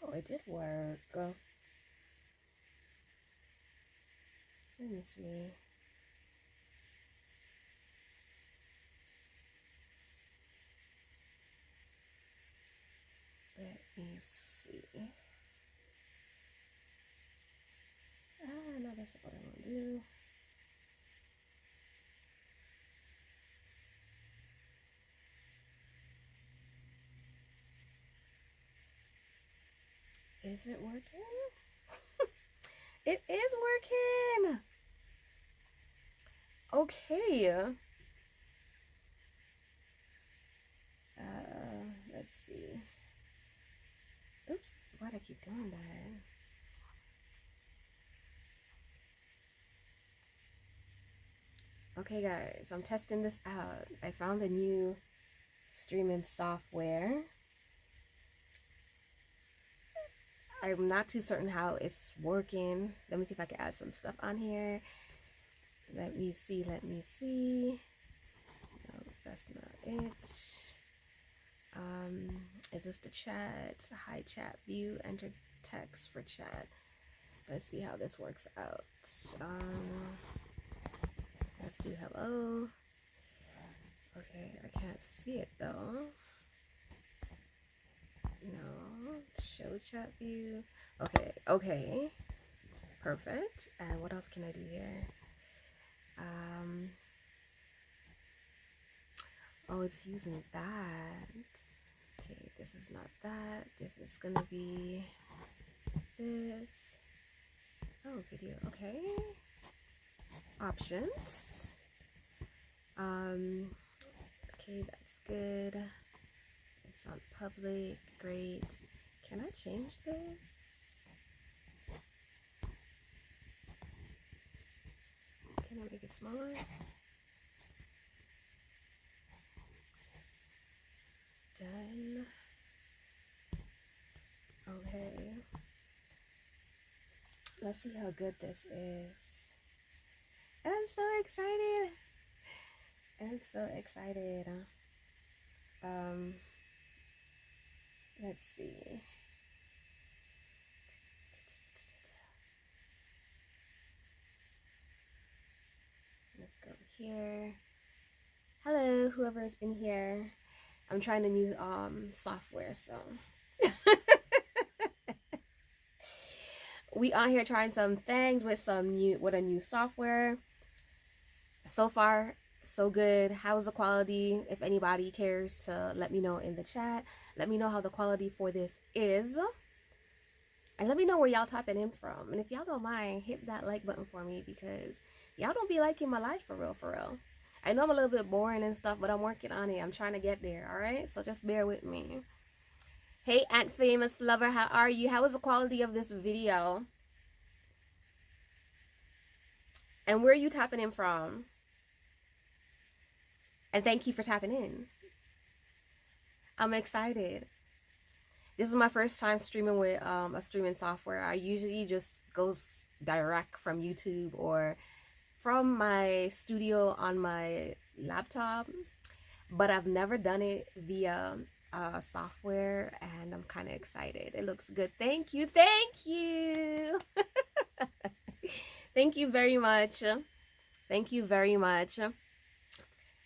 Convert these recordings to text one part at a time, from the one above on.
Oh, it did work. Let me see. Let me see. No, that's not what I want to do. Is it working? It is working! Okay. Let's see. Oops, why'd I keep doing that? Okay guys, I'm testing this out. I found a new streaming software. I'm not too certain how it's working. Let me see if I can add some stuff on here. Let me see. No, that's not it. Is this the chat? Hi chat, view, enter text for chat. Let's see how this works out. Let's do hello. Okay, I can't see it though. No, show chat view. Okay, perfect. And what else can I do here? Oh, it's using that. Okay, this is not that. This is gonna be this. Oh, video. Okay. Options. Okay, that's good. It's on public. Great. Can I change this? Can I make it smaller? Done. Okay. Let's see how good this is. I'm so excited. I'm so excited. Let's see. Let's go here. Hello, whoever is in here. I'm trying a new software, so we on here trying some things with a new software. So far, so good. How's the quality? If anybody cares to let me know in the chat, let me know how the quality for this is, and let me know where y'all typing in from. And if y'all don't mind, hit that like button for me, because y'all don't be liking my life for real. I know I'm a little bit boring and stuff, but I'm working on it. I'm trying to get there, all right? So just bear with me. Hey, Aunt Famous Lover, how are you? How is the quality of this video? And where are you tapping in from? And thank you for tapping in. I'm excited. This is my first time streaming with a streaming software. I usually just go direct from YouTube or from my studio on my laptop, but I've never done it via software, and I'm kind of excited. It looks good. Thank you. Thank you very much. Thank you very much.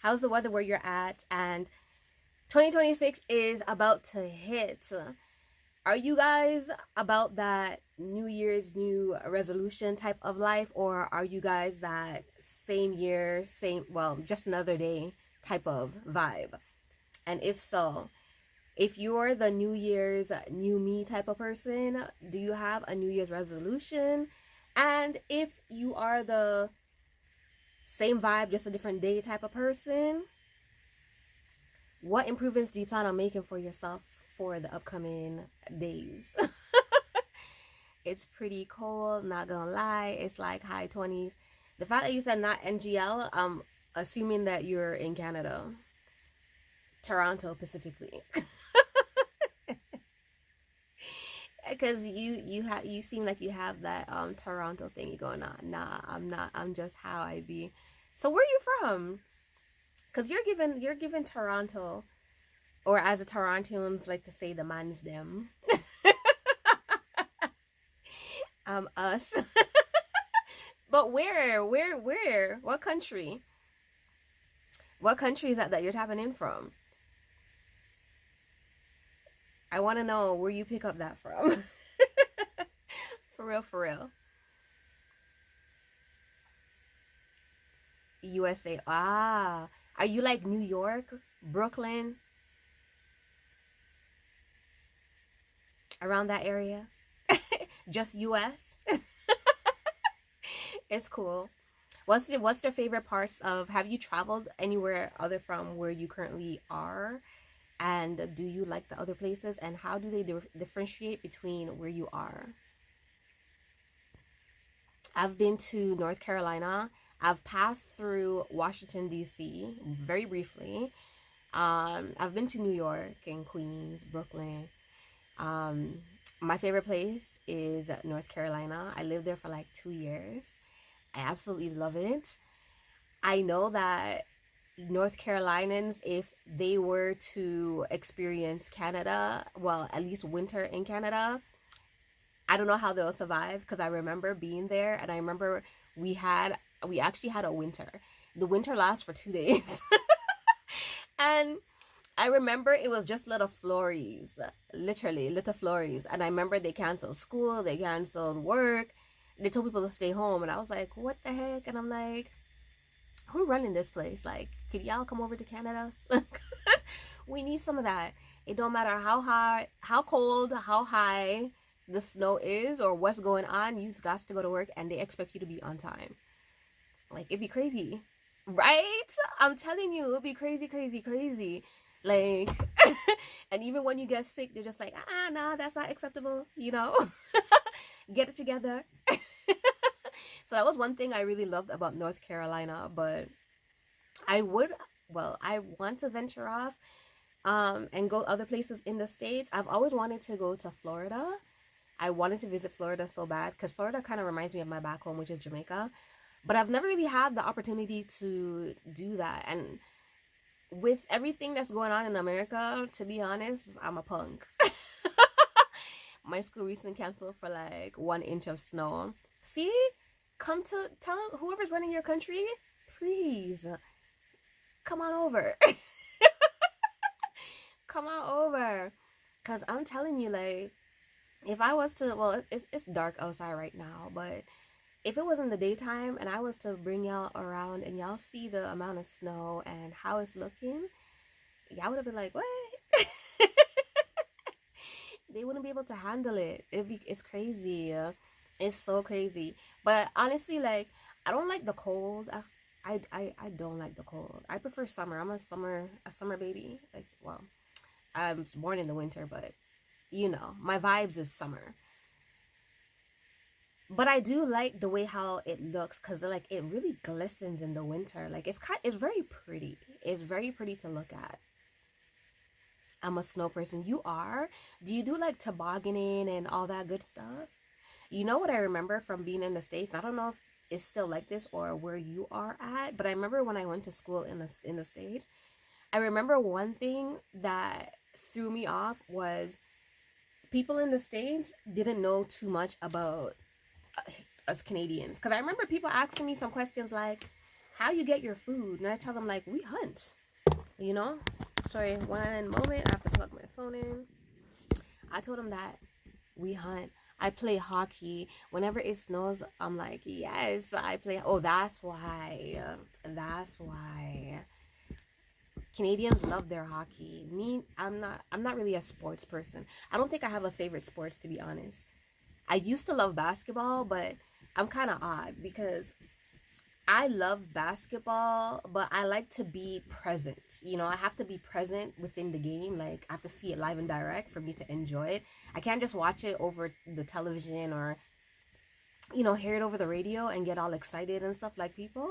How's the weather where you're at? And 2026 is about to hit. Are you guys about that New Year's new resolution type of life, or are you guys that same year, just another day type of vibe? And if so, if you're the New Year's new me type of person, do you have a New Year's resolution? And if you are the same vibe, just a different day type of person, what improvements do you plan on making for yourself for the upcoming days? It's pretty cold, not gonna lie. It's like high 20s. The fact that you said not NGL, I'm assuming that you're in Canada, Toronto specifically. Because you seem like you have that Toronto thingy going on. Nah, I'm not. I'm just how I be. So where are you from? Because you're given Toronto, or as the Torontoans like to say, the man's them. Us. But where? What country? What country is that you're tapping in from? I want to know where you pick up that from. For real, for real. USA. Ah, are you like New York, Brooklyn, around that area? Just US? It's cool. What's their favorite parts of, have you traveled anywhere other from where you currently are? And do you like the other places? And how do they differentiate between where you are? I've been to North Carolina. I've passed through Washington, D.C. very briefly. I've been to New York and Queens, Brooklyn. My favorite place is North Carolina. I lived there for like 2 years. I absolutely love it. I know that North Carolinians, if they were to experience Canada, well, at least winter in Canada, I don't know how they'll survive, because I remember being there, and I remember we actually had a winter. The winter lasts for 2 days. And I remember it was just little flurries, literally little flurries. And I remember they canceled school, they canceled work, they told people to stay home, and I was like, what the heck? And I'm like, who running this place? Like, could y'all come over to Canada? We need some of that. It don't matter how high, how cold, how high the snow is, or what's going on, you just got to go to work, and they expect you to be on time. Like, it'd be crazy, right? I'm telling you, it'd be crazy, crazy, crazy. Like, and even when you get sick, they're just like, nah, that's not acceptable, you know. Get it together. So that was one thing I really loved about North Carolina. But I want to venture off and go other places in the States. I've always wanted to go to Florida. I wanted to visit Florida so bad, because Florida kind of reminds me of my back home, which is Jamaica. But I've never really had the opportunity to do that. And with everything that's going on in America, to be honest, I'm a punk. My school recently canceled for like 1 inch of snow. See? Come to tell whoever's running your country, please come on over. Come on over. Because I'm telling you, like, if I was to, well, it's dark outside right now, but if it was in the daytime and I was to bring y'all around and y'all see the amount of snow and how it's looking, y'all would have been like, what? They wouldn't be able to handle it. It's crazy. It's so crazy. But honestly, like, I don't like the cold. I don't like the cold. I prefer summer. I'm a summer baby. Like, well, I was born in the winter, but you know, my vibes is summer. But I do like the way how it looks, because like it really glistens in the winter. Like, it's very pretty. It's very pretty to look at. I'm a snow person. You are? Do you do like tobogganing and all that good stuff? You know what I remember from being in the States? I don't know if it's still like this or where you are at, but I remember when I went to school in the States, I remember one thing that threw me off was people in the States didn't know too much about us Canadians. Because I remember people asking me some questions like, how you get your food? And I tell them, like, we hunt, you know? Sorry, one moment, I have to plug my phone in. I told them that we hunt. I play hockey. Whenever it snows, I'm like, yes, I play. Oh, that's why. That's why. Canadians love their hockey. Me, I'm not really a sports person. I don't think I have a favorite sports, to be honest. I used to love basketball, but I'm kind of odd because I love basketball, but I like to be present. You know, I have to be present within the game. Like, I have to see it live and direct for me to enjoy it. I can't just watch it over the television or, you know, hear it over the radio and get all excited and stuff like people.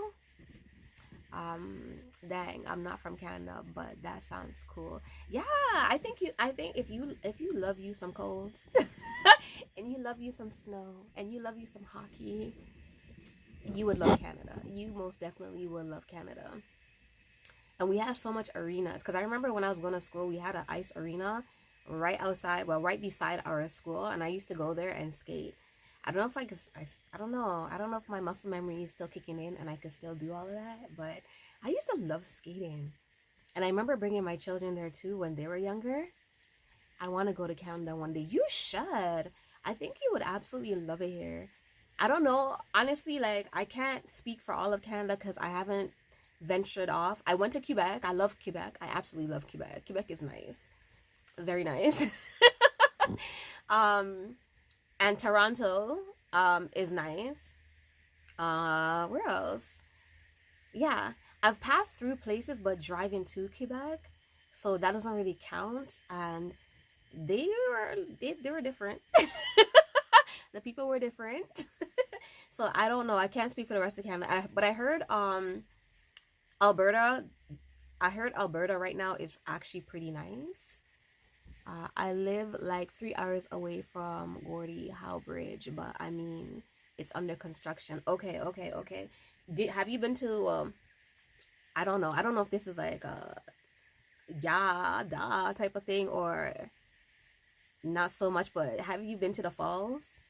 Dang, I'm not from Canada, but that sounds cool. Yeah, I think if you love you some cold and you love you some snow and you love you some hockey, you would love Canada. You most definitely would love Canada. And we have so much arenas, because I remember when I was going to school, we had an ice arena right outside, well, right beside our school, and I used to go there and skate. I don't know if I could, I don't know. I don't know if my muscle memory is still kicking in and I could still do all of that. But I used to love skating. And I remember bringing my children there too when they were younger. I want to go to Canada one day. You should. I think you would absolutely love it here. I don't know. Honestly, like, I can't speak for all of Canada because I haven't ventured off. I went to Quebec. I love Quebec. I absolutely love Quebec. Quebec is nice. Very nice. um, and Toronto is nice. Where else? Yeah, I've passed through places, but driving to Quebec, so that doesn't really count. And they were different. The people were different. So I don't know. I can't speak for the rest of Canada. But I heard Alberta. I heard Alberta right now is actually pretty nice. I live like 3 hours away from Gordie Howe Bridge, but I mean it's under construction. Okay, okay, okay. Have you been to I don't know. I don't know if this is like a yeah, da type of thing or not so much, but have you been to the falls?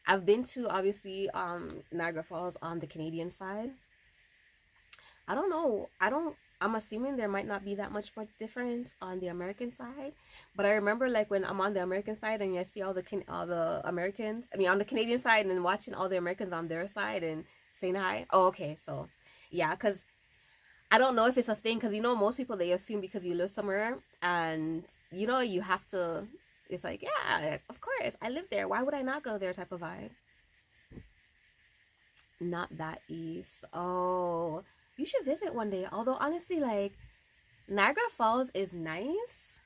I've been to obviously Niagara Falls on the Canadian side. I don't know. I'm assuming there might not be that much difference on the American side, but I remember like when I'm on the American side and I see all the Americans, I mean on the Canadian side, and watching all the Americans on their side and saying hi. Oh, okay, so yeah, because I don't know if it's a thing, because you know most people, they assume because you live somewhere and you know you have to. It's like, yeah, of course I live there. Why would I not go there? Type of vibe. Not that east. Oh, you should visit one day. Although honestly, like Niagara Falls is nice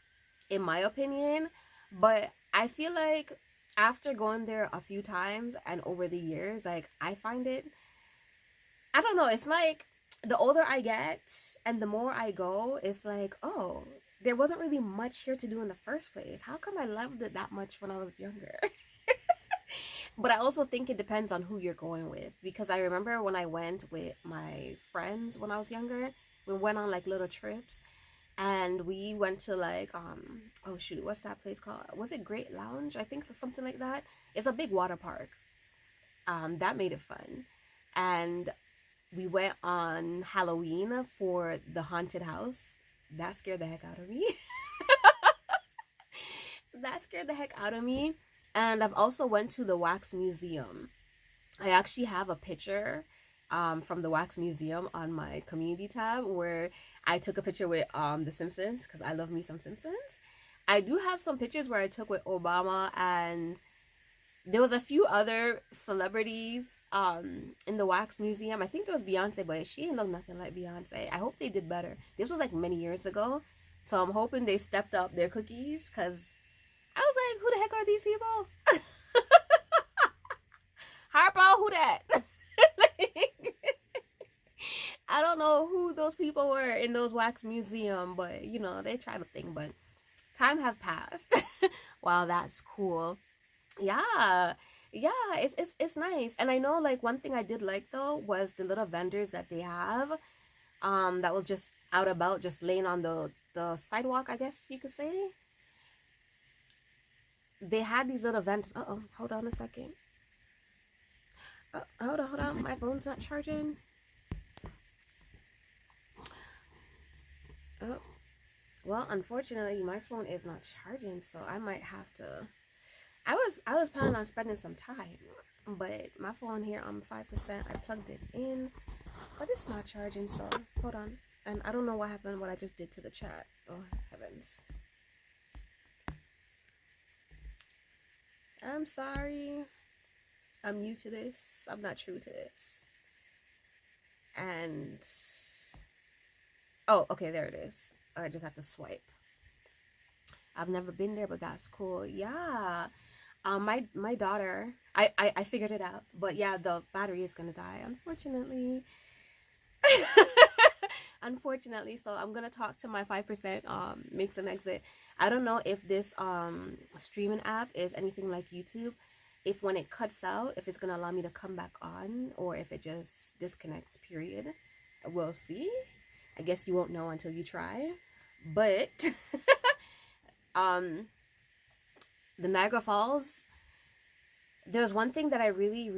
in my opinion, but I feel like after going there a few times and over the years, like I find it, I don't know, it's like the older I get and the more I go, it's like, oh, there wasn't really much here to do in the first place. How come I loved it that much when I was younger? But I also think it depends on who you're going with, because I remember when I went with my friends when I was younger, we went on like little trips and we went to like oh shoot, what's that place called? Was it Great Lounge? I think something like that. It's a big water park. That made it fun. And we went on Halloween for the haunted house. That scared the heck out of me. That scared the heck out of me. And I've also went to the Wax Museum. I actually have a picture from the Wax Museum on my community tab where I took a picture with the Simpsons, because I love me some Simpsons. I do have some pictures where I took with Obama, and there was a few other celebrities in the Wax Museum. I think there was Beyonce, but she didn't look nothing like Beyonce. I hope they did better. This was like many years ago, so I'm hoping they stepped up their cookies, because I was like, who the heck are these people? Harpo, who that? Like, I don't know who those people were in those Wax Museum, but you know, they tried a thing, but time have passed. Wow, that's cool. Yeah, yeah, it's nice. And I know like one thing I did like though was the little vendors that they have that was just out about, just laying on the sidewalk, I guess you could say. They had these little vendors. Uh-oh, hold on a second. Hold on, my phone's not charging. Oh, well, unfortunately my phone is not charging, so I might have to. I was planning on spending some time, but my phone here on 5%. I plugged it in, but it's not charging. So hold on, and I don't know what happened. What I just did to the chat. Oh heavens! I'm sorry. I'm new to this. I'm not true to this. And oh, okay, there it is. I just have to swipe. I've never been there, but that's cool. Yeah. My daughter, I figured it out, but yeah, the battery is gonna die, unfortunately. Unfortunately, so I'm gonna talk to my 5% makes an exit. I don't know if this streaming app is anything like YouTube, if when it cuts out, if it's gonna allow me to come back on, or if it just disconnects, period. We'll see. I guess you won't know until you try. But the Niagara Falls, there's one thing that I really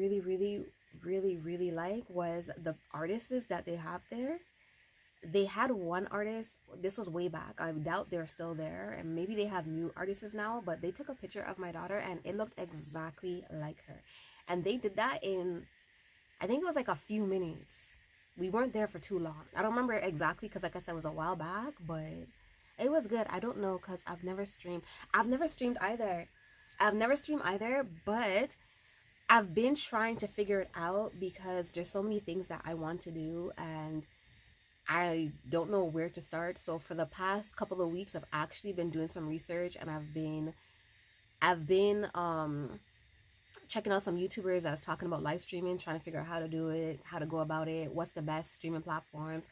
like was the artists that they have there. They had one artist, this was way back, I doubt they're still there, and maybe they have new artists now, but they took a picture of my daughter and it looked exactly like her. And they did that in, I think it was like a few minutes. We weren't there for too long. I don't remember exactly because, like I said, it was a while back, but it was good. I don't know because I've never streamed either. But I've been trying to figure it out because there's so many things that I want to do and I don't know where to start. So for the past couple of weeks, I've actually been doing some research, and I've been checking out some YouTubers that was talking about live streaming, trying to figure out how to do it, how to go about it, what's the best streaming platforms.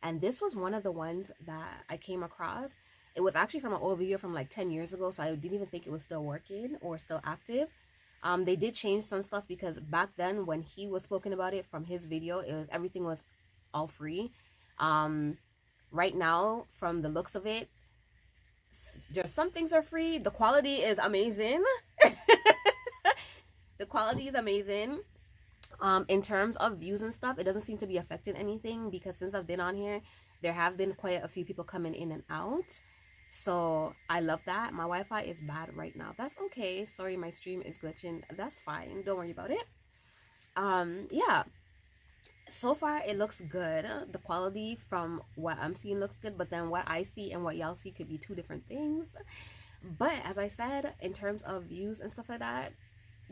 And this was one of the ones that I came across. It was actually from an old video from like 10 years ago, so I didn't even think it was still working or still active. They did change some stuff because back then when he was spoken about it from his video, everything was all free. Right now, from the looks of it, just some things are free. The quality is amazing. The quality is amazing. In terms of views and stuff, it doesn't seem to be affecting anything because since I've been on here, there have been quite a few people coming in and out. So I love that. My Wi-Fi is bad right now. That's okay. Sorry, my stream is glitching. That's fine. Don't worry about it. Yeah. So far it looks good. The quality from what I'm seeing looks good, but then what I see and what y'all see could be two different things. But as I said, in terms of views and stuff like that,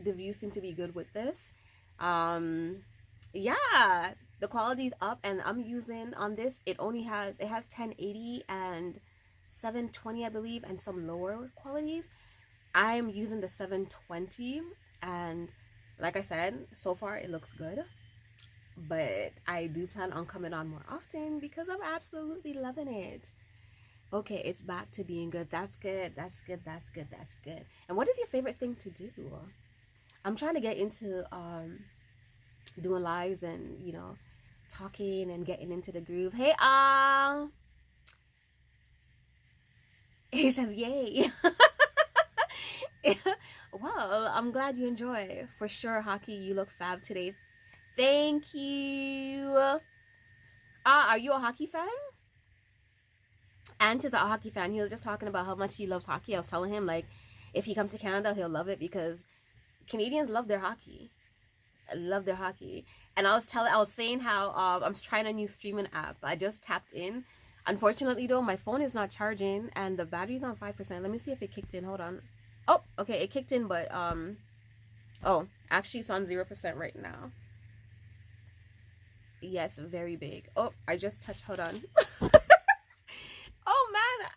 the views seem to be good with this. Yeah, the quality's up, and I'm using on this, it has 1080 and 720, I believe, and some lower qualities. I'm using the 720, and like I said, so far it looks good. But I do plan on coming on more often because I'm absolutely loving it. Okay, it's back to being good. That's good. That's good. That's good. That's good. And what is your favorite thing to do? I'm trying to get into doing lives and, you know, talking and getting into the groove. Hey, he says, yay. Well, I'm glad you enjoy. For sure, Hockey, you look fab today. Thank you. Are you a hockey fan? Ant is a hockey fan. He was just talking about how much he loves hockey. I was telling him, like, if he comes to Canada, he'll love it because Canadians love their hockey. Love their hockey. And I was saying how I'm trying a new streaming app. I just tapped in. Unfortunately, though, my phone is not charging and the battery's on 5%. Let me see if it kicked in. Hold on. Oh, okay, it kicked in, but oh, actually, it's on 0% right now. Yes, very big. Oh, I just touched, hold on. Oh man,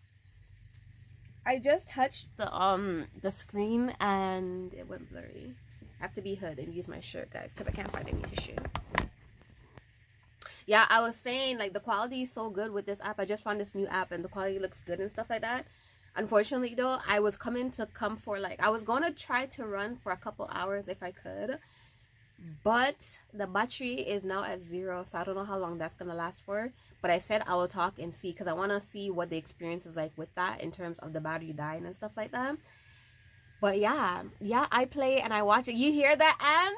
I just touched the screen and it went blurry. I have to be hood and use my shirt, guys, because I can't find any tissue. Yeah, I was saying, like, the quality is so good with this app. I just found this new app and the quality looks good and stuff like that. Unfortunately, though, I was going to try to run for a couple hours if I could. But the battery is now at 0, so I don't know how long that's gonna last for. But I said I will talk and see, because I want to see what the experience is like with that in terms of the battery dying and stuff like that. But yeah, I play and I watch it. You hear that,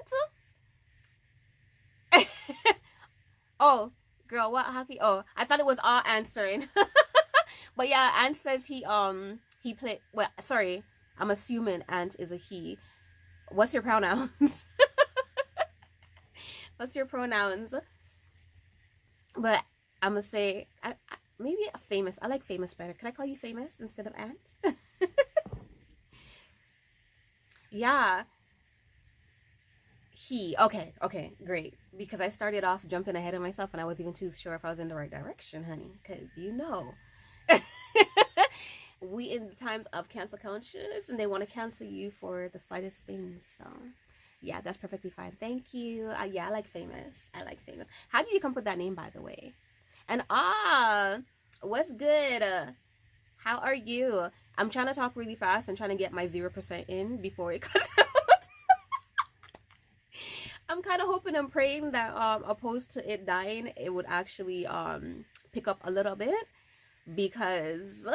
Ant? Oh, girl, what hockey? Oh, I thought it was all answering. But yeah, Ant says he played. Well, sorry, I'm assuming Ant is a he. What's your pronouns? What's your pronouns? But I'm gonna say maybe famous. I like famous better. Can I call you famous instead of Ant? Yeah. He. Okay, great. Because I started off jumping ahead of myself and I wasn't even too sure if I was in the right direction, honey. Because you know. We in times of cancel cultures and they want to cancel you for the slightest things. So yeah, that's perfectly fine. Thank you. Yeah, I like famous. How did you come up with that name, by the way? And what's good? How are you? I'm trying to talk really fast and trying to get my 0% in before it cuts out. I'm kind of hoping and praying that opposed to it dying, it would actually pick up a little bit, because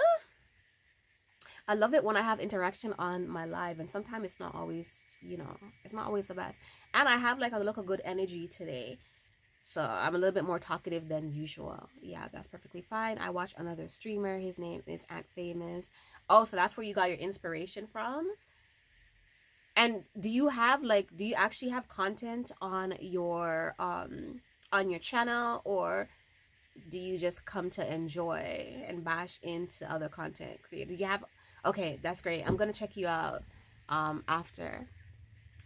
I love it when I have interaction on my live, and sometimes it's not always, you know, it's not always the best. And I have like a look of good energy today. So I'm a little bit more talkative than usual. Yeah, that's perfectly fine. I watch another streamer. His name is Aunt Famous. Oh, so that's where you got your inspiration from? And do you have like, do you actually have content on your channel, or do you just come to enjoy and bash into other content creators? Do you have, okay, that's great. I'm gonna check you out after.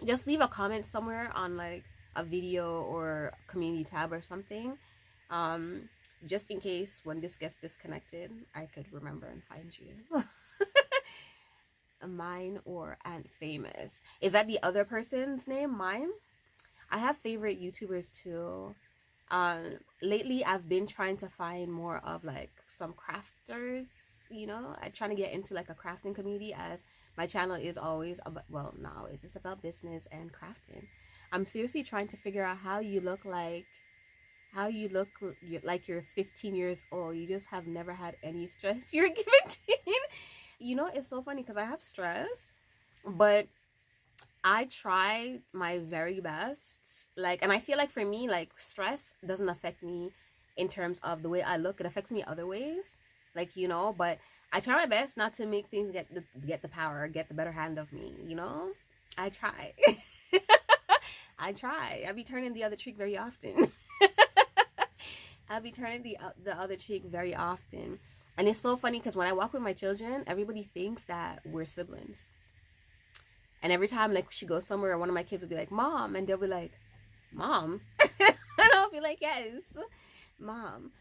Just leave a comment somewhere on like a video or community tab or something, just in case when this gets disconnected I could remember and find you. Mine or Aunt Famous, is that the other person's name? Mine? I have favorite YouTubers too. Lately I've been trying to find more of like some crafters, you know. I'm trying to get into like a crafting community, as my channel is always about, well, not always, it's about business and crafting. I'm seriously trying to figure out how you look like you're 15 years old. You just have never had any stress you're given. You know, it's so funny because I have stress, but I try my very best. Like, and I feel like for me, like, stress doesn't affect me in terms of the way I look. It affects me other ways, like, you know, but I try my best not to make things get the power, get the better hand of me, you know? I try. I try. I be turning the other cheek very often. I'll be turning the other cheek very often. And it's so funny because when I walk with my children, everybody thinks that we're siblings. And every time like she goes somewhere, one of my kids will be like, Mom, and they'll be like, Mom? And I'll be like, yes, Mom.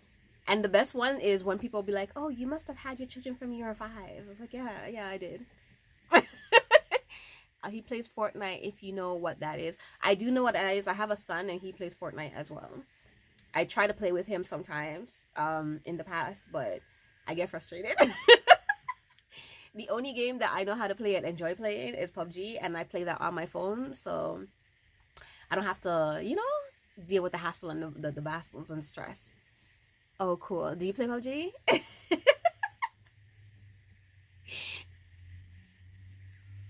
And the best one is when people be like, oh, you must have had your children from year 5. I was like, yeah, I did. He plays Fortnite, if you know what that is. I do know what that is. I have a son and he plays Fortnite as well. I try to play with him sometimes in the past, but I get frustrated. The only game that I know how to play and enjoy playing is PUBG, and I play that on my phone, so I don't have to, you know, deal with the hassle and the battles and stress. Oh, cool. Do you play PUBG?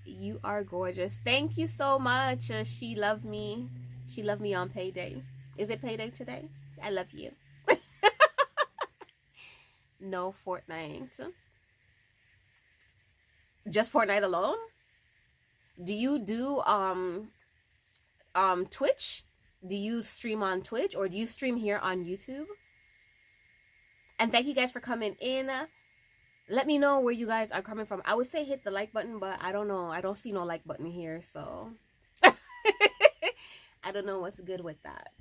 You are gorgeous. Thank you so much. She loved me. She loved me on payday. Is it payday today? I love you. No Fortnite. Just Fortnite alone? Do you do Twitch? Do you stream on Twitch, or do you stream here on YouTube? And thank you guys for coming in. Let me know where you guys are coming from. I would say hit the like button, but I don't know. I don't see no like button here, so I don't know what's good with that.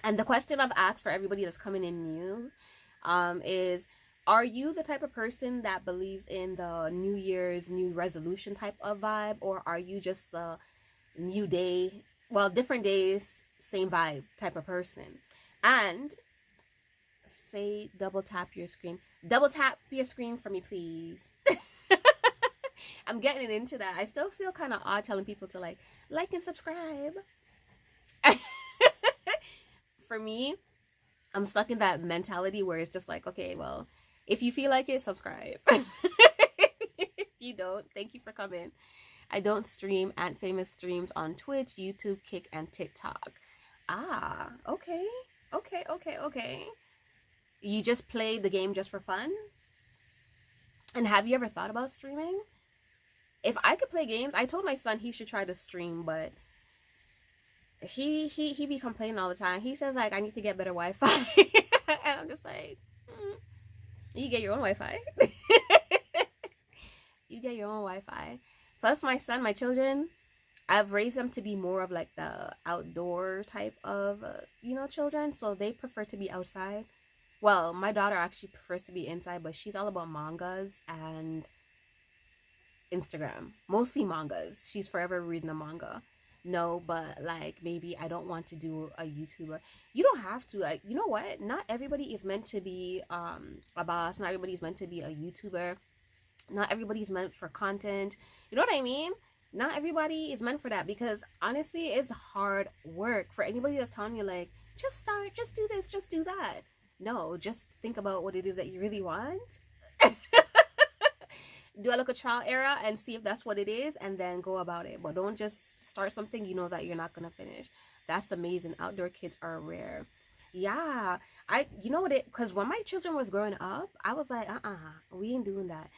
And the question I've asked for everybody that's coming in new is, are you the type of person that believes in the New Year's new resolution type of vibe, or are you just a new day, well, different days, same vibe type of person? And say double tap your screen. Double tap your screen for me, please. I'm getting into that. I still feel kind of odd telling people to like and subscribe. For me, I'm stuck in that mentality where it's just like, okay, well, if you feel like it, subscribe. If you don't, thank you for coming. I don't stream. Aunt Famous streams on Twitch, YouTube, Kick, and TikTok. Ah, okay. Okay. You just play the game just for fun? And have you ever thought about streaming? If I could play games, I told my son he should try to stream, but he be complaining all the time. He says like, I need to get better Wi-Fi. And I'm just like, you get your own Wi-Fi. You get your own Wi-Fi. Plus my son, my children, I've raised them to be more of like the outdoor type of, you know, children. So they prefer to be outside. Well, my daughter actually prefers to be inside, but she's all about mangas and Instagram. Mostly mangas. She's forever reading a manga. No, but like maybe I don't want to do a YouTuber. You don't have to. Like, you know what? Not everybody is meant to be a boss. Not everybody is meant to be a YouTuber. Not everybody is meant for content. You know what I mean? Not everybody is meant for that, because honestly, it's hard work. For anybody that's telling you like, just start, just do this, just do that. No, just think about what it is that you really want. do a little trial error and see if that's what it is, and then go about it. But don't just start something you know that you're not gonna finish. That's amazing. Outdoor kids are rare. Yeah, you know what it, because when my children was growing up, I was like, we ain't doing that.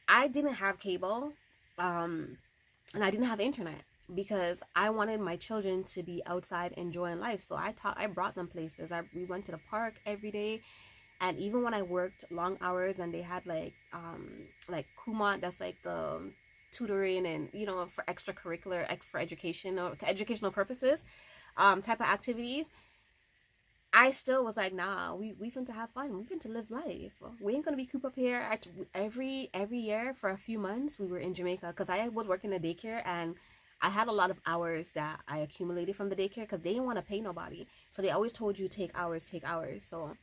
I didn't have cable, and I didn't have internet because I wanted my children to be outside enjoying life. So I brought them places. We went to the park every day. And even when I worked long hours and they had like Kumon, that's like the tutoring and, you know, for extracurricular, for education or educational purposes, type of activities, I still was like, nah, we finna have fun. We finna live life. We ain't gonna be cooped up here. Every year for a few months, we were in Jamaica because I was working at daycare, and I had a lot of hours that I accumulated from the daycare because they didn't want to pay nobody. So they always told you take hours. So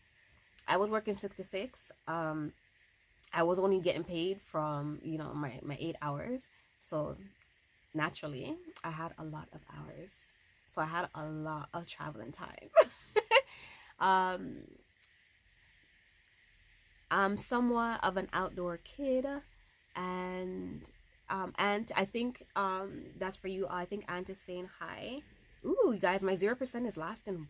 I was working 6 to 6. I was only getting paid from, you know, my 8 hours. So naturally, I had a lot of hours. So I had a lot of traveling time. I'm somewhat of an outdoor kid, and I think that's for you. I think Ant is saying hi. Ooh, you guys, my 0% is lasting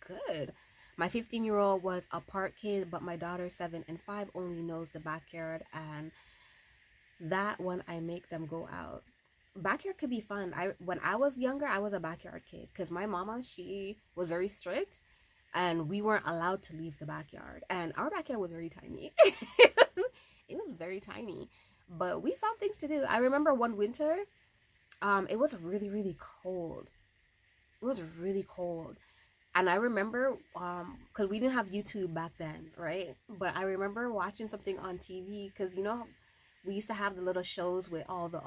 good. My 15-year-old was a park kid, but my daughter 7 and 5 only knows the backyard, and that when I make them go out. Backyard could be fun. When I was younger, I was a backyard kid because my mama, she was very strict, and we weren't allowed to leave the backyard. And our backyard was very tiny. It was very tiny, but we found things to do. I remember one winter, it was really, really cold. It was really cold. And I remember, because we didn't have YouTube back then, right? But I remember watching something on TV, because, you know, we used to have the little shows with all the,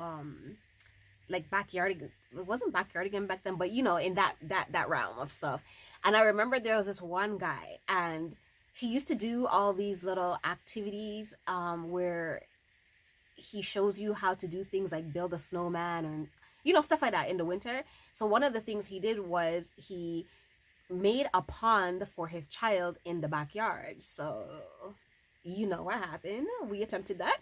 like backyard, it wasn't backyardigan back then, but you know, in that realm of stuff. And I remember there was this one guy, and he used to do all these little activities where he shows you how to do things like build a snowman and, you know, stuff like that in the winter. So one of the things he did was he made a pond for his child in the backyard. So you know what happened. We attempted that.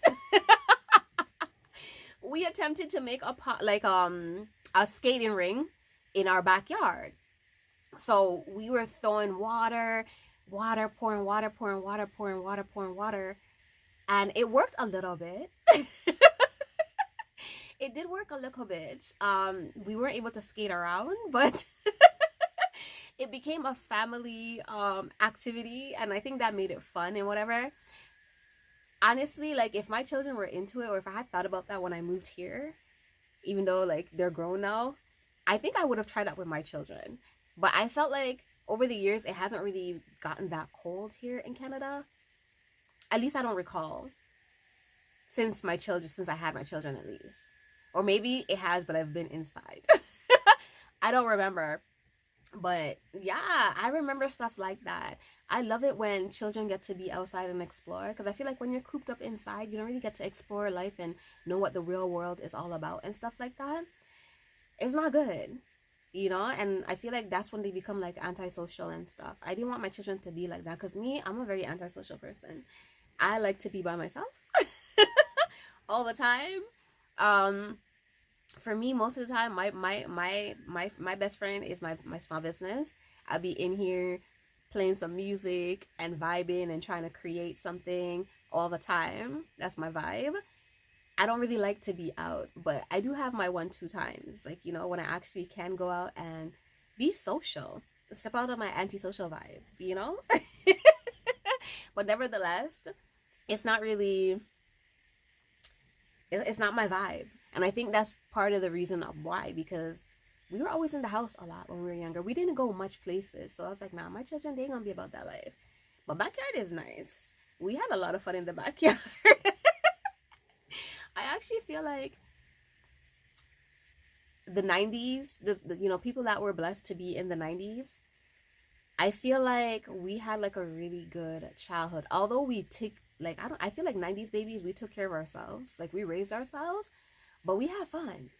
We attempted to make a a skating ring in our backyard. So we were throwing water, pouring water, and it worked a little bit. It did work a little bit. We weren't able to skate around, but it became a family activity, and I think that made it fun and whatever. Honestly, like, if my children were into it, or if I had thought about that when I moved here, even though like they're grown now, I think I would have tried that with my children. But I felt like over the years it hasn't really gotten that cold here in Canada. At least I don't recall since I had my children, at least. Or maybe it has, but I've been inside. I don't remember. But yeah, I remember stuff like that. I love it when children get to be outside and explore, because I feel like when you're cooped up inside, you don't really get to explore life and know what the real world is all about and stuff like that. It's not good, you know? And I feel like that's when they become like antisocial and stuff. I didn't want my children to be like that, because me, I'm a very antisocial person. I like to be by myself all the time. For me, most of the time, my best friend is my small business. I'll be in here playing some music and vibing and trying to create something all the time. That's my vibe. I don't really like to be out, but I do have my 1-2 times, like, you know, when I actually can go out and be social, step out of my antisocial vibe, you know. But nevertheless, it's not really, it's not my vibe. And I think that's part of the reason of why, because we were always in the house a lot when we were younger. We didn't go much places. So I was like, nah, my children, they ain't gonna be about that life. But backyard is nice. We had a lot of fun in the backyard. I actually feel like the 90s, the you know, people that were blessed to be in the 90s, I feel like we had like a really good childhood. Although we take, like, I feel like 90s babies, we took care of ourselves. Like, we raised ourselves. But we have fun,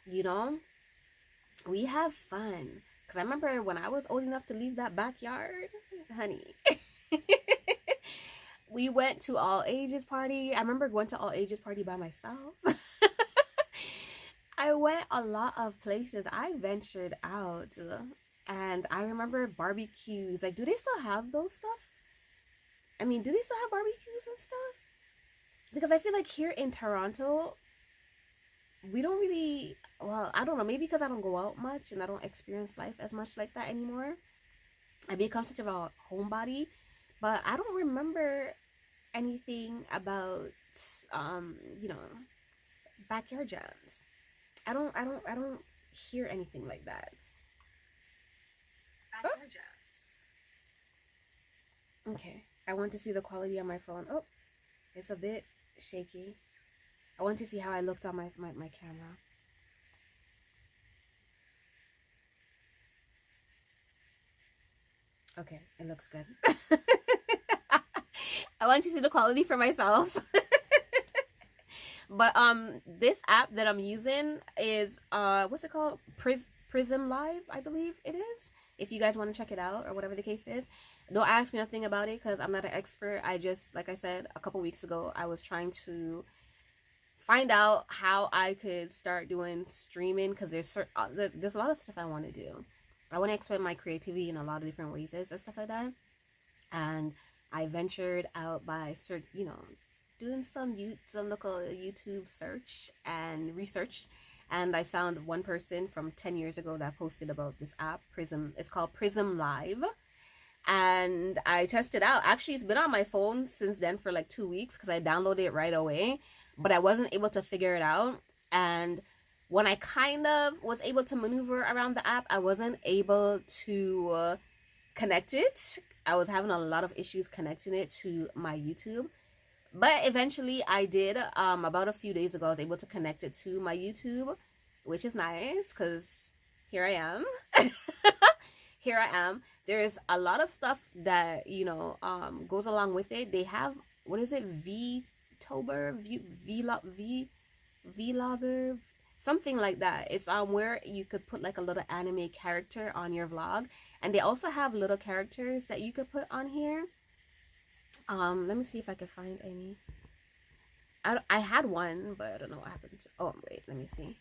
you know? We have fun. Because I remember when I was old enough to leave that backyard, honey, we went to all ages party. I remember going to all ages party by myself. I went a lot of places. I ventured out. And I remember barbecues. Like, do they still have those stuff? I mean, do they still have barbecues and stuff? Because I feel like here in Toronto, we don't really, well, I don't know, maybe because I don't go out much and I don't experience life as much like that anymore. I become such a homebody, but I don't remember anything about, you know, backyard jams. I don't hear anything like that. Backyard jams. Okay, I want to see the quality on my phone. Oh, it's a bit shaky. I want to see how I looked on my camera. Okay, it looks good. I want to see the quality for myself. But this app that I'm using is what's it called? Prism Live, I believe it is. If you guys want to check it out or whatever the case is, don't ask me nothing about it because I'm not an expert. I just, like I said a couple weeks ago, I was trying to find out how I could start doing streaming because there's a lot of stuff I want to do. I want to expand my creativity in a lot of different ways and stuff like that. And I ventured out by doing some local YouTube search and research, and I found one person from 10 years ago that posted about this app, Prism. It's called Prism Live, and I tested it out. Actually, it's been on my phone since then for like 2 weeks because I downloaded it right away, but I wasn't able to figure it out. And when I kind of was able to maneuver around the app, I wasn't able to connect it. I was having a lot of issues connecting it to my YouTube. But eventually I did. About a few days ago, I was able to connect it to my YouTube, which is nice because here I am. Here I am. There's a lot of stuff that, goes along with it. They have, what is it? Vlogger, something like that. It's where you could put like a little anime character on your vlog. And they also have little characters that you could put on here. Let me see if I can find any. I had one, but I don't know what happened. Oh, wait, let me see.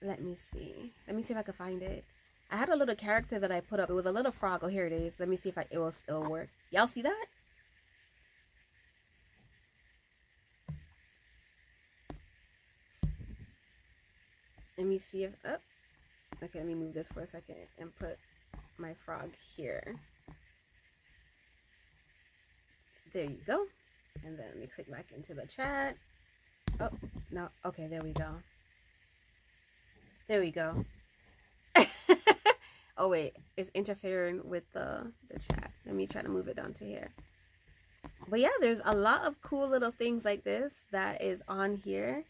Let me see if I can find it. I had a little character that I put up. It was a little frog. Oh, here it is. Let me see if it will still work. Y'all see that? Let me see if, okay, let me move this for a second and put my frog here. There you go. And then let me click back into the chat. Oh, no. Okay, there we go. There we go. Oh, wait. It's interfering with the chat. Let me try to move it down to here. But yeah, there's a lot of cool little things like this that is on here.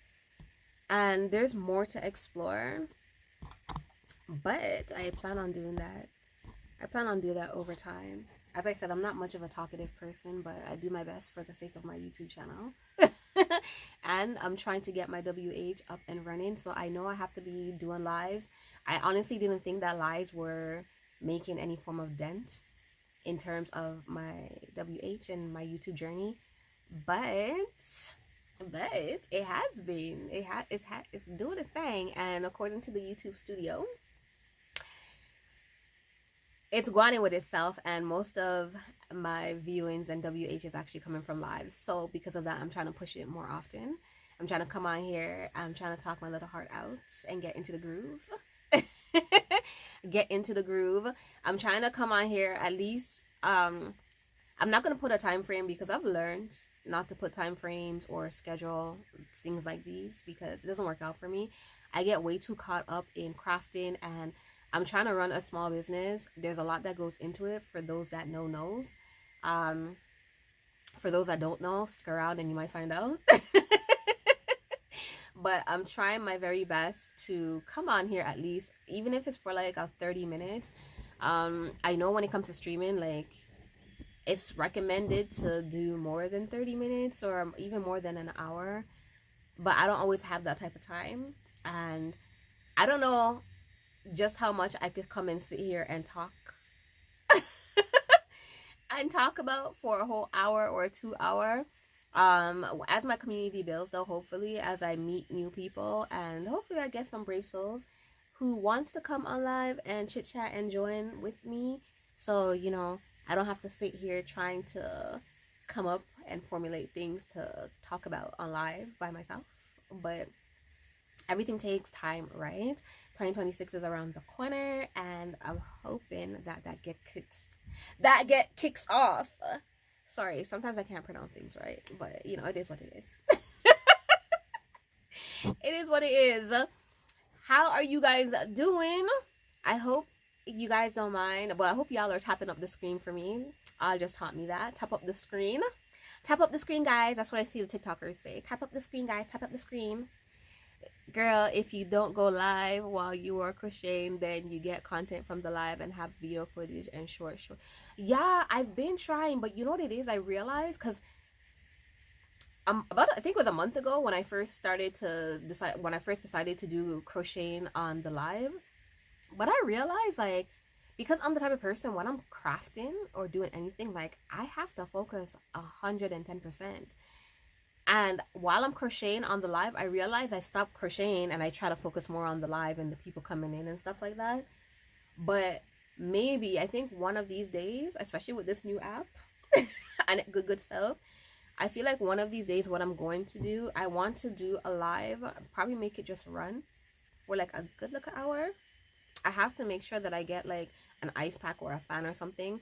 And there's more to explore. But I plan on doing that. I plan on doing that over time. As I said, I'm not much of a talkative person, but I do my best for the sake of my YouTube channel. And I'm trying to get my WH up and running, so I know I have to be doing lives. I honestly didn't think that lives were making any form of dent in terms of my WH and my YouTube journey, but it has been. It's doing a thing, and according to the YouTube studio, it's going in with itself, and most of my viewings and WH is actually coming from lives. So because of that, I'm trying to push it more often. I'm trying to come on here. I'm trying to talk my little heart out and get into the groove. Get into the groove. I'm trying to come on here at least. I'm not going to put a time frame because I've learned not to put time frames or schedule things like these because it doesn't work out for me. I get way too caught up in crafting, and I'm trying to run a small business. There's a lot that goes into it. For those that knows. For those that don't know, stick around and you might find out. But I'm trying my very best to come on here at least, even if it's for like a 30 minutes. I know when it comes to streaming, like, it's recommended to do more than 30 minutes or even more than an hour. But I don't always have that type of time. And I don't know just how much I could come and sit here and talk. and talk about for a whole hour or 2 hour. As my community builds, though, hopefully as I meet new people, and hopefully I get some brave souls who wants to come on live and chit chat and join with me. So, you know, I don't have to sit here trying to come up and formulate things to talk about on live by myself. But everything takes time, right? 2026 is around the corner, and I'm hoping that get kicks off. Sorry, sometimes I can't pronounce things right, but you know, it is what it is. It is what it is. How are you guys doing? I hope you guys don't mind. Well, I hope y'all are tapping up the screen for me. Just taught me that. Tap up the screen. Tap up the screen, guys. That's what I see the TikTokers say. Tap up the screen, guys. Tap up the screen. Girl, if you don't go live while you are crocheting, then you get content from the live and have video footage and short. Yeah, I've been trying, but you know what it is? I realized, because I think it was a month ago when I first decided to do crocheting on the live. But I realized, like, because I'm the type of person, when I'm crafting or doing anything, like, I have to focus 110%. And while I'm crocheting on the live, I realize I stop crocheting and I try to focus more on the live and the people coming in and stuff like that. But maybe, I think one of these days, especially with this new app and good self, I feel like one of these days what I'm going to do, I want to do a live, probably make it just run for like a good look hour. I have to make sure that I get like an ice pack or a fan or something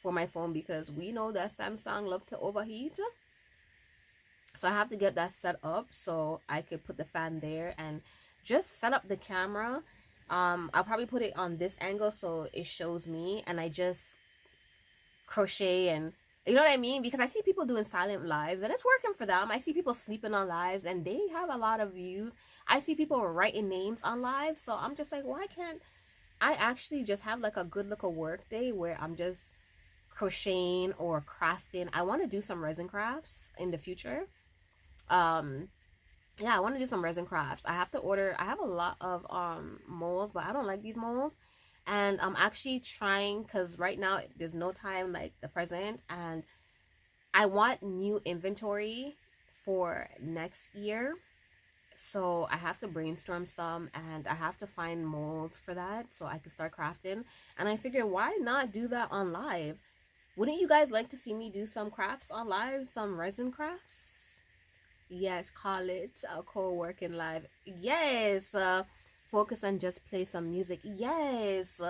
for my phone, because we know that Samsung love to overheat. So I have to get that set up so I could put the fan there and just set up the camera. I'll probably put it on this angle so it shows me, and I just crochet, and you know what I mean? Because I see people doing silent lives and it's working for them. I see people sleeping on lives and they have a lot of views. I see people writing names on live. So I'm just like, why can't I actually just have like a good little work day where I'm just crocheting or crafting? I want to do some resin crafts in the future. Yeah, I want to do some resin crafts. I have a lot of molds, but I don't like these molds. And I'm actually trying, because right now there's no time like the present, and I want new inventory for next year. So I have to brainstorm some, and I have to find molds for that so I can start crafting. And I figured, why not do that on live? Wouldn't you guys like to see me do some crafts on live, some resin crafts? Yes, call it a co-working live. Yes, focus on just play some music. Yes,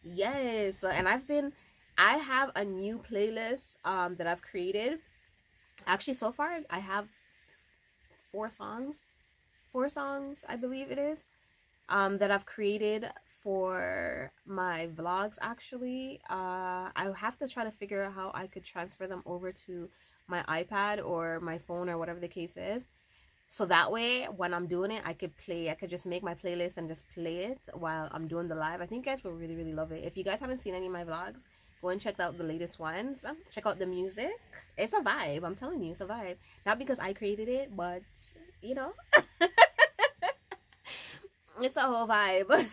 yes. And I have a new playlist that I've created. Actually, so far I have four songs I believe it is, that I've created for my vlogs. Actually, I have to try to figure out how I could transfer them over to my iPad or my phone or whatever the case is, so that way when I'm doing it, I could just make my playlist and just play it while I'm doing the live. I think you guys will really love it. If you guys haven't seen any of my vlogs, go and check out the latest ones. Check out the music. It's a vibe. I'm telling you, it's a vibe. Not because I created it, but you know, it's a whole vibe.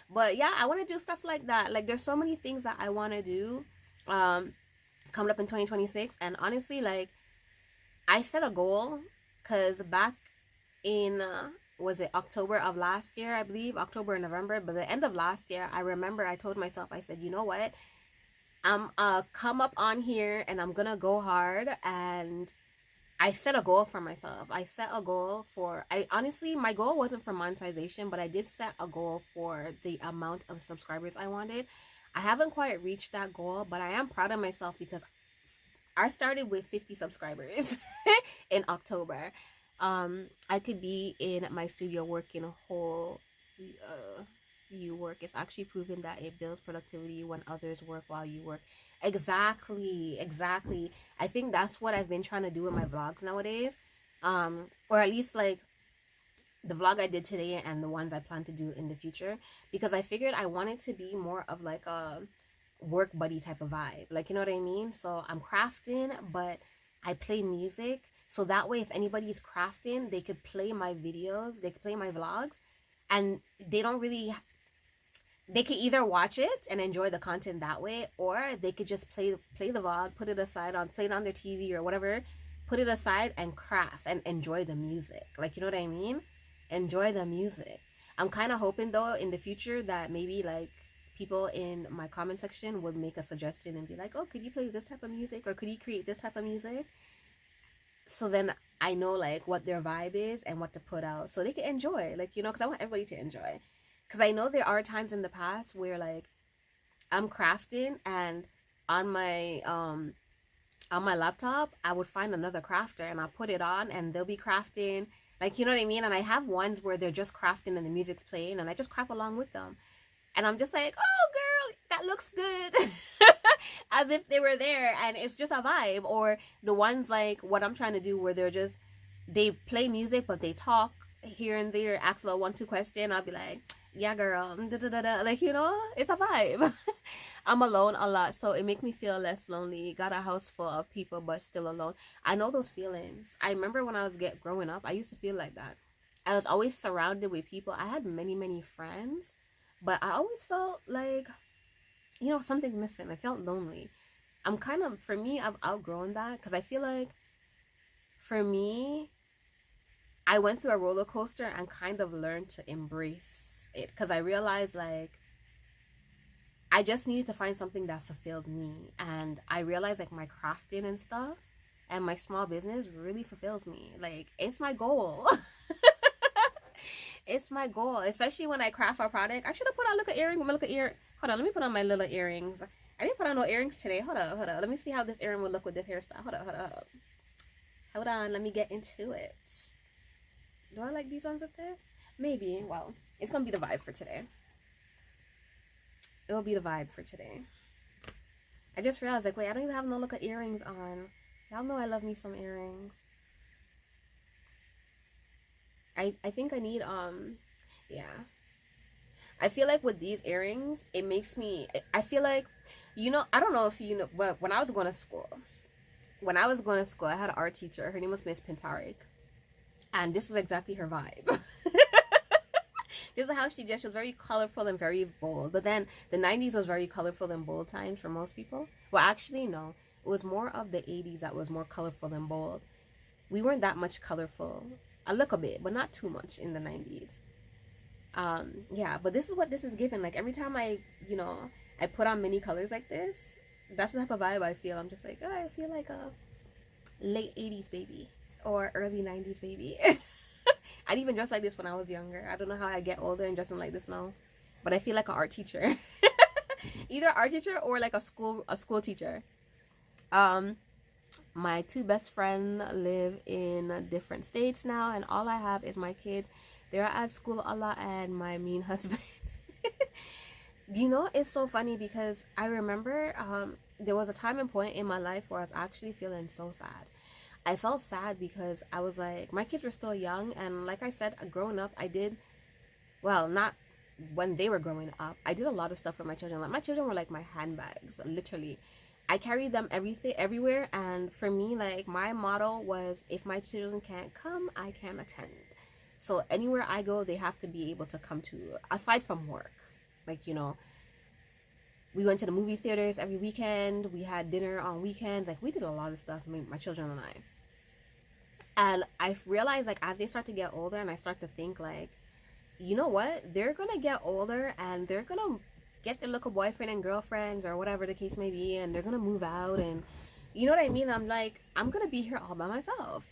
But yeah, I want to do stuff like that. Like, there's so many things that I want to do coming up in 2026. And honestly, like, I set a goal, because back in was it October of last year, I believe, October or November, but the end of last year, I remember I told myself, I said, you know what, I'm come up on here and I'm gonna go hard. And I set a goal for myself. I set a goal for, honestly, my goal wasn't for monetization, but I did set a goal for the amount of subscribers I wanted. I haven't quite reached that goal, but I am proud of myself because I started with 50 subscribers in October. I could be in my studio working a whole you work. It's actually proven that it builds productivity when others work while you work. Exactly. I think that's what I've been trying to do with my vlogs nowadays. Or at least like the vlog I did today and the ones I plan to do in the future, because I figured I wanted to be more of like a work buddy type of vibe, like, you know what I mean? So I'm crafting, but I play music, so that way if anybody's crafting, they could play my videos, they could play my vlogs, and they don't really, they could either watch it and enjoy the content that way, or they could just play the vlog, put it aside, play it on their TV or whatever, put it aside and craft and enjoy the music. Like, you know what I mean? Enjoy the music. I'm kind of hoping though in the future that maybe like people in my comment section would make a suggestion and be like, oh, could you play this type of music, or could you create this type of music? So then I know like what their vibe is and what to put out so they can enjoy, like, you know, because I want everybody to enjoy. Because I know there are times in the past where like I'm crafting and on my laptop I would find another crafter and I'll put it on and they'll be crafting, like, you know what I mean? And I have ones where they're just crafting and the music's playing and I just craft along with them. And I'm just like, oh girl, that looks good. As if they were there, and it's just a vibe. Or the ones like what I'm trying to do where they play music but they talk here and there, ask a 1-2 question. I'll be like, yeah girl, da, da, da, da. Like, you know, it's a vibe. I'm alone a lot, so it makes me feel less lonely. Got a house full of people but still alone. I know those feelings. I remember when I was growing up, I used to feel like that. I was always surrounded with people. I had many friends, but I always felt like, you know, something's missing. I felt lonely. For me, I've outgrown that, because I feel like for me, I went through a roller coaster and kind of learned to embrace it, because I realized like I just needed to find something that fulfilled me. And I realized like my crafting and stuff and my small business really fulfills me. Like, it's my goal. It's my goal, especially when I craft a product. I should have put on, look at earring. Hold on, let me put on my little earrings. I didn't put on no earrings today. Hold on. Let me see how this earring would look with this hairstyle. Hold on, let me get into it. Do I like these ones with this? Maybe. Well, it's gonna be the vibe for today. It will be the vibe for today. I just realized, like, wait, I don't even have no look at earrings on. Y'all know I love me some earrings. I think I need, yeah. I feel like with these earrings, it makes me, I feel like, you know, I don't know if you know, but when I was going to school, I had an art teacher. Her name was Miss Pintarik. And this is exactly her vibe. This is how she dressed. She was very colorful and very bold. But then the 90s was very colorful and bold times for most people. Well, actually, no. It was more of the 80s that was more colorful and bold. We weren't that much colorful. A little bit, but not too much in the 90s. Yeah, but this is what this is giving. Like, every time I put on many colors like this, that's the type of vibe I feel. I'm just like, oh, I feel like a late 80s baby or early 90s baby. I didn't even dress like this when I was younger. I don't know how I get older and dressing like this now, but I feel like an art teacher. Either art teacher or like a school teacher. My 2 best friends live in different states now, and all I have is my kids. They're at school a lot, and my mean husband. You know, it's so funny because I remember there was a time and point in my life where I was actually feeling so sad. I felt sad because I was like, my kids were still young, and like I said, growing up, not when they were growing up, I did a lot of stuff for my children. Like, my children were like my handbags, literally. I carried them everywhere, and for me, like, my motto was, if my children can't come, I can't attend. So anywhere I go, they have to be able to come to, aside from work. Like, you know, we went to the movie theaters every weekend. We had dinner on weekends. Like, we did a lot of stuff, my children and I. And I realized, like, as they start to get older and I start to think, like, you know what? They're going to get older and they're going to get their little boyfriend and girlfriends or whatever the case may be, and they're going to move out, and you know what I mean? I'm like, I'm going to be here all by myself.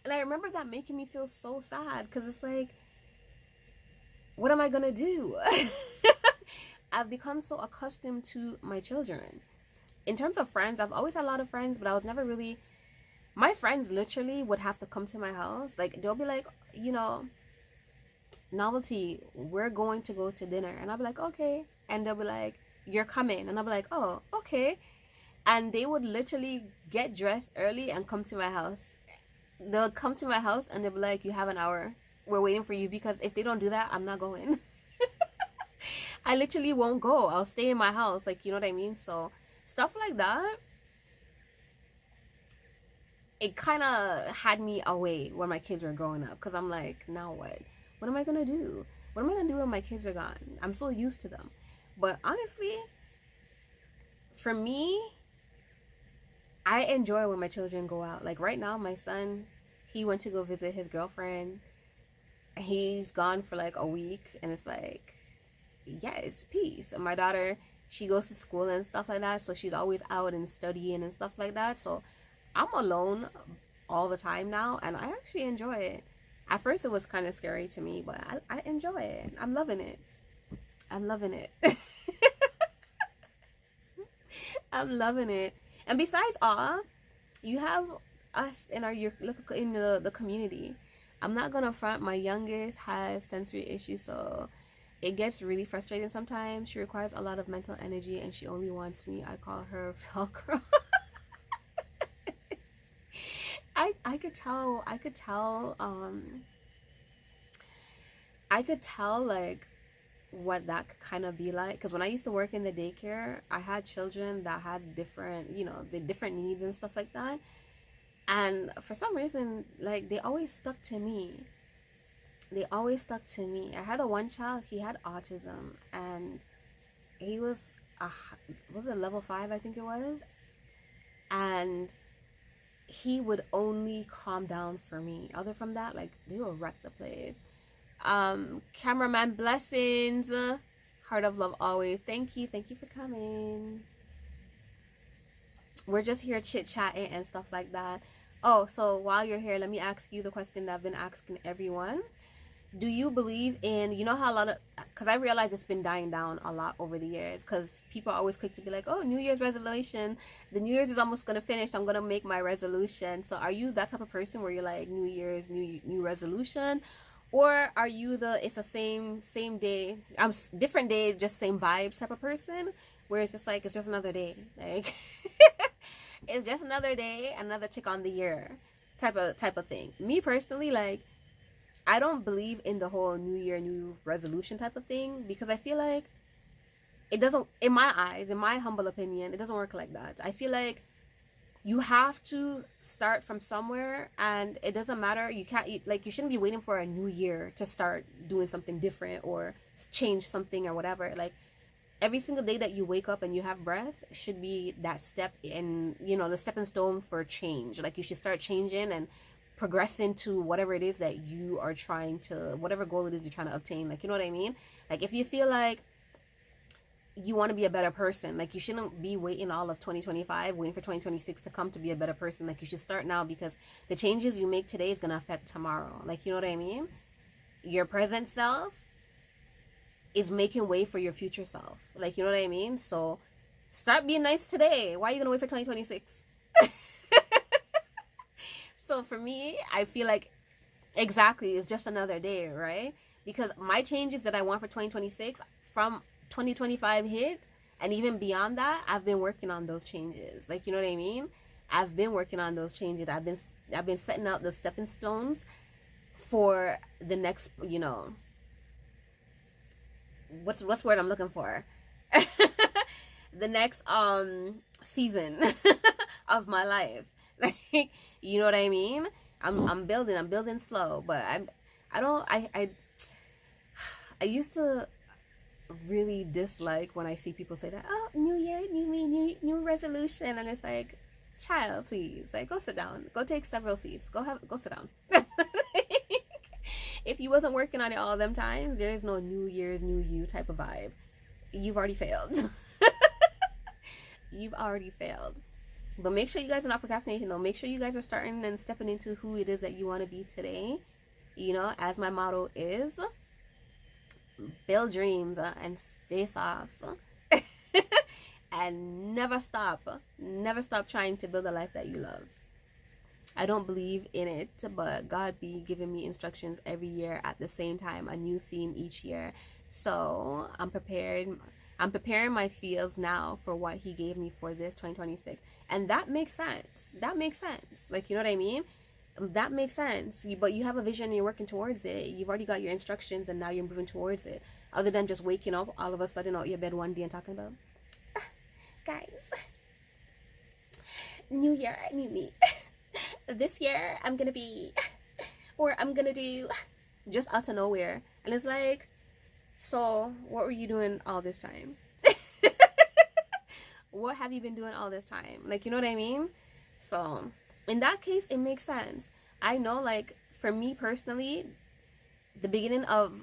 And I remember that making me feel so sad, because it's like, what am I going to do? I've become so accustomed to my children. In terms of friends, I've always had a lot of friends, but I was never really, my friends literally would have to come to my house. Like, they'll be like, you know, Novelty, we're going to go to dinner. And I'll be like, okay. And they'll be like, you're coming. And I'll be like, oh, okay. And they would literally get dressed early and come to my house. They'll come to my house and they'll be like, you have an hour. We're waiting for you, because if they don't do that, I'm not going. I literally won't go. I'll stay in my house. Like, you know what I mean? So stuff like that, it kind of had me away when my kids were growing up, because I'm like, now what am I gonna do? What am I gonna do when my kids are gone? I'm so used to them. But honestly, for me, I enjoy when my children go out. Like right now, my son, he went to go visit his girlfriend. He's gone for like a week, and it's like, yeah, it's peace. And my daughter, she goes to school and stuff like that, so she's always out and studying and stuff like that. So I'm alone all the time now, and I actually enjoy it. At first, it was kind of scary to me, but I enjoy it. I'm loving it. I'm loving it. I'm loving it. And besides all, you have us in the community. I'm not gonna front. My youngest has sensory issues, so it gets really frustrating sometimes. She requires a lot of mental energy, and she only wants me. I call her Velcro. I could tell like what that could kind of be like, because when I used to work in the daycare, I had children that had different, the different needs and stuff like that, and for some reason, like, they always stuck to me. I had one child, he had autism, and he was it level 5, I think it was, and he would only calm down for me. Other from that, like, they will wreck the place. Cameraman blessings, heart of love always. Thank you for coming. We're just here chit-chatting and stuff like that. Oh, so while you're here, let me ask you the question that I've been asking everyone. Do you believe in, how a lot of, because I realize it's been dying down a lot over the years, because people are always quick to be like, oh, New Year's resolution, the New Year's is almost going to finish, I'm going to make my resolution. So are you that type of person where you're like, New Year's, new resolution? Or are you it's the same day, different day, just same vibes type of person, where it's just like, it's just another day, like, it's just another day, another tick on the year type of thing. Me personally, like, I don't believe in the whole New Year, new resolution type of thing, because I feel like it doesn't, in my eyes, in my humble opinion, it doesn't work like that. I feel like you have to start from somewhere, and it doesn't matter. You shouldn't be waiting for a new year to start doing something different or change something or whatever. Like, every single day that you wake up and you have breath should be that step in, the stepping stone for change. Like, you should start changing and progressing to whatever it is that you are trying to, whatever goal it is you're trying to obtain. Like, you know what I mean? Like, if you feel like you want to be a better person, like, you shouldn't be waiting all of 2025, waiting for 2026 to come to be a better person. Like, you should start now, because the changes you make today is going to affect tomorrow. Like, you know what I mean? Your present self is making way for your future self. Like, you know what I mean? So start being nice today. Why are you going to wait for 2026? So for me, I feel like exactly, it's just another day, right? Because my changes that I want for 2026 from 2025 hit, and even beyond that, I've been working on those changes. Like, you know what I mean? I've been working on those changes. I've been setting out the stepping stones for the next, what's the word I'm looking for? The next season of my life. Like, you know what I mean? I'm building slow, but I used to really dislike when I see people say that, oh, new year, new resolution, and it's like, child, please, like, go sit down, go take several seats, go sit down. If you wasn't working on it all them times, there is no New Year's, new you type of vibe. You've already failed. You've already failed. But make sure you guys are not procrastinating, though. Make sure you guys are starting and stepping into who it is that you want to be today. As my motto is, build dreams and stay soft. And never stop trying to build a life that you love. I don't believe in it, but God be giving me instructions every year at the same time, a new theme each year. So I'm prepared. I'm preparing my fields now for what he gave me for this 2026. And that makes sense. Like, you know what I mean? That makes sense. But you have a vision and you're working towards it. You've already got your instructions and now you're moving towards it. Other than just waking up all of a sudden out your bed one day and talking about, guys, new year, new me. This year I'm going to be, or I'm going to do, just out of nowhere. And it's like, So what were you doing all this time? What have you been doing all this time? Like, you know what I mean? So in that case, it makes sense. I know, like, for me personally, the beginning of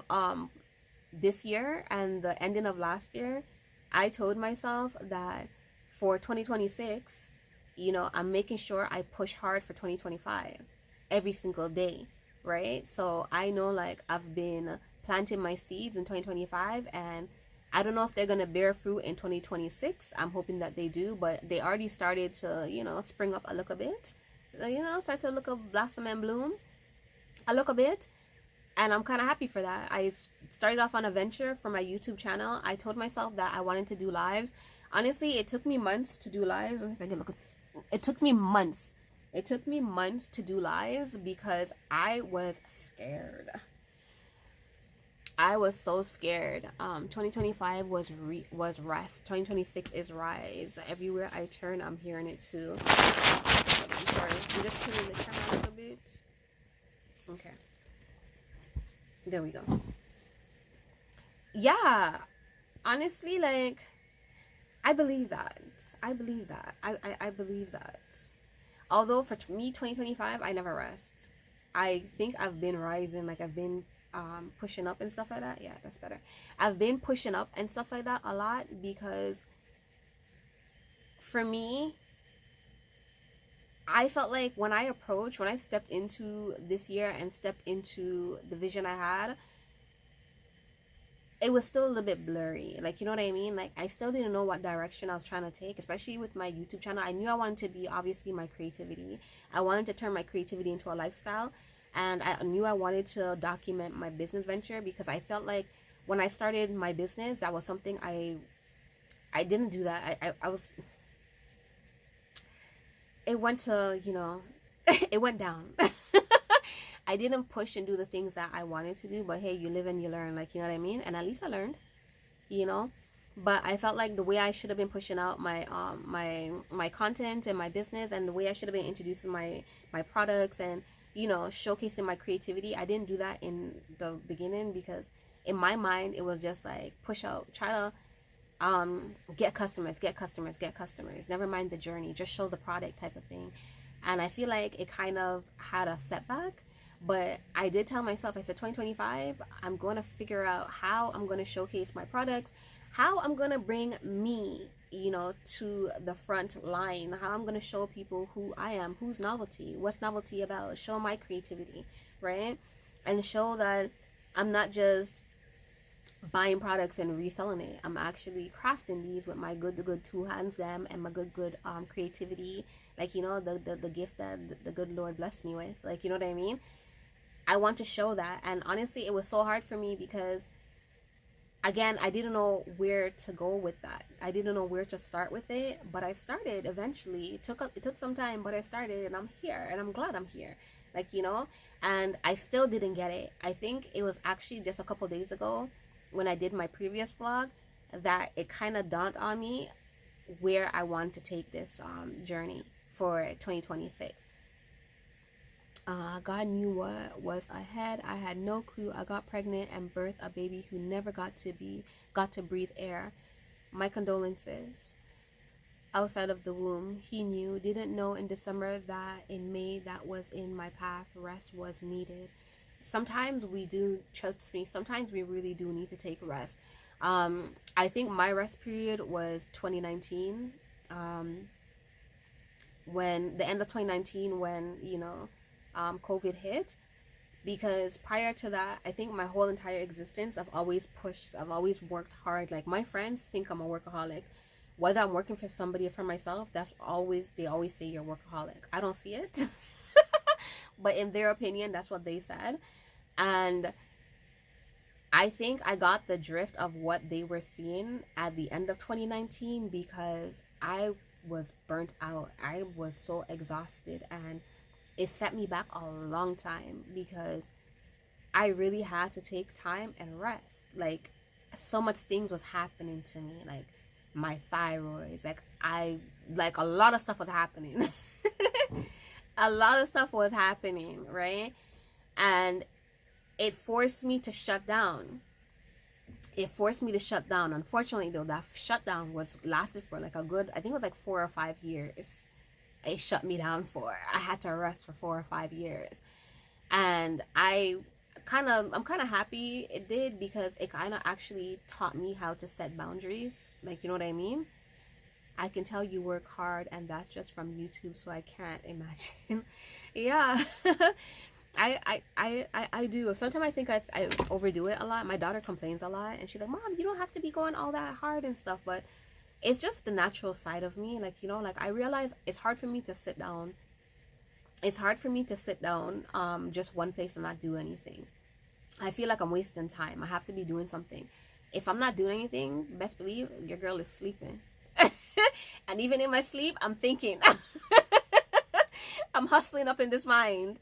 this year and the ending of last year, I told myself that for 2026, you know, I'm making sure I push hard for 2025 every single day, right? So I know, like, I've been planting my seeds in 2025, and I don't know if they're going to bear fruit in 2026. I'm hoping that they do, but they already started to, you know, spring up a little bit, you know, start to look up, blossom and bloom a little bit. And I'm kind of happy for that. I started off on a venture for my YouTube channel. I told myself that I wanted to do lives. Honestly, it took me months to do lives. It took me months. It took me months to do lives because I was scared. I was so scared. 2025 was rest. 2026 is rise. Everywhere I turn, I'm hearing it too. I'm sorry. I'm just turning the camera a little bit. Okay. There we go. Yeah. Honestly, like, I believe that. I believe that. I believe that. Although for me, 2025, I never rest. I think I've been rising. Like, I've been pushing up and stuff like that. Yeah, that's better. I've been pushing up and stuff like that a lot because for me, I felt like when I stepped into this year and stepped into the vision I had, it was still a little bit blurry. Like, you know what I mean? Like, I still didn't know what direction I was trying to take, especially with my YouTube channel. I knew I wanted to be, obviously, my creativity. I wanted to turn my creativity into a lifestyle. And I knew I wanted to document my business venture because I felt like when I started my business, that was something I didn't do that. I was, it went to, you know, it went down. I didn't push and do the things that I wanted to do, but hey, you live and you learn, like, you know what I mean? And at least I learned, you know? But I felt like the way I should have been pushing out my my content and my business, and the way I should have been introducing my products and, you know, showcasing my creativity, I didn't do that in the beginning because in my mind it was just like push out, try to get customers, never mind the journey, just show the product type of thing. And I feel like it kind of had a setback. But I did tell myself, I said 2025, I'm going to figure out how I'm going to showcase my products, how I'm going to bring me, you know, to the front line, how I'm going to show people who I am, who's Novelty, what's Novelty about, show my creativity, right? And show that I'm not just buying products and reselling it. I'm actually crafting these with my good two hands them and my good creativity, like, you know, the gift that the good Lord blessed me with, like, you know what I mean? I want to show that. And honestly, it was so hard for me because, again, I didn't know where to go with that. I didn't know where to start with it, but I started eventually. It took some time, but I started, and I'm here, and I'm glad I'm here, like, you know. And I still didn't get it. I think it was actually just a couple days ago when I did my previous vlog that it kind of dawned on me where I want to take this journey for 2026. God knew what was ahead. I had no clue. I got pregnant and birthed a baby who never got to breathe air. My condolences. Outside of the womb, he knew, didn't know in December that in May that was in my path. Rest was needed. Sometimes we do, trust me, sometimes we really do need to take rest. I think my rest period was 2019. When the end of 2019, when, you know, COVID hit, because prior to that, I think my whole entire existence, I've always pushed, I've always worked hard. Like, my friends think I'm a workaholic. Whether I'm working for somebody or for myself, they always say you're a workaholic. I don't see it. But in their opinion, that's what they said. And I think I got the drift of what they were seeing at the end of 2019 because I was burnt out. I was so exhausted, and it set me back a long time because I really had to take time and rest. Like, so much things was happening to me, like my thyroid, like a lot of stuff was happening. A lot of stuff was happening, right? And it forced me to shut down. it forced me to shut down. Unfortunately though, that shutdown lasted for like a good, I think it was like 4 or 5 years. It shut me down for. I had to rest for 4 or 5 years. And I'm kind of happy it did, because it kind of actually taught me how to set boundaries. Like, you know what I mean? I can tell you work hard, and that's just from YouTube, so I can't imagine. Yeah. I do. Sometimes I think I overdo it a lot. My daughter complains a lot, and she's like, Mom, you don't have to be going all that hard and stuff. But it's just the natural side of me. Like, you know, like I realize it's hard for me to sit down. It's hard for me to sit down just one place and not do anything. I feel like I'm wasting time. I have to be doing something. If I'm not doing anything, best believe your girl is sleeping. And even in my sleep, I'm thinking. I'm hustling up in this mind.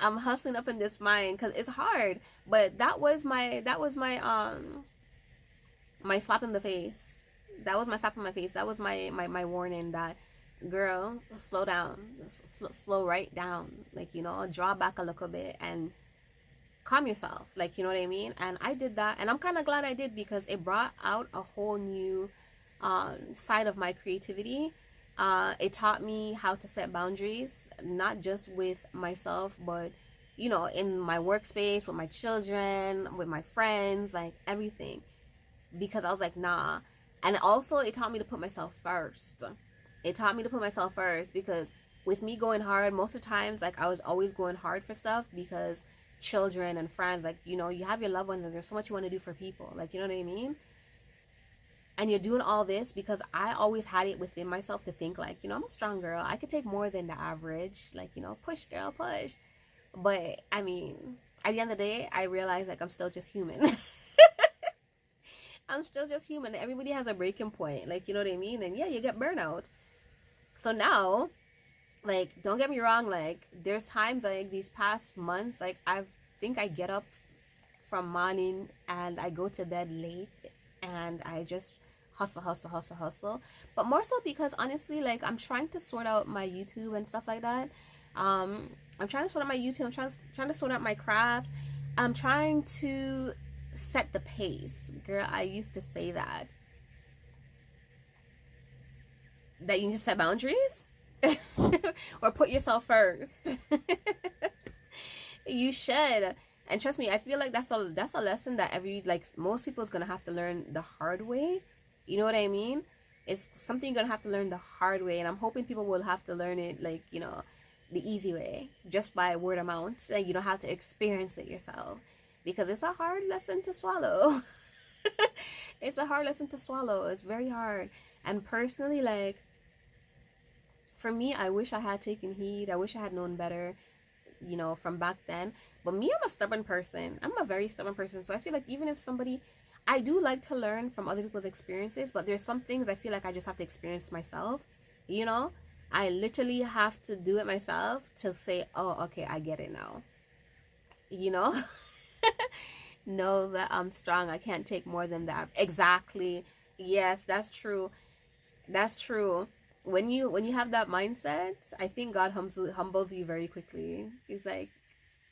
I'm hustling up in this mind because it's hard. But that was my my slap in the face. That was my slap in my face. That was my warning that, girl, slow down. Slow right down. Like, you know, draw back a little bit and calm yourself. Like, you know what I mean? And I did that. And I'm kind of glad I did, because it brought out a whole new side of my creativity. It taught me how to set boundaries, not just with myself, but, you know, in my workspace, with my children, with my friends, like everything. Because I was like, nah. And also it taught me to put myself first. It taught me to put myself first, because with me going hard, most of the times, like, I was always going hard for stuff because children and friends, like, you know, you have your loved ones and there's so much you want to do for people. Like, you know what I mean? And you're doing all this because I always had it within myself to think, like, you know, I'm a strong girl. I could take more than the average. Like, you know, push, girl, push. But, I mean, at the end of the day, I realized, like, I'm still just human. I'm still just human. Everybody has a breaking point. Like, you know what I mean? And yeah, you get burnout. So now, like, don't get me wrong. Like, there's times, like, these past months, like, I think I get up from morning and I go to bed late. And I just hustle. But more so because, honestly, like, I'm trying to sort out my YouTube and stuff like that. I'm trying to sort out my YouTube. I'm trying to sort out my craft. I'm trying to set the pace. Girl, I used to say that you need to set boundaries or put yourself first. You should. And trust me, I feel like that's a lesson that most people's gonna have to learn the hard way. You know what I mean? It's something you're gonna have to learn the hard way, and I'm hoping people will have to learn it, like, you know, the easy way, just by word of mouth, and you don't have to experience it yourself. Because it's a hard lesson to swallow. It's a hard lesson to swallow. It's very hard. And personally, like, for me, I wish I had taken heed. I wish I had known better, you know, from back then. But me, I'm a stubborn person. I'm a very stubborn person. So I feel like even if somebody, I do like to learn from other people's experiences, but there's some things I feel like I just have to experience myself. You know, I literally have to do it myself to say, oh, okay, I get it now. You know? Know that I'm strong. I can't take more than that. Exactly. Yes, that's true. That's true. When you have that mindset, I think God humbles you very quickly. He's like,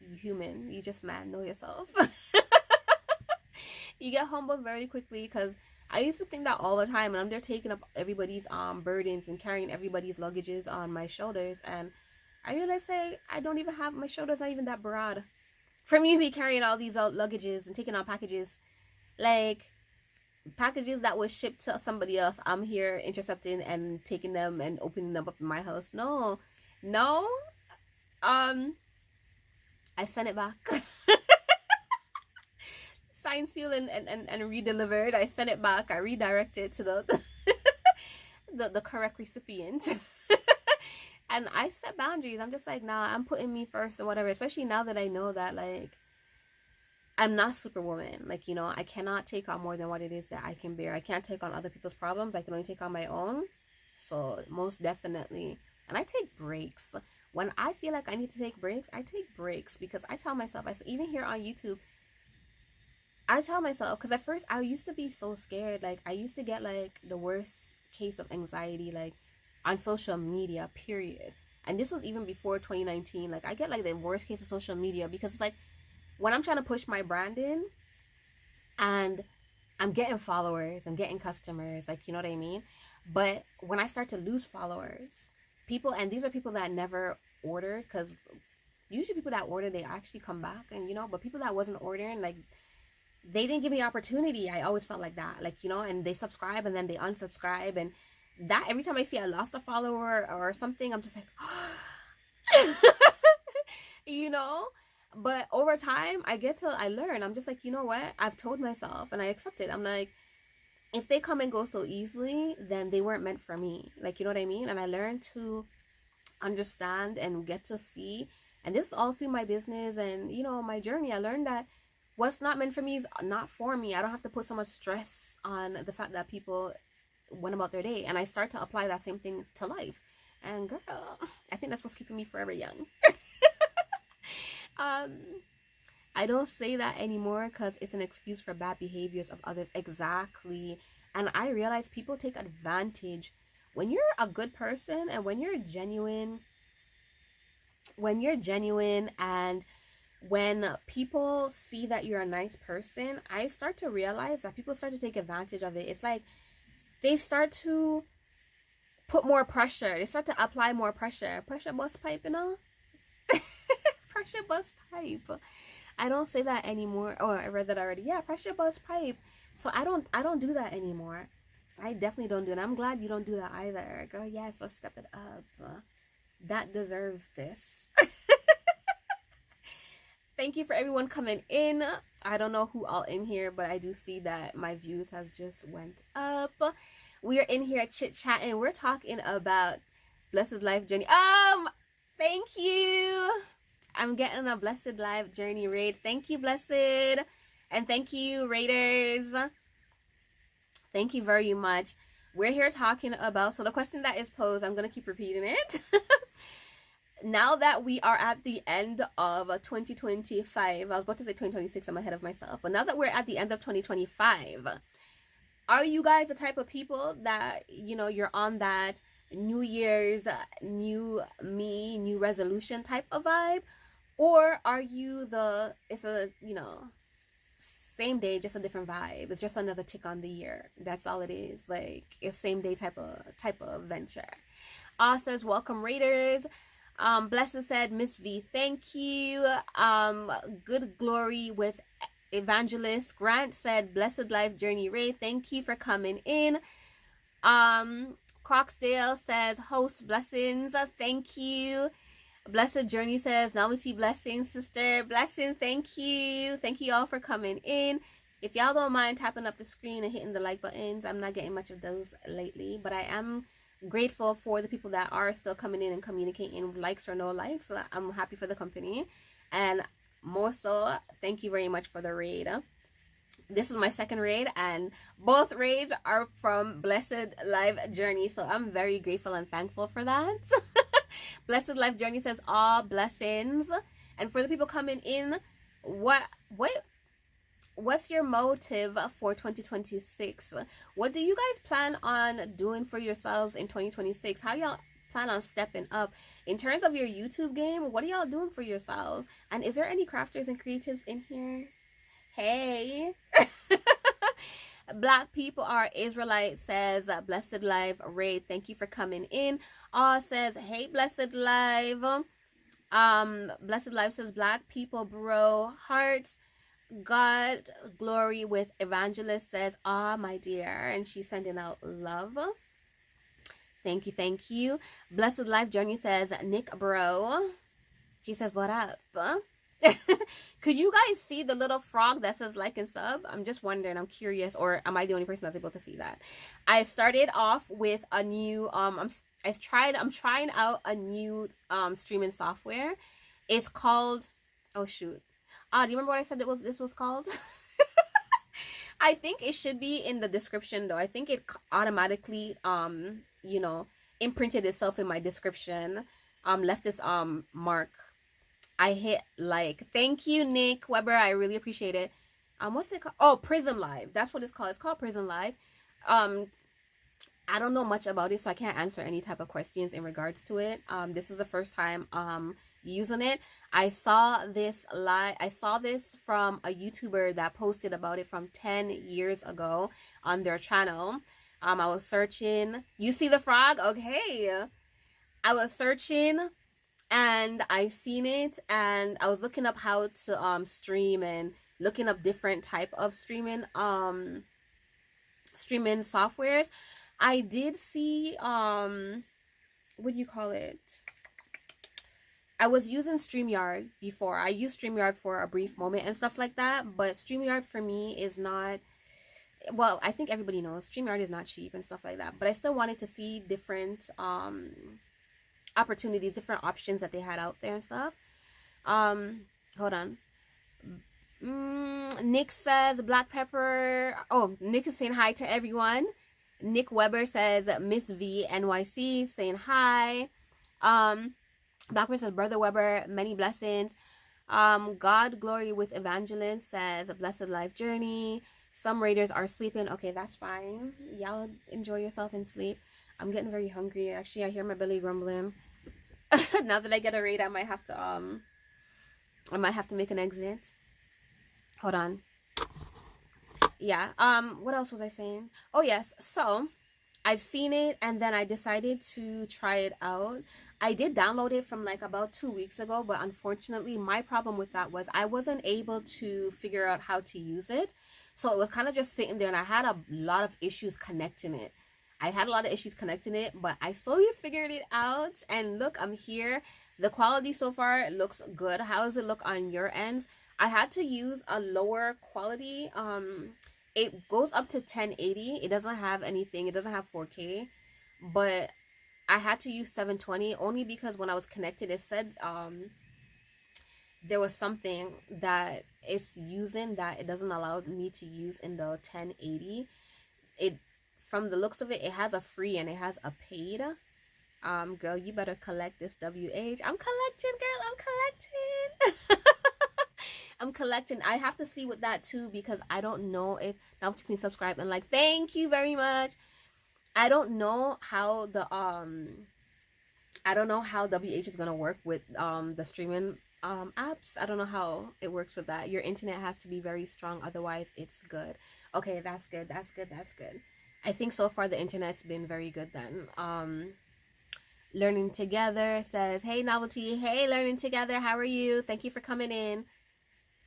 you human, you just man, know yourself. You get humbled very quickly, because I used to think that all the time, and I'm there taking up everybody's burdens and carrying everybody's luggages on my shoulders, and I realized, hey, I don't even have, my shoulders not even that broad for me to be carrying all these luggages and taking on packages, like packages that was shipped to somebody else. I'm here intercepting and taking them and opening them up in my house. No, I sent it back. Signed, sealed, and re-delivered. I sent it back. I redirected to the correct recipient. And I set boundaries. I'm just like, nah, I'm putting me first and whatever. Especially now that I know that, like, I'm not Superwoman. Like, you know, I cannot take on more than what it is that I can bear. I can't take on other people's problems. I can only take on my own. So, most definitely. And I take breaks. When I feel like I need to take breaks, I take breaks. Because I tell myself, even here on YouTube, I tell myself, because at first I used to be so scared. Like, I used to get, like, the worst case of anxiety, like, on social media, period. And this was even before 2019. Like, I get, like, the worst case of social media, because it's like, when I'm trying to push my brand in, and I'm getting followers, I'm getting customers, like, you know what I mean? But when I start to lose followers, people, and these are people that never ordered, because usually people that order, they actually come back, and, you know, but people that wasn't ordering, like, they didn't give me opportunity. I always felt like that, like, you know, and they subscribe and then they unsubscribe, and that every time I see I lost a follower or something, I'm just like, you know. But over time, I learn. I'm just like, you know what? I've told myself and I accept it. I'm like, if they come and go so easily, then they weren't meant for me. Like, you know what I mean? And I learned to understand and get to see. And this is all through my business and, you know, my journey. I learned that what's not meant for me is not for me. I don't have to put so much stress on the fact that people went about their day. And I start to apply that same thing to life. And girl, I think that's what's keeping me forever young. I don't say that anymore because it's an excuse for bad behaviors of others. Exactly. And I realize people take advantage. When you're a good person and when you're genuine and when people see that you're a nice person, I start to realize that people start to take advantage of it. It's like they start to put more pressure. They start to apply more pressure. Pressure bust pipe, you know? Pressure bust pipe. I don't say that anymore. Oh, I read that already. Yeah, pressure bust pipe. So I don't do that anymore. I definitely don't do it. I'm glad you don't do that either. Girl, yes, let's step it up. That deserves this. Thank you for everyone coming in. I don't know who all in here, but I do see that my views has just went up. We are in here chit-chatting. We're talking about Blessed Life Journey. Thank you. I'm getting a Blessed Life Journey raid. Thank you, Blessed. And thank you, Raiders. Thank you very much. We're here talking about, so the question that is posed, I'm going to keep repeating it. Now that we are at the end of 2025, I was about to say 2026, I'm ahead of myself. But now that we're at the end of 2025, are you guys the type of people that, you know, you're on that New Year's, new me, new resolution type of vibe? Or are you it's a, you know, same day, just a different vibe. It's just another tick on the year. That's all it is. Like, it's same day type of venture. Says, welcome Raiders. Blessed said, Miss V, thank you. Good glory with Evangelist. Grant said, Blessed Life Journey Raid. Thank you for coming in. Croxdale says, host blessings. Thank you. Blessed Journey says, Novelty blessings, sister. Blessings, thank you. Thank you all for coming in. If y'all don't mind tapping up the screen and hitting the like buttons, I'm not getting much of those lately, but I am grateful for the people that are still coming in and communicating, likes or no likes. I'm happy for the company. And more so, thank you very much for the raid. This is my second raid, and both raids are from Blessed Life Journey, so I'm very grateful and thankful for that. Blessed Life Journey says, all blessings. And for the people coming in, what's your motive for 2026? What do you guys plan on doing for yourselves in 2026? How y'all plan on stepping up in terms of your YouTube game? What are y'all doing for yourselves? And is there any crafters and creatives in here? Hey. Black people are Israelite says, Blessed Life Raid, thank you for coming in. Says, hey Blessed Life. Blessed Life says, Black people bro hearts. God glory with Evangelist says, my dear, and she's sending out love. Thank you. Blessed Life Journey says, Nick bro. She says, what up? Could you guys see the little frog that says like and sub? I'm just wondering, I'm curious, or am I the only person that's able to see that? I started off with a new I'm trying out a new streaming software. It's called, oh shoot, do you remember what I said this was called? I think it should be in the description though. I think it automatically you know, imprinted itself in my description, left this mark. I hit like. Thank you, Nick Weber. I really appreciate it. What's it called? Oh, Prism Live. That's what it's called. It's called Prism Live. I don't know much about it, so I can't answer any type of questions in regards to it. This is the first time using it. I saw this from a YouTuber that posted about it from 10 years ago on their channel. I was searching. You see the frog? Okay. I was searching and I seen it, and I was looking up how to stream and looking up different type of streaming softwares. I did see what do you call it? I was using StreamYard before. I used StreamYard for a brief moment and stuff like that, but StreamYard for me is not, well, I think everybody knows StreamYard is not cheap and stuff like that, but I still wanted to see different opportunities, different options that they had out there and stuff. Hold on. Nick says Black Pepper. Oh, Nick is saying hi to everyone. Nick Weber says Miss V NYC saying hi. Black Pepper says Brother Weber, many blessings. God Glory with Evangelist says a blessed life journey. Some raiders are sleeping. Okay, that's fine. Y'all enjoy yourself and sleep. I'm getting very hungry. Actually, I hear my belly grumbling. Now that I get a raid, I might have to make an exit. Hold on. Yeah. What else was I saying? Oh yes. So I've seen it and then I decided to try it out. I did download it from like about 2 weeks ago, but unfortunately my problem with that was I wasn't able to figure out how to use it. So it was kind of just sitting there and I had a lot of issues connecting it. But I slowly figured it out, and look, I'm here. The quality so far looks good. How does it look on your ends? I had to use a lower quality. It goes up to 1080. It doesn't have anything. It doesn't have 4K, but I had to use 720 only because when I was connected, it said there was something that it's using that it doesn't allow me to use in the 1080. From the looks of it, it has a free and it has a paid. Girl, you better collect this WH. I'm collecting, girl. I'm collecting. I'm collecting. I have to see with that too because I don't know if NoveltyQueens subscribe and like. Thank you very much. I don't know how the WH is gonna work with the streaming apps. I don't know how it works with that. Your internet has to be very strong, otherwise it's good. Okay, that's good. That's good. That's good. I think so far the internet's been very good then. Learning Together says, hey Novelty, hey Learning Together, how are you? Thank you for coming in.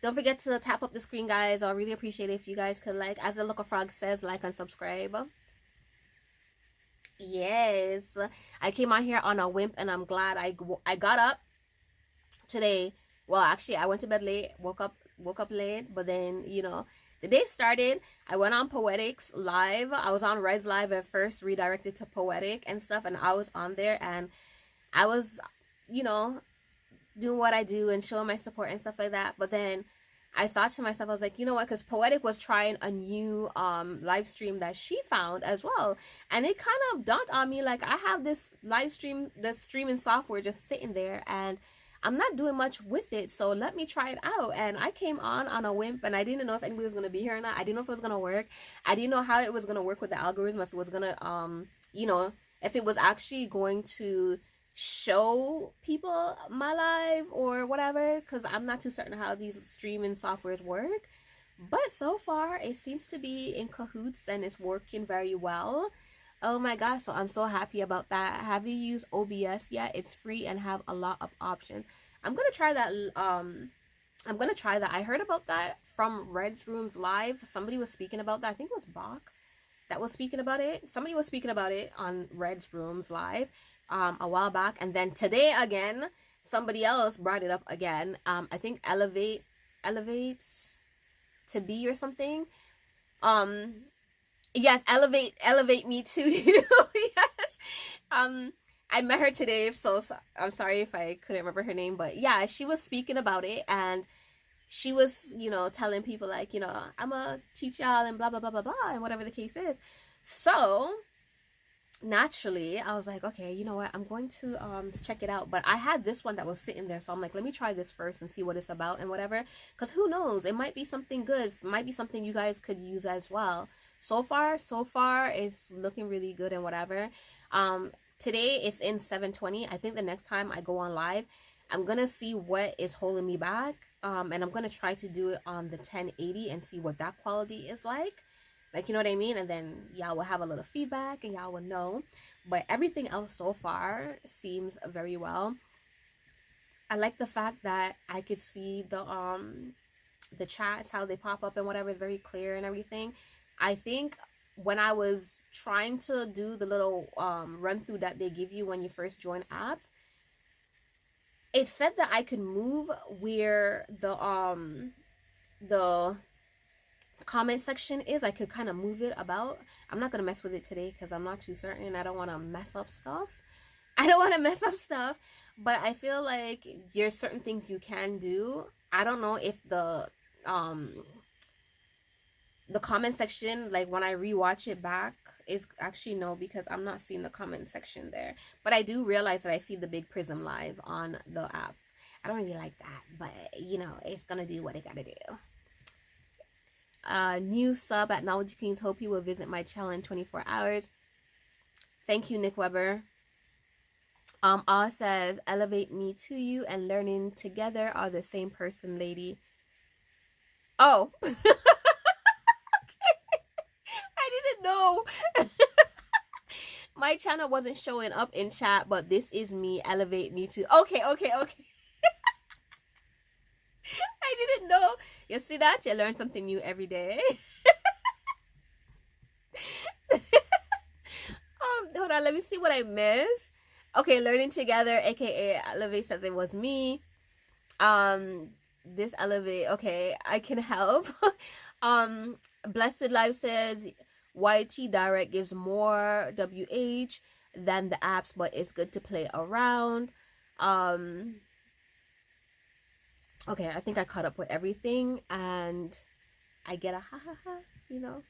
Don't forget to tap up the screen, guys. I'll really appreciate it if you guys could like, as the Local Frog says, like and subscribe. Yes, I came on here on a whim and I'm glad I got up today. Well, actually, I went to bed late, woke up late, but then, you know, the day started. I went on Poetics live. I was on Red's live at first, redirected to Poetic and stuff, and I was on there and I was, you know, doing what I do and showing my support and stuff like that. But then I thought to myself, I was like, you know what, because Poetic was trying a new live stream that she found as well, and it kind of dawned on me, like, I have this live stream, the streaming software just sitting there and I'm not doing much with it, so let me try it out. And I came on a whim, and I didn't know if anybody was going to be here or not. I didn't know if it was going to work. I didn't know how it was going to work with the algorithm, if it was going to, you know, if it was actually going to show people my live or whatever, because I'm not too certain how these streaming softwares work. But so far, it seems to be in cahoots, and it's working very well. Oh my gosh, so I'm so happy about that. Have you used OBS yet? It's free and have a lot of options. I'm gonna try that. I heard about that from Red's Rooms Live. Somebody was speaking about that. I think it was Bach that was speaking about it. Somebody was speaking about it on Red's Rooms Live a while back, and then today again somebody else brought it up again. I think elevates to be or something. Yes, elevate me to you. Yes. I met her today, so I'm sorry if I couldn't remember her name, but yeah, she was speaking about it, and she was, you know, telling people like, you know, I'm gonna teach y'all and blah blah blah blah blah and whatever the case is. So naturally I was like, okay, you know what, I'm going to check it out. But I had this one that was sitting there, so I'm like, let me try this first and see what it's about and whatever, because who knows, it might be something good. It might be something you guys could use as well. So far it's looking really good and whatever. Today it's in 720. I think the next time I go on live, I'm gonna see what is holding me back, and I'm gonna try to do it on the 1080 and see what that quality is like, you know what I mean? And then y'all will have a little feedback and y'all will know. But everything else so far seems very well. I like the fact that I could see the chats, how they pop up and whatever, very clear and everything. I think when I was trying to do the little run through that they give you when you first join apps, it said that I could move where the comment section is. I could kind of move it about. I'm not gonna mess with it today because I'm not too certain. I don't want to mess up stuff. But I feel like there's certain things you can do. I don't know if the comment section, like when I rewatch it back, is actually no, because I'm not seeing the comment section there. But I do realize that I see the big prism live on the app. I don't really like that, but you know, it's gonna do what it gotta do. New sub at NoveltyQueens. Hope you will visit my channel in 24 hours. Thank you, Nick Weber. All says, elevate me to you and learning together are the same person, lady. Oh. Okay. I didn't know. My channel wasn't showing up in chat, but this is me. Elevate me to. Okay. I didn't know. You see that? You learn something new every day. Hold on. Let me see what I missed. Okay, learning together, aka Elevate says it was me. This Elevate, okay, I can help. Blessed Life says YT Direct gives more WH than the apps, but it's good to play around. Okay, I think I caught up with everything, and I get a ha ha ha, you know.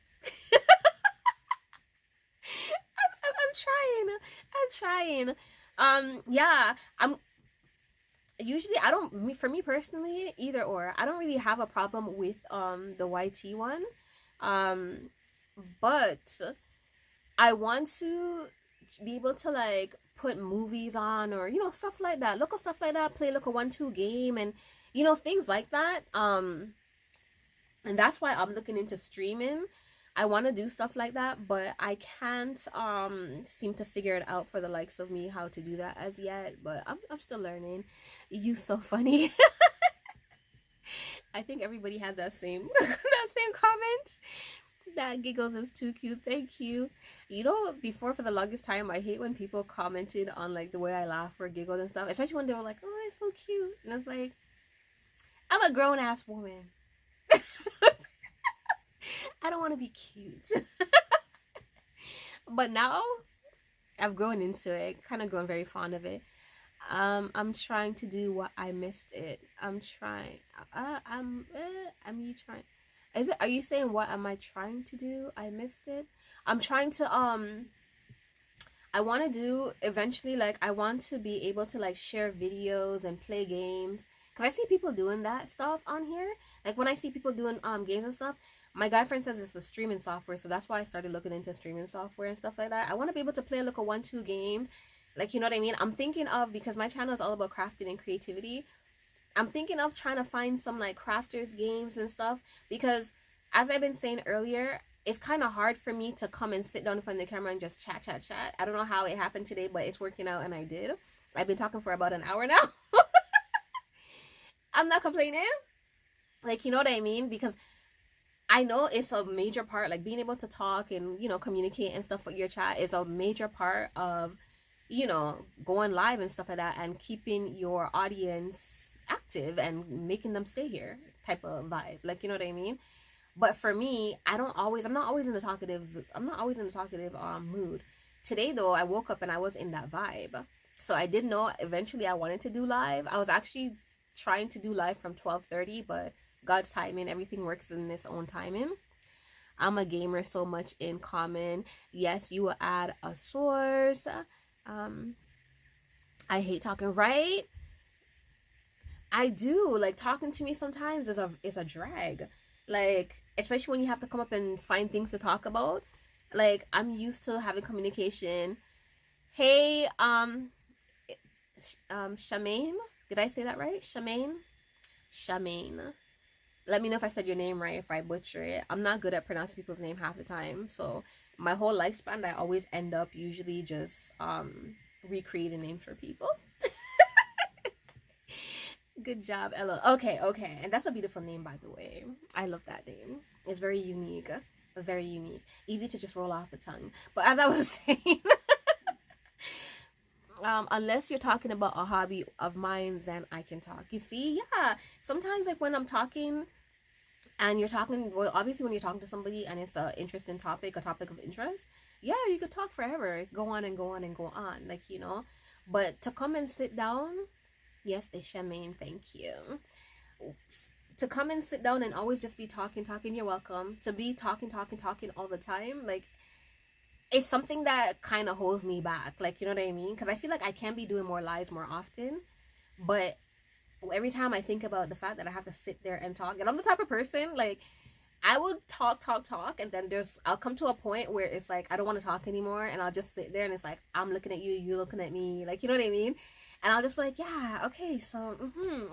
I'm trying. Yeah, I don't, for me personally, either or. I don't really have a problem with the YT one. But I want to be able to like put movies on, or you know, stuff like that, local stuff like that, play like a 1-2 game, and you know, things like that. And that's why I'm looking into streaming. I want to do stuff like that, but I can't seem to figure it out for the likes of me how to do that as yet. But I'm still learning. You so funny. I think everybody has that same comment. That giggles is too cute. Thank you. You know, before, for the longest time, I hate when people commented on like the way I laugh or giggle and stuff, especially when they were like, "Oh, that's so cute," and I was like, I'm a grown ass woman. I don't want to be cute. But now I've grown into it, kind of grown very fond of it. I'm trying to do what I missed it. I'm trying. You trying? Are you saying what am I trying to do? I missed it. I'm trying to I want to do eventually, like I want to be able to like share videos and play games, because I see people doing that stuff on here. Like when I see people doing games and stuff, my guy friend says it's a streaming software, so that's why I started looking into streaming software and stuff like that. I want to be able to play like a 1-2 game, like, you know what I mean? I'm thinking of, because my channel is all about crafting and creativity, I'm thinking of trying to find some like crafters games and stuff, because as I've been saying earlier, it's kind of hard for me to come and sit down in front of the camera and just chat. I don't know how it happened today, but it's working out, and I did. I've been talking for about an hour now. I'm not complaining. Like, you know what I mean? Because I know it's a major part, like being able to talk and, you know, communicate and stuff with your chat is a major part of, you know, going live and stuff like that, and keeping your audience active and making them stay here type of vibe. Like, you know what I mean? But for me, I'm not always in the talkative mood. Today though, I woke up and I was in that vibe. So I did know eventually I wanted to do live. I was actually trying to do live from 12:30, but God's timing, everything works in its own timing. I'm a gamer, so much in common. Yes, you will add a source. I hate talking, right? I do. Like, talking to me sometimes is a drag. Like, especially when you have to come up and find things to talk about. Like, I'm used to having communication. Hey, Shamaine, Did I say that right? Shamaine? Shamaine. Let me know if I said your name right, if I butcher it. I'm not good at pronouncing people's name half the time. So my whole lifespan, I always end up usually just recreating names for people. Good job, Ella. Okay, okay. And that's a beautiful name, by the way. I love that name. It's very unique. Very unique. Easy to just roll off the tongue. But as I was saying, unless you're talking about a hobby of mine, then I can talk. You see, yeah. Sometimes, like, when I'm talking and you're talking, well, obviously when you're talking to somebody and it's an interesting topic, a topic of interest, yeah, you could talk forever. Go on and go on and go on. Like, you know. But to come and sit down, yes, it's Shamaine, thank you. To come and sit down and always just be talking, you're welcome. To be talking all the time, like, it's something that kind of holds me back. Like, you know what I mean? Because I feel like I can be doing more lives more often. But every time I think about the fact that I have to sit there and talk, and I'm the type of person, like, I would talk, and then I'll come to a point where it's like, I don't want to talk anymore, and I'll just sit there, and it's like, I'm looking at you, you looking at me, like, you know what I mean? And I'll just be like, yeah, okay, so,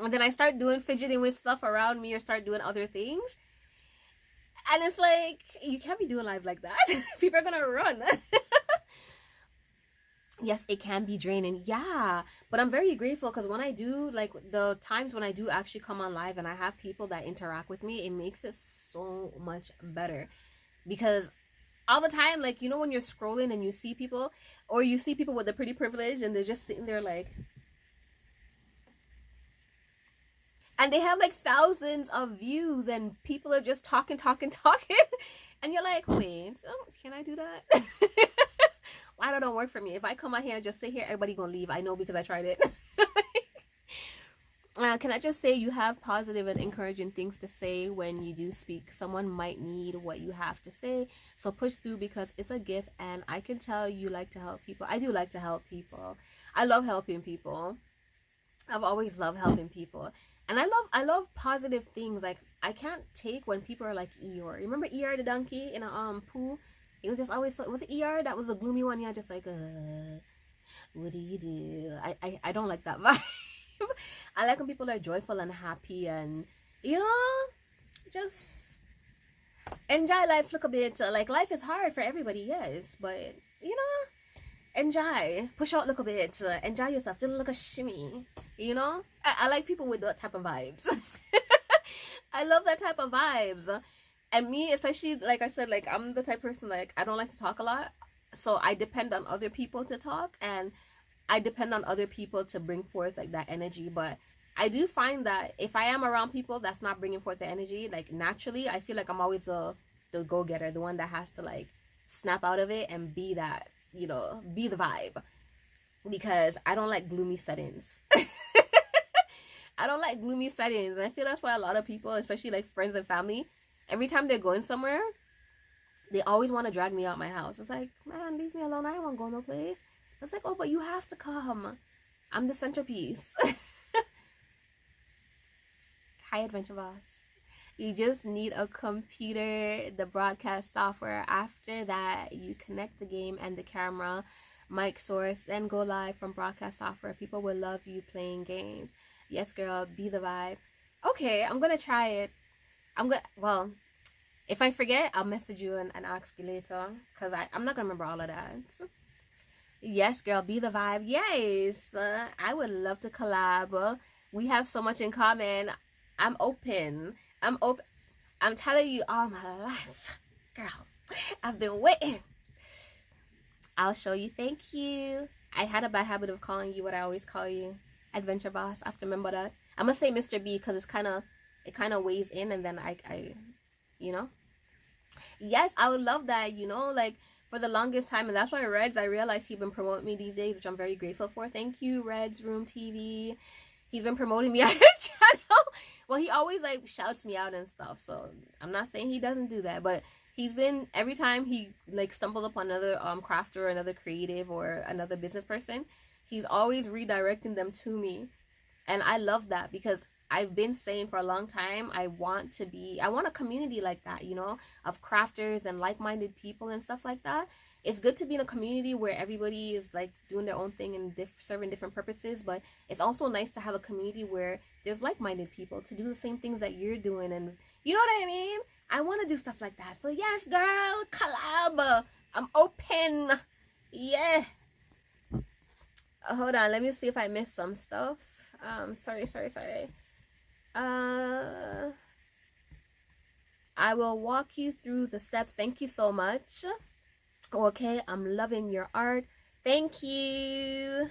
And then I start doing fidgeting with stuff around me or start doing other things. And it's like, you can't be doing life like that. People are going to run. Yes, it can be draining. Yeah. But I'm very grateful because when I do, like, the times when I do actually come on live and I have people that interact with me, it makes it so much better. Because all the time, like, you know, when you're scrolling and you see people, or you see people with a pretty privilege and they're just sitting there like, and they have like thousands of views and people are just talking. And you're like, wait, can I do that? Why that don't work for me? If I come out here and just sit here, everybody gonna leave. I know because I tried it. Can I just say you have positive and encouraging things to say when you do speak. Someone might need what you have to say. So push through because it's a gift and I can tell you like to help people. I do like to help people. I love helping people. I've always loved helping people. And I love positive things. Like, I can't take when people are like Eeyore. Remember Eeyore the donkey in a pool? It was just always, was it Eeyore? That was a gloomy one. Yeah, just like, what do you do? I don't like that vibe. I like when people are joyful and happy and, you know, just enjoy life a little bit. Like, life is hard for everybody, yes, but, you know, enjoy. Push out a little bit. Enjoy yourself. Do a little shimmy, you know? I like people with that type of vibes. I love that type of vibes. And me, especially, like I said, like, I'm the type of person, like, I don't like to talk a lot. So I depend on other people to talk. And I depend on other people to bring forth, like, that energy. But I do find that if I am around people that's not bringing forth the energy, like, naturally, I feel like I'm always the go-getter. The one that has to, like, snap out of it and be that, you know, be the vibe. Because I don't like gloomy settings. I don't like gloomy settings. And I feel that's why a lot of people, especially like friends and family, every time they're going somewhere, they always want to drag me out my house. It's like, man, leave me alone. I don't want to go no place. It's like, oh, but you have to come. I'm the centerpiece. Hi, Adventure Boss. You just need a computer, the broadcast software. After that, you connect the game and the camera, mic source, then go live from broadcast software. People will love you playing games. Yes, girl, be the vibe. Okay, I'm gonna try it. Well, if I forget, I'll message you and ask you later, because I'm not gonna remember all of that. Yes, girl, be the vibe. Yes, I would love to collab. We have so much in common. I'm open. I'm telling you all my life, girl. I've been waiting. I'll show you. Thank you. I had a bad habit of calling you what I always call you, Adventure Boss. I have to remember that. I'm gonna say Mr. B because it kind of weighs in, and then I, you know. Yes, I would love that. You know, like for the longest time, and that's why Reds. I realized he's been promoting me these days, which I'm very grateful for. Thank you, Reds Room TV. He's been promoting me on his channel. Well, he always like shouts me out and stuff. So I'm not saying he doesn't do that, but he's been, every time he like stumbles upon another crafter or another creative or another business person, he's always redirecting them to me. And I love that because I've been saying for a long time, I want a community like that, you know, of crafters and like-minded people and stuff like that. It's good to be in a community where everybody is like doing their own thing and serving different purposes, but it's also nice to have a community where there's like-minded people to do the same things that you're doing, and you know what I mean? I want to do stuff like that. So yes, girl, collab. I'm open. Yeah. Hold on, let me see if I missed some stuff. Sorry. I will walk you through the steps. Thank you so much. Okay, I'm loving your art. Thank you.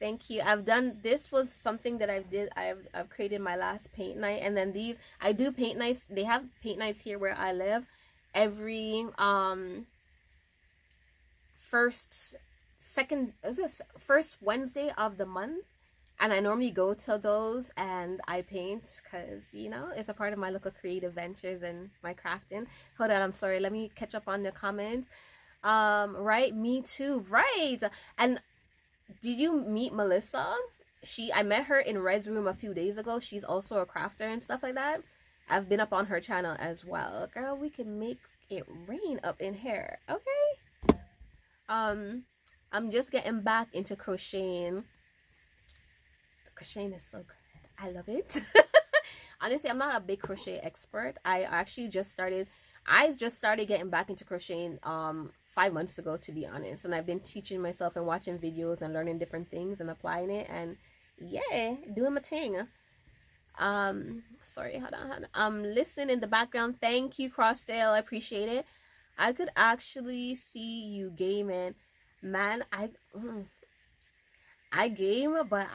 Thank you. This was something that I've created my last paint night, and then these, I do paint nights. They have paint nights here where I live every first Wednesday of the month, and I normally go to those and I paint because, you know, it's a part of my little creative ventures and my crafting. Hold on, I'm sorry, let me catch up on the comments. Right, me too, right. And did you meet Melissa? I met her in Red's room a few days ago. She's also a crafter and stuff like that. I've been up on her channel as well. Girl, we can make it rain up in here, okay? I'm just getting back into crocheting. Crocheting is so good. I love it. Honestly, I'm not a big crochet expert. I just started getting back into crocheting 5 months ago, to be honest, and I've been teaching myself and watching videos and learning different things and applying it, and yeah, doing my thing. Sorry, hold on. I'm listening in the background. Thank you, Crossdale. I appreciate it. I could actually see you gaming. Man, I game, but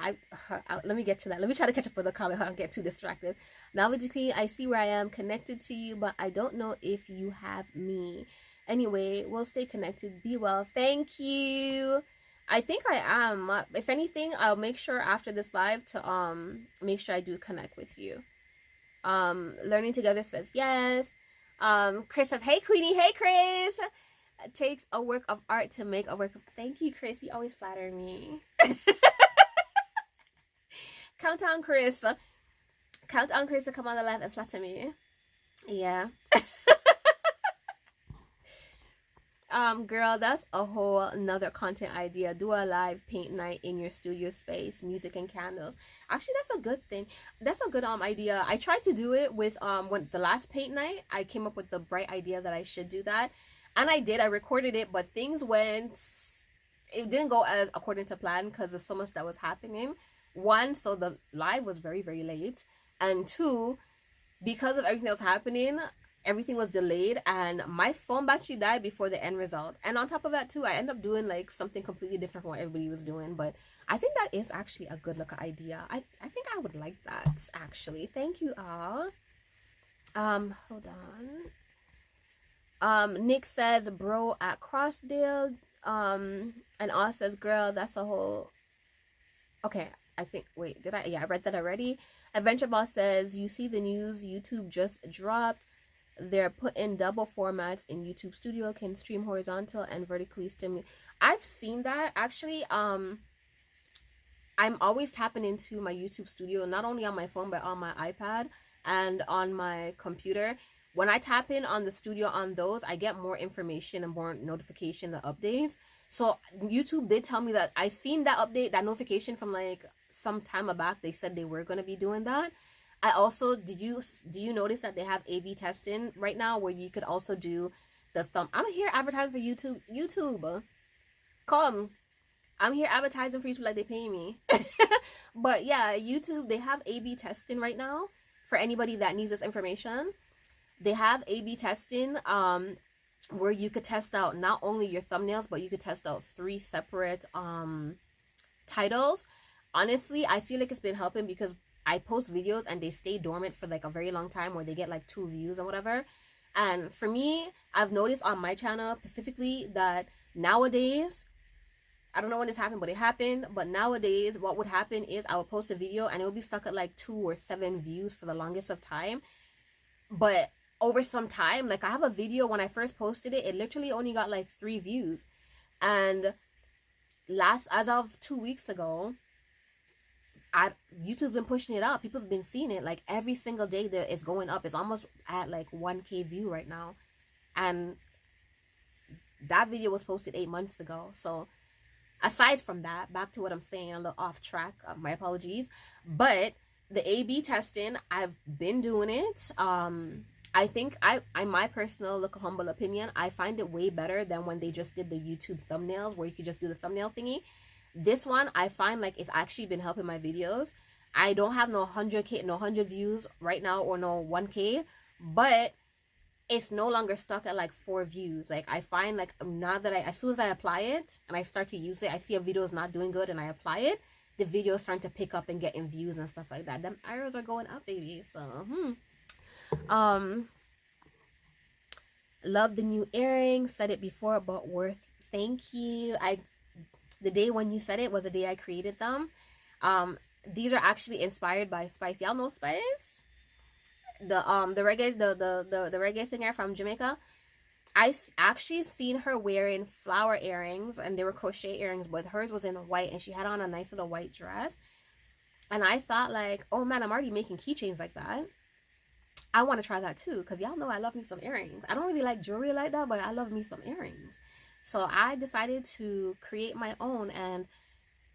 let me get to that. Let me try to catch up with the comment. I don't get too distracted. NoveltyQueen, I see where I am connected to you, but I don't know if you have me. Anyway, we'll stay connected. Be well. Thank you. I think I am. If anything, I'll make sure after this live to make sure I do connect with you. Learning Together says yes. Chris says, hey Queenie. Hey Chris. It takes a work of art to make a work of... Thank you, Chris. You always flatter me. Count on Chris. Count on Chris to come on the live and flatter me. Yeah. Girl, that's a whole another content idea. Do a live paint night in your studio space, music and candles. Actually, that's a good thing. That's a good idea. I tried to do it with when the last paint night. I came up with the bright idea that I should do that, and I did. I recorded it, but things went. It didn't go as according to plan because of so much that was happening. One, so the live was very, very late, and two, because of everything that was happening, everything was delayed and my phone battery died before the end result. And on top of that too, I ended up doing like something completely different from what everybody was doing. But I think that is actually a good looking idea. I think I would like that actually. Thank you all. Hold on. Nick says bro at Crossdale. And Oz says girl, that's a whole... Okay, I think, wait, did I? Yeah, I read that already. Adventure Boss says, you see the news, YouTube just dropped. They're putting double formats in YouTube Studio, can stream horizontal and vertically stimulate. I've seen that actually. I'm always tapping into my YouTube Studio, not only on my phone but on my iPad and on my computer. When I tap in on the studio on those, I get more information and more notification, the updates. So YouTube did tell me that. I seen that update, that notification from like some time back. They said they were going to be doing that. I also, do you notice that they have A/B testing right now where you could also do the thumb? I'm here advertising for YouTube. Come. I'm here advertising for YouTube like they pay me. But yeah, YouTube, they have A/B testing right now for anybody that needs this information. They have A/B testing where you could test out not only your thumbnails, but you could test out 3 separate titles. Honestly, I feel like it's been helping because I post videos and they stay dormant for like a very long time where they get like 2 views or whatever. And for me, I've noticed on my channel specifically that nowadays, I don't know when this happened, but it happened. But nowadays, what would happen is I would post a video and it would be stuck at like 2 or 7 views for the longest of time. But over some time, like I have a video when I first posted it, it literally only got like 3 views. And as of 2 weeks ago, YouTube's been pushing it out. People's been seeing it. Like every single day that it's going up. It's almost at like 1K view right now. And that video was posted 8 months ago. So aside from that, back to what I'm saying, a little off track. My apologies. But the A/B testing, I've been doing it. I think I my personal look humble opinion, I find it way better than when they just did the YouTube thumbnails where you could just do the thumbnail thingy. This one, I find like it's actually been helping my videos. I don't have no 100K, no 100 views right now or no 1K, but it's no longer stuck at like 4 views. Like I find like now that as soon as I apply it and I start to use it, I see a video is not doing good and I apply it, the video is starting to pick up and getting views and stuff like that. Them arrows are going up, baby. So love the new earrings. Said it before, but worth. Thank you. The day when you said it was the day I created them. These are actually inspired by Spice. Y'all know Spice, the reggae the reggae singer from Jamaica. I actually seen her wearing flower earrings, and they were crochet earrings, but hers was in white, and she had on a nice little white dress. And I thought like, oh man, I'm already making keychains like that. I want to try that too, because y'all know I love me some earrings. I don't really like jewelry like that, but I love me some earrings. So I decided to create my own, and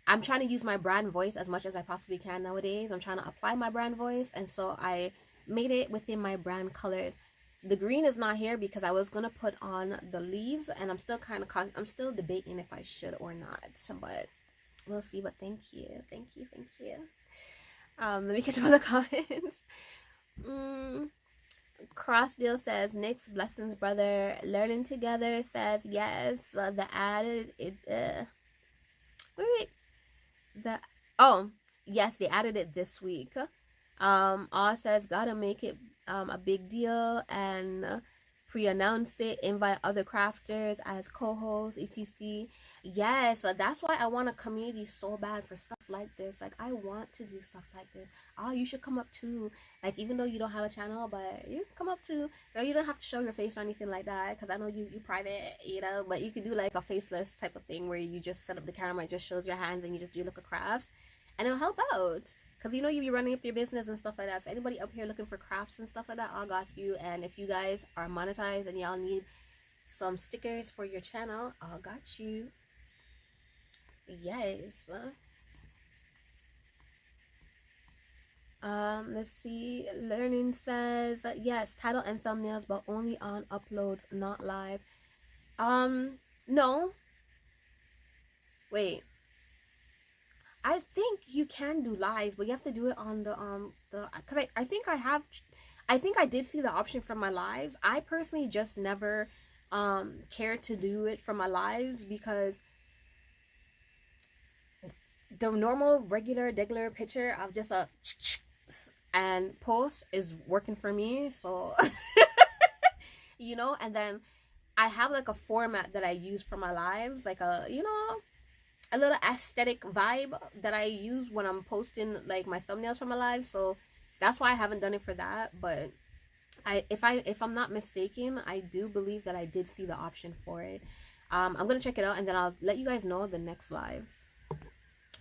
I'm trying to use my brand voice as much as I possibly can nowadays. I'm trying to apply my brand voice, and so I made it within my brand colors. The green is not here because I was gonna put on the leaves, and I'm still I'm still debating if I should or not. But we'll see. But thank you. Let me catch up on the comments. Crossdale says, Nick's blessings, brother. Learning together says yes. The added it. Wait. Yes, they added it this week. All says gotta make it a big deal and pre-announce it, invite other crafters as co-hosts, etc. Yes, that's why I want a community so bad for stuff like this. Like I want to do stuff like this. Oh, you should come up too. Like even though you don't have a channel, but you can come up too. Girl, you don't have to show your face or anything like that, because I know you private, you know. But you can do like a faceless type of thing where you just set up the camera, it just shows your hands, and you just do look at crafts, and it'll help out. Because you know you be running up your business and stuff like that. So anybody up here looking for crafts and stuff like that, I'll got you. And if you guys are monetized and y'all need some stickers for your channel, I'll got you. Yes. Let's see. Learning says yes, title and thumbnails, but only on uploads, not live. No. Wait. I think you can do lives, but you have to do it on the because I think I did see the option for my lives. I personally just never cared to do it for my lives, because the normal regular picture of just a and post is working for me. So you know, and then I have like a format that I use for my lives, like a, you know, a little aesthetic vibe that I use when I'm posting like my thumbnails for my live. So that's why I haven't done it for that. But if I'm not mistaken, I do believe that I did see the option for it. I'm gonna check it out, and then I'll let you guys know the next live,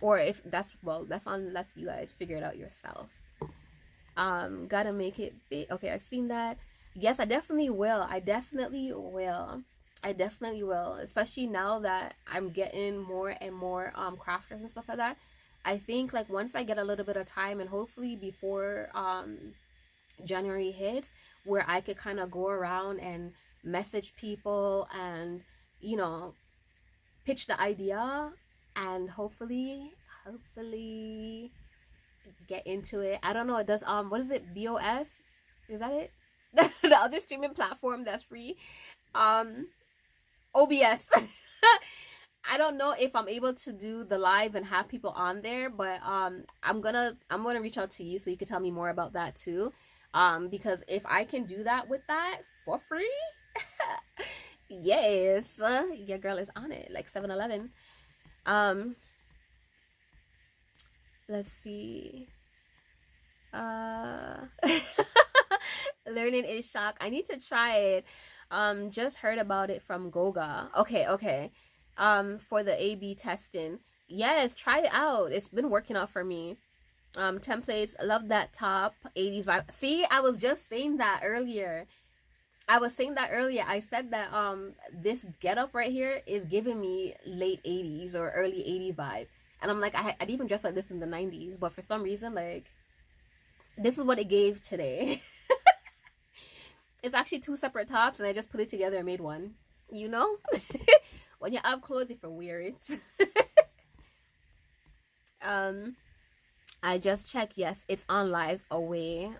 or if that's unless you guys figure it out yourself. Gotta make it big. Okay, I've seen that. Yes, I definitely will. I definitely will, especially now that I'm getting more and more crafters and stuff like that. I think like once I get a little bit of time, and hopefully before January hits, where I could kind of go around and message people and, you know, pitch the idea, and hopefully get into it. I don't know, it does what is it, BOS? Is that it? The other streaming platform that's free. OBS. I don't know if I'm able to do the live and have people on there, but I'm gonna reach out to you so you can tell me more about that too. Because if I can do that with that for free, yes, your girl is on it like 7-Eleven. Let's see. Learning is shock. I need to try it. Just heard about it from Goga. Okay. For the A/B testing. Yes, try it out. It's been working out for me. templates. I love that top 80s vibe. See, I was just saying that earlier. I said that this getup right here is giving me late 80s or early 80s vibe. And I'm like, I'd even dressed like this in the 90s, but for some reason, like, this is what it gave today. It's actually two separate tops, and I just put it together and made one. You know? When you have clothes, if you wear it. I just checked. Yes, it's on lives away.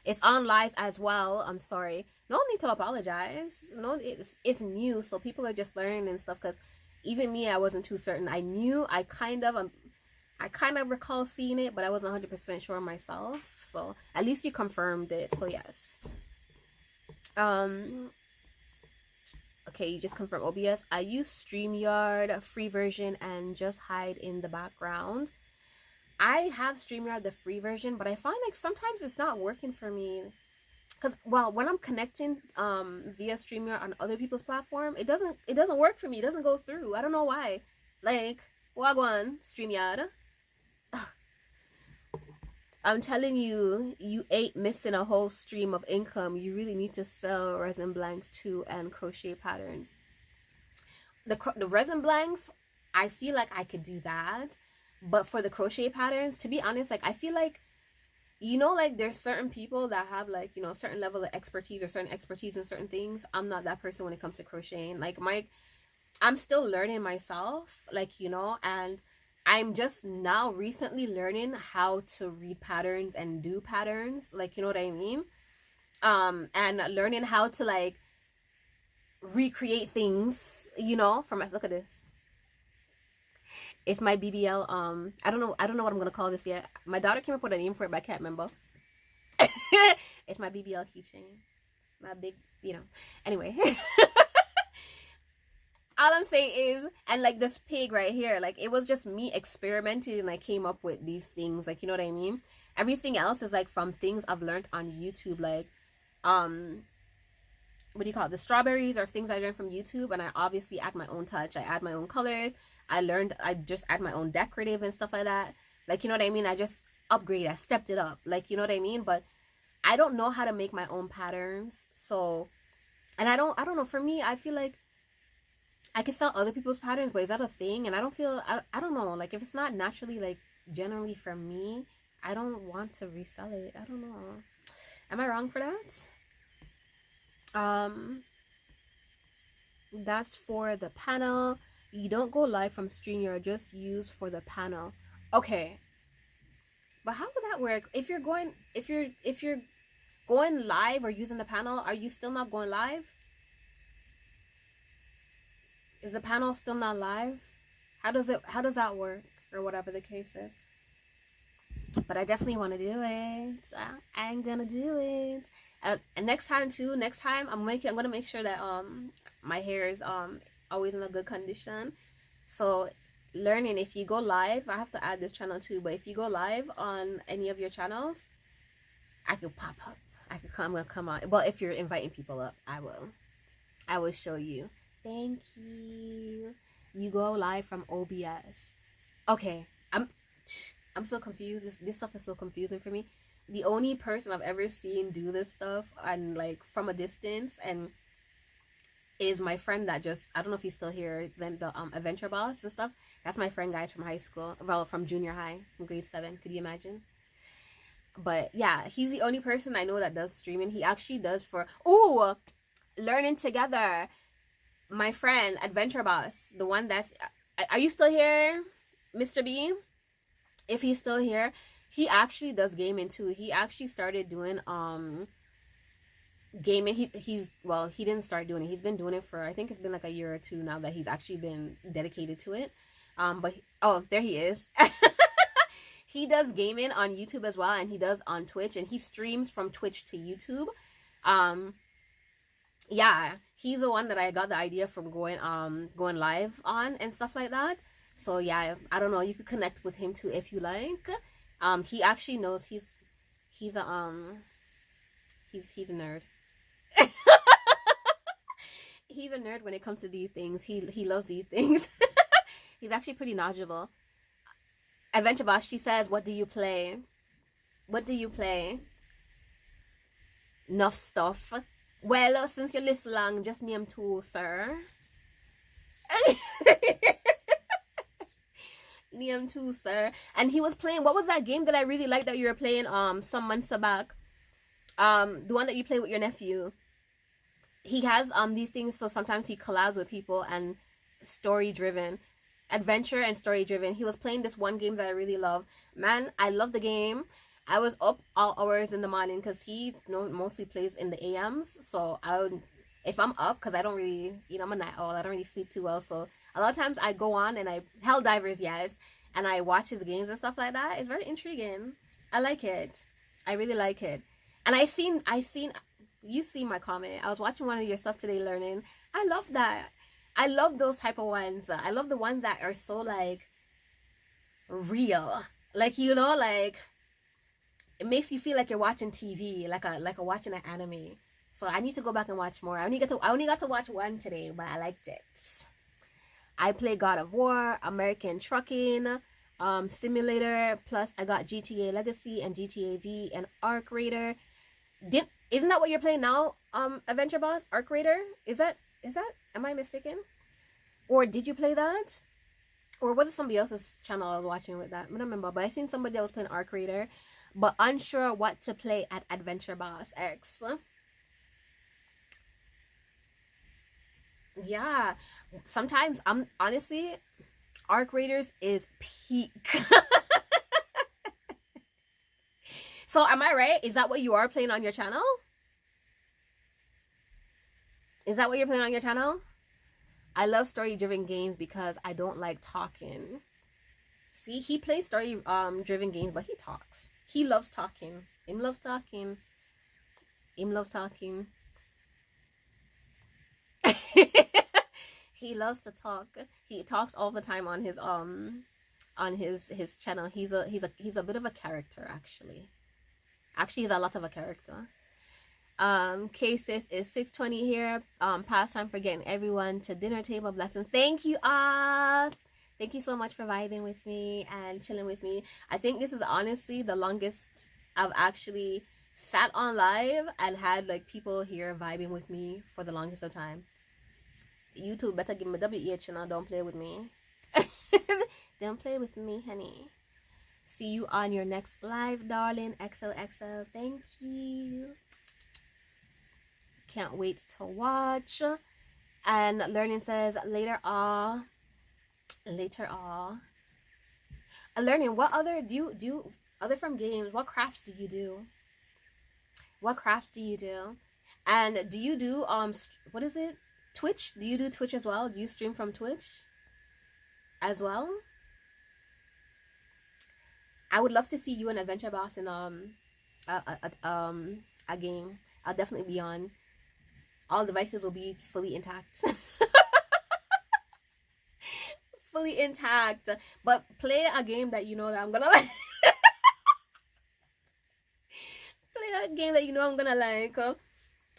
It's on lives as well. I'm sorry. No need to apologize. No, it's new, so people are just learning and stuff. Because even me, I wasn't too certain. I knew. I kind of recall seeing it, but I wasn't 100% sure myself. So at least you confirmed it. So yes. Okay, you just confirmed OBS. I use StreamYard free version and just hide in the background. I have StreamYard the free version, but I find like sometimes it's not working for me. Cause well, when I'm connecting via StreamYard on other people's platform, it doesn't work for me. It doesn't go through. I don't know why. Like, wagwan StreamYard. I'm telling you, you ain't missing a whole stream of income. You really need to sell resin blanks too and crochet patterns. The resin blanks, I feel like I could do that. But for the crochet patterns, to be honest, like, I feel like, you know, like, there's certain people that have, like, you know, a certain level of expertise or certain expertise in certain things. I'm not that person when it comes to crocheting. Like, I'm still learning myself, like, you know, and I'm just now recently learning how to read patterns and do patterns, like, you know what I mean? And learning how to, like, recreate things, you know, from look at this. It's my BBL, I don't know what I'm gonna call this yet. My daughter came up with a name for it, but I can't remember. It's my BBL keychain. My big, you know. Anyway. All I'm saying is, and like this pig right here, like, it was just me experimenting and I came up with these things, like, you know what I mean? Everything else is like from things I've learned on YouTube, like, what do you call it? The strawberries are things I learned from YouTube, and I obviously add my own touch. I add my own colors. I just add my own decorative and stuff like that. Like, you know what I mean? I just upgrade. I stepped it up. Like, you know what I mean? But I don't know how to make my own patterns. So, and I don't know. For me, I feel like I can sell other people's patterns, but is that a thing? And I don't feel, I don't know. Like, if it's not naturally, like, generally for me, I don't want to resell it. I don't know. Am I wrong for that? That's for the panel. You don't go live from StreamYard, just use for the panel. Okay. But how would that work? If you're going live or using the panel, are you still not going live? Is the panel still not live? How does that work? Or whatever the case is. But I definitely want to do it. I'm gonna do it. And next time I'm gonna make sure that my hair is always in a good condition. So learning, if you go live, I have to add this channel too, but if you go live on any of your channels, I could pop up. I'm gonna come on. Well, if you're inviting people up, I will show you. Thank you. You go live from OBS. Okay, I'm so confused. This stuff is so confusing for me. The only person I've ever seen do this stuff and like from a distance and is my friend that just, I don't know if he's still here, then the adventure boss and stuff. That's my friend, guys, from high school. Well, from junior high, from grade 7. Could you imagine? But yeah, he's the only person I know that does streaming. He actually does for learning together. My friend, adventure boss, the one that's, are you still here, Mr. B? If he's still here, he actually does gaming too. He actually started doing gaming. He didn't start doing it. He's been doing it for, I think it's been like a year or two now that he's actually been dedicated to it. There he is. He does gaming on YouTube as well, and he does on Twitch, and he streams from Twitch to YouTube. Yeah, he's the one that I got the idea from going live on and stuff like that. So yeah, I don't know, you could connect with him too if you like. He actually knows he's a nerd. He's a nerd when it comes to these things. He loves these things. He's actually pretty knowledgeable. Adventure Boss, she says, what do you play? What do you play? Enough stuff. Well, since your list long, just name two, sir. Name two, sir. And he was playing, what was that game that I really liked that you were playing some months back? The one that you play with your nephew. He has these things, so sometimes he collabs with people, and story driven, adventure and story driven. He was playing this one game that I really love. Man, I love the game. I was up all hours in the morning because he mostly plays in the AMs. So if I'm up, because I don't really, I'm a night owl, I don't really sleep too well. So a lot of times I go on and Helldivers, yes, and I watch his games and stuff like that. It's very intriguing. I like it. I really like it. And I seen, you see my comment. I was watching one of your stuff today, learning. I love that. I love those type of ones. I love the ones that are so like real. Like, like it makes you feel like you're watching TV, like a watching an anime. So I need to go back and watch more. I only got to watch one today, but I liked it. I play God of War, American Trucking, Simulator, plus I got GTA Legacy and GTA V and Arc Raider. Isn't that what you're playing now? Adventure Boss, Arc Raider? Is that am I mistaken? Or did you play that? Or was it somebody else's channel I was watching with that? I don't remember, but I seen somebody that was playing Arc Raider, but unsure what to play at Adventure Boss X. Yeah, sometimes honestly, Arc Raiders is peak. So am I right? Is that what you are playing on your channel? Is that what you're playing on your channel? I love story-driven games because I don't like talking. See, he plays story-driven games, but he talks. He loves talking. Him love talking. Him love talking. He loves to talk. He talks all the time on his channel. He's a bit of a character, actually. Actually, he's a lot of a character. Cases is 6:20 here. Past time for getting everyone to dinner table. Blessings. Thank you, thank you so much for vibing with me and chilling with me. I think this is honestly the longest I've actually sat on live and had like people here vibing with me for the longest of time. YouTube better give me WH, and don't play with me. Don't play with me, honey. See you on your next live, darling. XOXO. Thank you. Can't wait to watch. And Learning says later on. Learning, what other do you other from games? What crafts do you do? What crafts do you do? And do you do what is it? Twitch? Do you do Twitch as well? Do you stream from Twitch as well? I would love to see you and Adventure Boss in a game. I'll definitely be on. All devices will be fully intact. Fully intact. But play a game that you know that I'm gonna like. Play a game that you know I'm gonna like.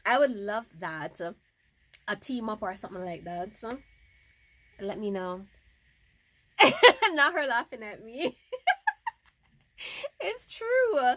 I would love that. A team up or something like that. So let me know. Not her laughing at me. It's true.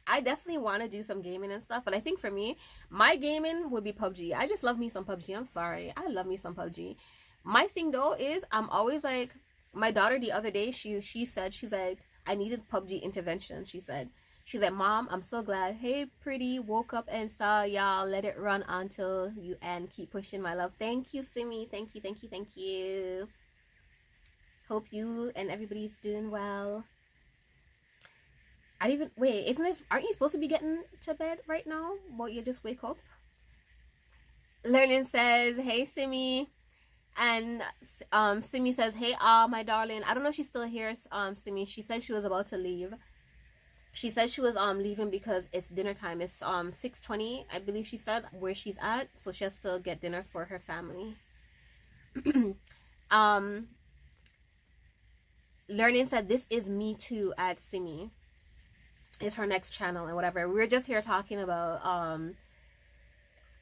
I definitely want to do some gaming and stuff, but I think for me, my gaming would be PUBG. I just love me some PUBG. I'm sorry. I love me some PUBG. My thing though is I'm always like, my daughter the other day, she said, she's like, I needed PUBG intervention. She's like, Mom, I'm so glad. Hey, pretty, woke up and saw y'all. Let it run until you end. Keep pushing, my love. Thank you, Simi. Thank you, thank you, thank you. Hope you and everybody's doing well. Wait, aren't you supposed to be getting to bed right now? Well, you just wake up. Learning says, hey, Simi. And Simi says, hey, my darling. I don't know if she's still here, Simi. She said she was about to leave. She said she was leaving because it's dinner time. It's 6:20, I believe she said, where she's at. So she has to get dinner for her family. Learning said, this is me too at Simi. It's her next channel and whatever. We were just here talking about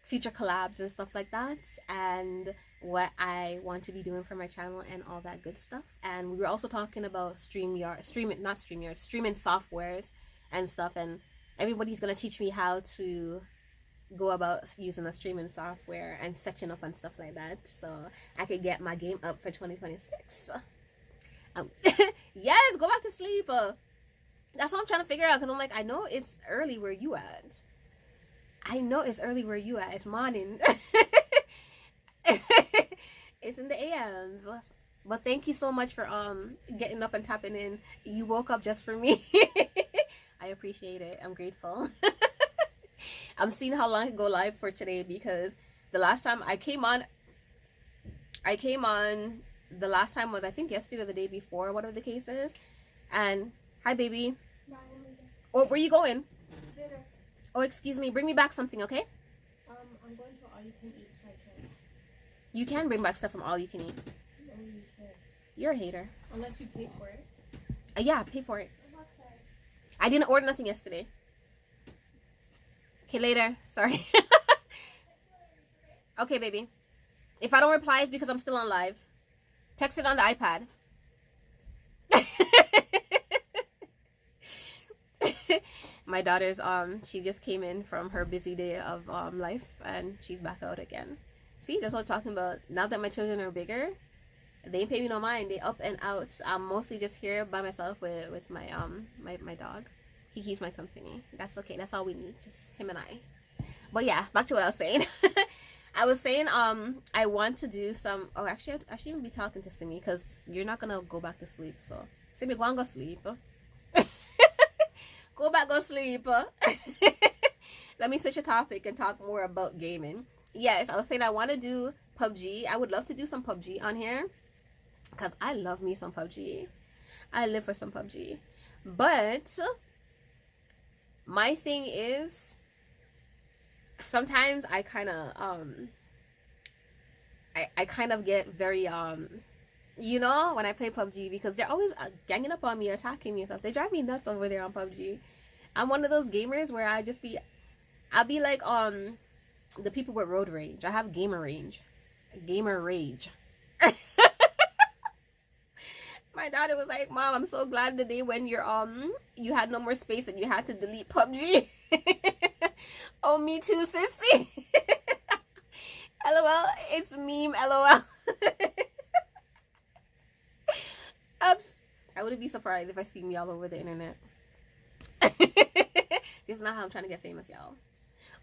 future collabs and stuff like that. And what I want to be doing for my channel and all that good stuff. And we were also talking about streaming softwares and stuff, and everybody's gonna teach me how to go about using a streaming software and setting up and stuff like that, so I could get my game up for 2026. Yes, go back to sleep. That's what I'm trying to figure out, because I'm like, I know it's early where you at. It's morning. It's in the AMs. But thank you so much for getting up and tapping in. You woke up just for me. I appreciate it. I'm grateful. I'm seeing how long I can go live for today, because the last time I came on, the last time was, I think, yesterday or the day before, whatever the case is. And hi, baby. Bye. Oh, where you going? Dinner. Oh, excuse me. Bring me back something, okay? I'm going to all you can eat, so I can. You can bring back stuff from all you can eat. No, you can't. You're a hater. Unless you pay for it. Yeah, pay for it. I didn't order nothing yesterday. Okay, later. Sorry. Okay, baby. If I don't reply, it's because I'm still on live. Text it on the iPad. My daughter's she just came in from her busy day of life, and she's back out again. See, that's what I'm talking about. Now that my children are bigger, they ain't pay me no mind. They up and out. I'm mostly just here by myself with my my dog. He keeps my company. That's okay. That's all we need. Just him and I. But yeah, back to what I was saying. I was saying I want to do some. Oh, actually, I should even be talking to Simi, because you're not gonna go back to sleep. So Simi, go and go sleep. Go back, go sleep. Let me switch a topic and talk more about gaming. Yes, I was saying I want to do PUBG. I would love to do some PUBG on here, because I love me some PUBG. I live for some PUBG. But my thing is, sometimes I kind of I kind of get very you know, when I play PUBG, because they're always ganging up on me, attacking me and stuff. They drive me nuts over there on PUBG. I'm one of those gamers where I'll be like the people with road rage. I have gamer rage. My daughter was like, Mom, I'm so glad the day when you're you had no more space and you had to delete PUBG. Oh, me too, sissy. LOL, it's meme, LOL. I wouldn't be surprised if I see me all over the internet. This is not how I'm trying to get famous, y'all.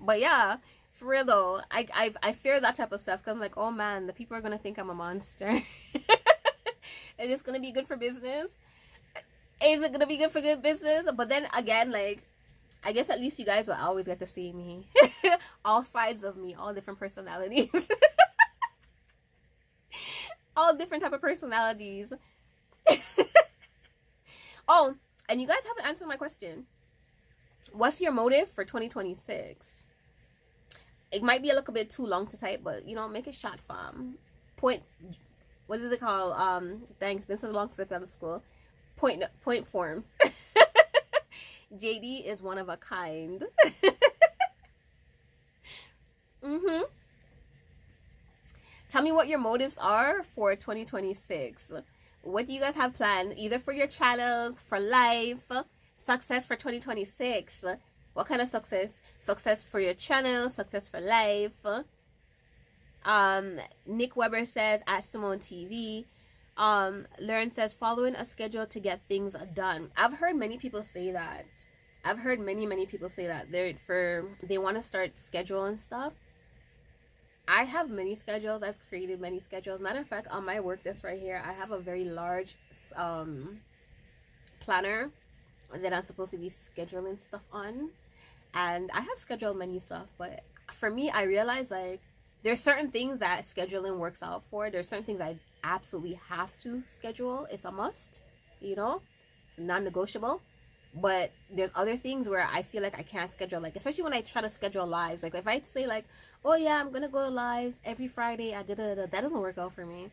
But yeah, for real though, I fear that type of stuff, because I'm like, oh man, the people are gonna think I'm a monster. And it's gonna be good for business. Is it gonna be good for good business? But then again, like, I guess at least you guys will always get to see me. All sides of me, all different personalities. All different type of personalities. Oh, and you guys haven't answered my question. What's your motive for 2026? It might be a little bit too long to type, but you know, make it short form. Point, what is it called? Thanks, been so long since I've been to school. Point form. JD is one of a kind. Tell me what your motives are for 2026. What do you guys have planned, either for your channels, for life, success for 2026? What kind of success? Success for your channel, success for life. Nick Weber says at Simone TV. Lauren says following a schedule to get things done. I've heard many people say that. I've heard many people say that they want to start scheduling stuff. I have many schedules. I've created many schedules. Matter of fact, on my work desk right here, I have a very large planner that I'm supposed to be scheduling stuff on. And I have scheduled many stuff, but for me, I realize like there's certain things that scheduling works out for. There's certain things I absolutely have to schedule. It's a must, you know, it's non-negotiable. But there's other things where I feel like I can't schedule, like especially when I try to schedule lives. Like if I say like, oh yeah, I'm gonna go to lives every Friday, that doesn't work out for me.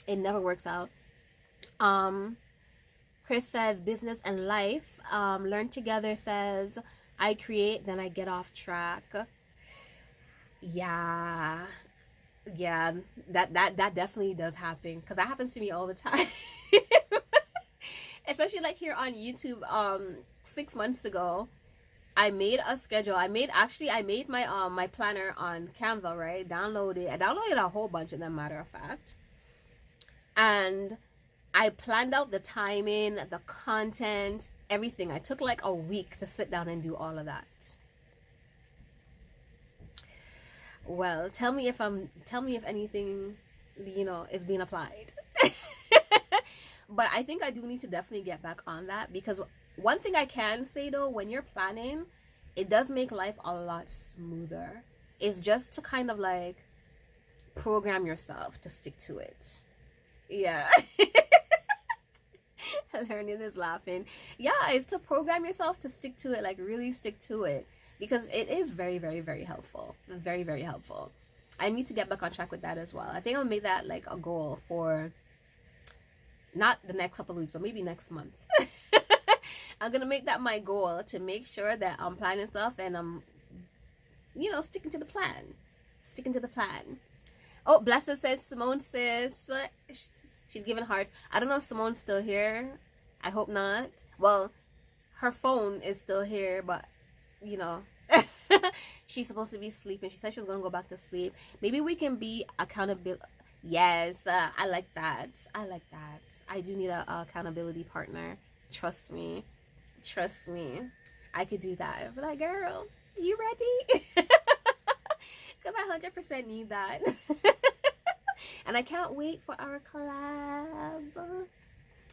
It never works out. Chris says business and life. Learn Together says I create, then I get off track. Yeah, Yeah, that definitely does happen because that happens to me all the time. Especially like here on YouTube. 6 months ago, I made a schedule. I made my my planner on Canva, right? I downloaded a whole bunch of them, matter of fact. And I planned out the timing, the content, everything. I took like a week to sit down and do all of that. Well, tell me if anything, is being applied. But I think I do need to definitely get back on that because one thing I can say though, when you're planning, it does make life a lot smoother. It's just to kind of like program yourself to stick to it. Yeah. Learning is laughing. Yeah, it's to program yourself to stick to it, like really stick to it. Because it is very, very, very helpful. Very, very helpful. I need to get back on track with that as well. I think I'll make that like a goal for not the next couple of weeks, but maybe next month. I'm gonna make that my goal to make sure that I'm planning stuff and I'm, sticking to the plan. Sticking to the plan. Oh, Blessed says Simone says she's giving hearts. I don't know if Simone's still here. I hope not. Well, her phone is still here, but she's supposed to be sleeping. She said she was gonna go back to sleep. Maybe we can be accountable. Yes, I like that. I like that. I do need a accountability partner. Trust me. Trust me. I could do that. I'm like, girl, you ready? Because I 100% need that. And I can't wait for our collab.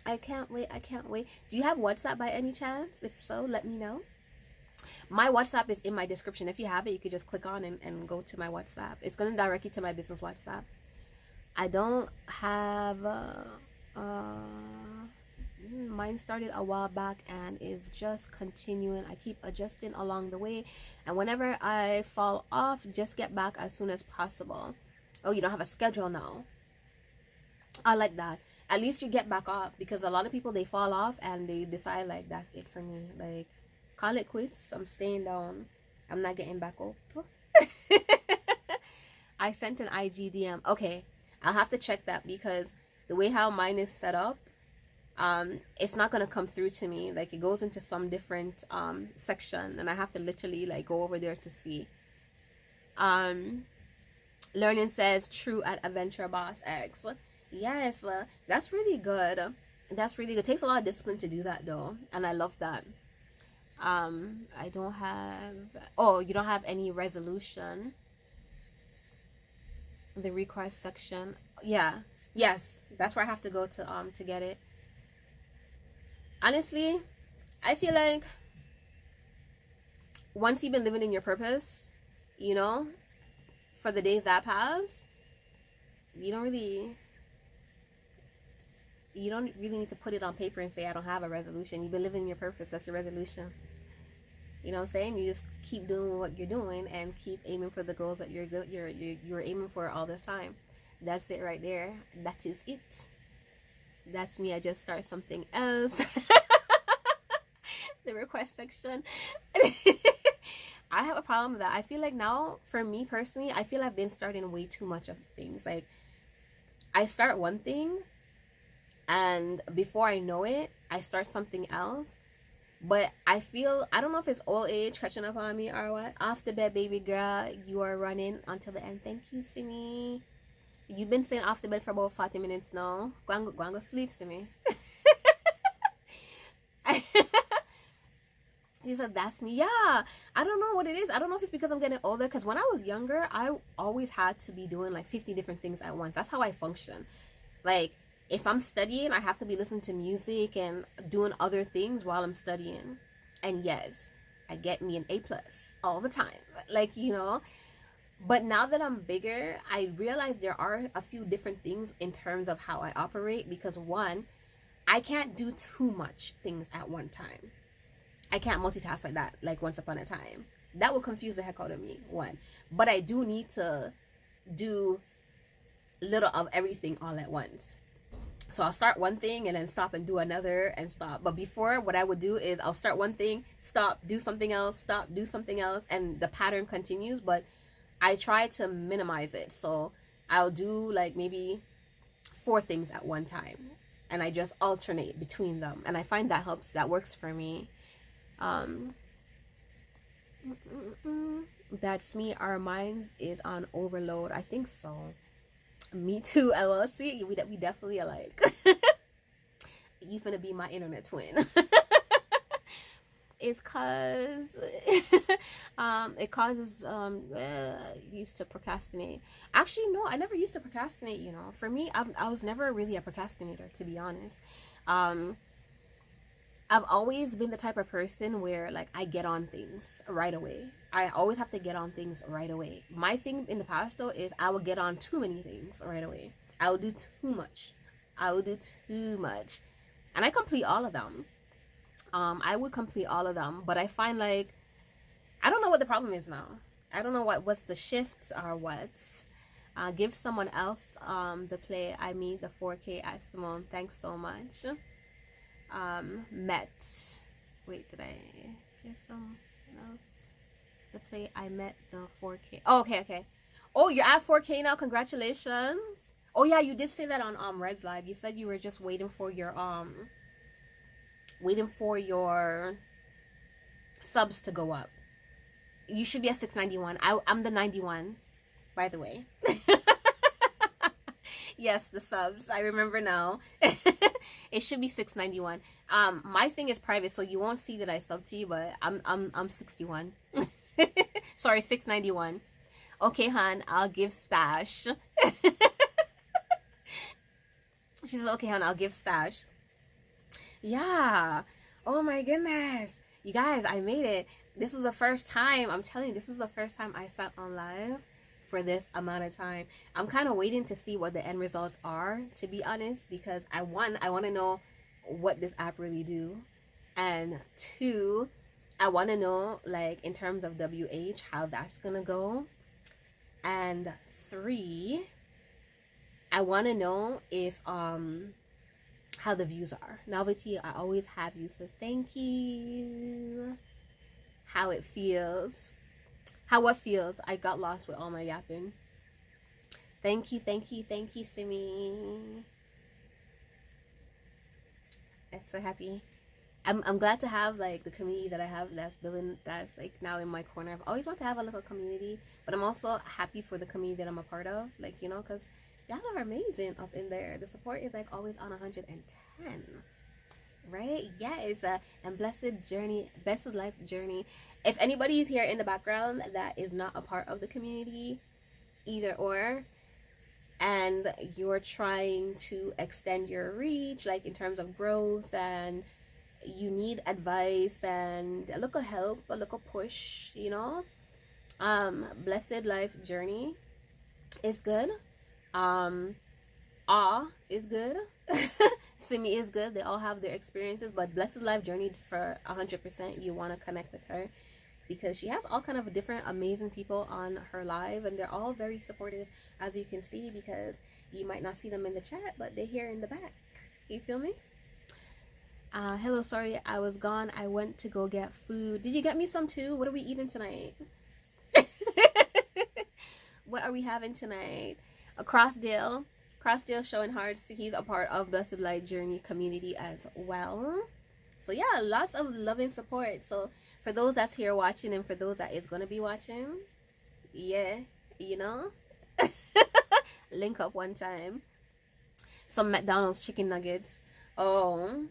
I can't wait. I can't wait. Do you have WhatsApp by any chance? If so, let me know. My WhatsApp is in my description. If you have it, you could just click on and go to my WhatsApp. It's going to direct you to my business WhatsApp. I don't have mine started a while back and is just continuing. I keep adjusting along the way, and whenever I fall off, just get back as soon as possible. Oh, you don't have a schedule now. I like that. At least you get back off, because a lot of people, they fall off and they decide like, that's it for me, like, call it quits. I'm staying down. I'm not getting back up. I sent an IG DM. Okay, I'll have to check that, because the way how mine is set up, it's not gonna come through to me. Like, it goes into some different section, and I have to literally like go over there to see. Learning says true at Adventure Boss X. Yes, that's really good. That's really good. It takes a lot of discipline to do that though, and I love that. I don't have. Oh, you don't have any resolution. The request section. Yeah. Yes, that's where I have to go to get it. Honestly, I feel like once you've been living in your purpose, for the days that pass, you don't really need to put it on paper and say, I don't have a resolution. You've been living your purpose. That's your resolution. You know what I'm saying? You just keep doing what you're doing and keep aiming for the goals that you're aiming for all this time. That's it right there. That is it. That's me. I just start something else. The request section. I have a problem with that. I feel like now, for me personally, I feel I've been starting way too much of things. Like, I start one thing, and before I know it, I start something else. But I don't know if it's old age catching up on me or what. Off the bed, baby girl, you are running until the end. Thank you, Simi. You've been staying off the bed for about 40 minutes now. Go and go sleep, Simi. He said, that's me. Yeah, I don't know what it is. I don't know if it's because I'm getting older, because when I was younger, I always had to be doing like 50 different things at once. That's how I function. Like, if I'm studying, I have to be listening to music and doing other things while I'm studying. And yes, I get me an A+ all the time. Like, But now that I'm bigger, I realize there are a few different things in terms of how I operate, because one, I can't do too much things at one time. I can't multitask like that, like once upon a time. That will confuse the heck out of me, one. But I do need to do little of everything all at once. So I'll start one thing and then stop and do another and stop. But before, what I would do is I'll start one thing, stop, do something else, stop, do something else, and the pattern continues. But I try to minimize it. So I'll do like maybe 4 things at one time, and I just alternate between them, and I find that helps. That works for me. That's me. Our minds is on overload. I think so. Me too, LLC. We definitely alike. You finna be my internet twin. It's cause it causes used to procrastinate. Actually, no, I never used to procrastinate. You know, for me, I was never really a procrastinator, to be honest. I've always been the type of person where like I get on things right away. I always have to get on things right away. My thing in the past though is I will get on too many things right away. I will do too much. And I complete all of them. I would complete all of them, but I find like I don't know what the problem is now. I don't know what's the shift or what. Give someone else the play. I mean the 4K at Simone. Thanks so much. Met. Wait, did I give someone else the play? I met the 4K. Oh, okay. Oh, you're at 4K now. Congratulations. Oh yeah, you did say that on Red's live. You said you were just waiting for your subs to go up. You should be at 691. I'm the 91, by the way. Yes, the subs. I remember now. It should be 691. My thing is private, so you won't see that I sub to you, but I'm 61. Sorry, 691. Okay, hon, I'll give stash. She says, okay, hon, I'll give stash. Yeah. Oh my goodness. You guys, I made it. This is the first time. I'm telling you, this is the first time I sat on live for this amount of time. I'm kind of waiting to see what the end results are, to be honest, because I want to know what this app really do, and 2, I want to know like in terms of WH how that's gonna go, and 3, I want to know if how the views are. Novelty, I always have you, so thank you. How it feels. How what feels. I got lost with all my yapping. Thank you, Simi. I'm so happy. I'm glad to have like the community that I have that's building, that's like now in my corner. I've always wanted to have a little community, but I'm also happy for the community that I'm a part of. Like, you know, because y'all are amazing up in there. The support is like always on 110. Right? Yes. And blessed life journey. If anybody is here in the background that is not a part of the community, either or, and you're trying to extend your reach, like in terms of growth, and you need advice and a little help, a little push, you know, blessed life journey is good. Awe is good. Simi is good. They all have their experiences, but blessed life journey for 100%. You want to connect with her because she has all kind of different amazing people on her live, and they're all very supportive, as you can see, because you might not see them in the chat, but they're here in the back. You feel me? Hello, sorry I was gone. I went to go get food. Did you get me some too? What are we eating tonight? What are we having tonight? A Crossdale showing hearts. He's a part of Blessed Light Journey community as well. So yeah, lots of love and support. So for those that's here watching, and for those that is going to be watching, yeah, you know, link up one time. Some McDonald's chicken nuggets. Oh,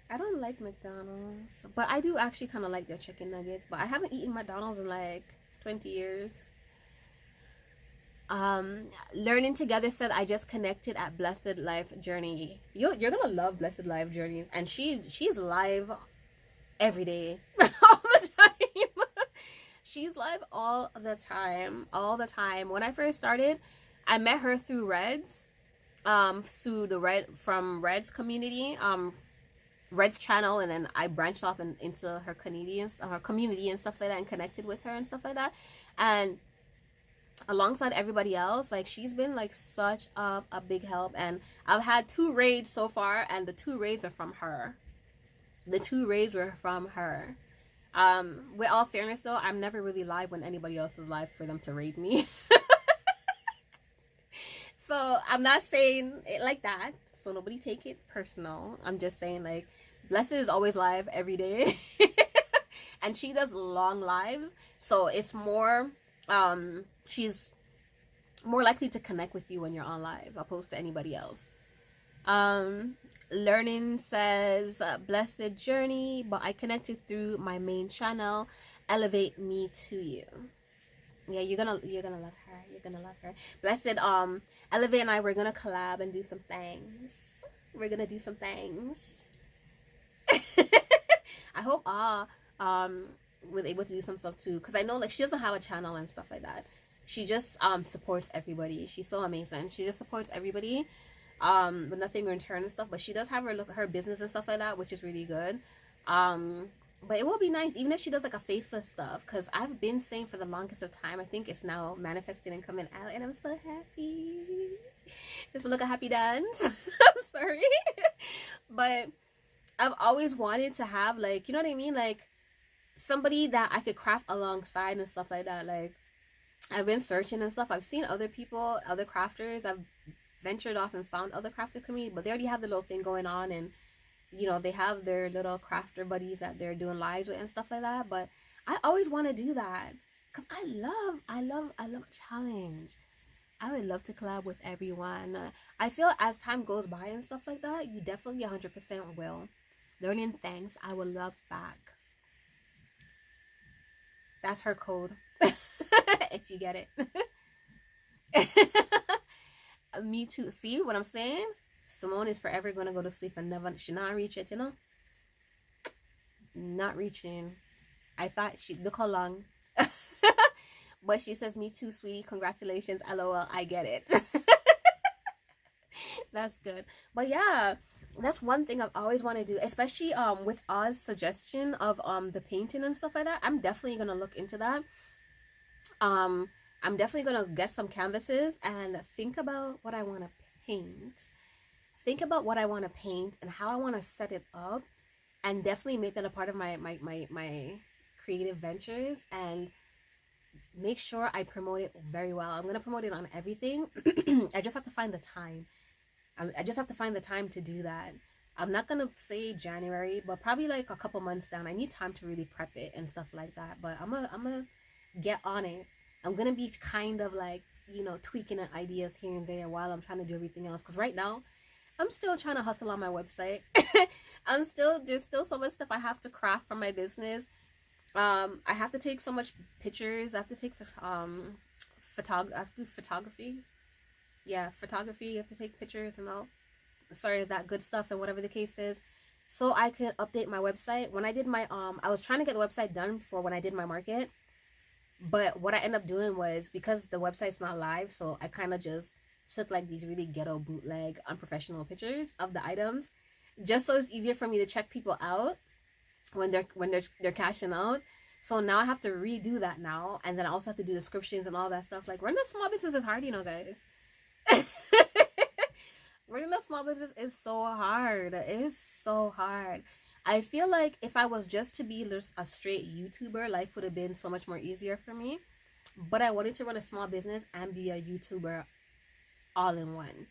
I don't like McDonald's, but I do actually kind of like their chicken nuggets. But I haven't eaten McDonald's in like 20 years. Learning Together said, I just connected at Blessed Life Journey. You're gonna love Blessed Life Journeys, and she's live every day. All the time. She's live all the time. When I first started, I met her through Red's Red's community, Red's channel, and then I branched off into her community and stuff like that, and connected with her and stuff like that. And alongside everybody else, like, she's been like such a big help, and I've had 2 raids so far, and the 2 raids are from her. The 2 raids were from her. With all fairness though, I'm never really live when anybody else is live for them to raid me. So I'm not saying it like that. So nobody take it personal. I'm just saying like Blessed is always live every day. And she does long lives. So it's more she's more likely to connect with you when you're on live opposed to anybody else. Learning says blessed journey, but I connected through my main channel. Elevate me to you. Yeah, you're gonna love her. You're gonna love her. Blessed, Elevate and I, we're gonna collab and do some things. We're gonna do some things. I hope was able to do some stuff too, because I know like she doesn't have a channel and stuff like that. She just supports everybody. She's so amazing. She just supports everybody, with nothing in return and stuff. But she does have her business and stuff like that, which is really good. But it will be nice, even if she does like a faceless stuff, because I've been saying for the longest of time, I think it's now manifesting and coming out, and I'm so happy. Just look a happy dance. I'm sorry. But I've always wanted to have, like, you know what I mean? Like, somebody that I could craft alongside and stuff like that. Like, I've been searching and stuff. I've seen other people, other crafters. I've ventured off and found other crafter community, but they already have the little thing going on, and you know, they have their little crafter buddies that they're doing lives with and stuff like that. But I always want to do that because I love a challenge. I would love to collab with everyone. I feel as time goes by and stuff like that, you definitely 100% will. Learning thanks, I will love back. That's her code. If you get it. Me too. See what I'm saying? Simone is forever gonna go to sleep and never, she not reach it, you know? Not reaching. I thought she, look how long. But she says, me too, sweetie. Congratulations. LOL. I get it. That's good. But yeah, that's one thing I've always wanted to do, especially with Oz's suggestion of the painting and stuff like that. I'm definitely gonna look into that. I'm definitely gonna get some canvases and think about what I want to paint. Think about what I want to paint and how I want to set it up, and definitely make that a part of my creative ventures, and make sure I promote it very well. I'm gonna promote it on everything. I just have to find the time. I just have to find the time to do that. I'm not gonna say January, but probably like a couple months down. I need time to really prep it and stuff like that. But I'm gonna get on it. I'm gonna be kind of like, you know, tweaking at ideas here and there while I'm trying to do everything else. Because right now, I'm still trying to hustle on my website. There's still so much stuff I have to craft for my business. I have to take so much pictures. I have to take photography. Yeah, photography. You have to take pictures and all. Sorry, that good stuff and whatever the case is. So I could update my website. When I did my I was trying to get the website done for when I did my market. But what I ended up doing was, because the website's not live, so I kind of just took like these really ghetto bootleg unprofessional pictures of the items, just so it's easier for me to check people out when they're cashing out. So now I have to redo that now, and then I also have to do descriptions and all that stuff. Like, running a small business is hard, you know, guys. Running a small business is so hard. It's so hard. I feel like if I was just to be a straight YouTuber, life would have been so much more easier for me. But I wanted to run a small business and be a YouTuber all in one.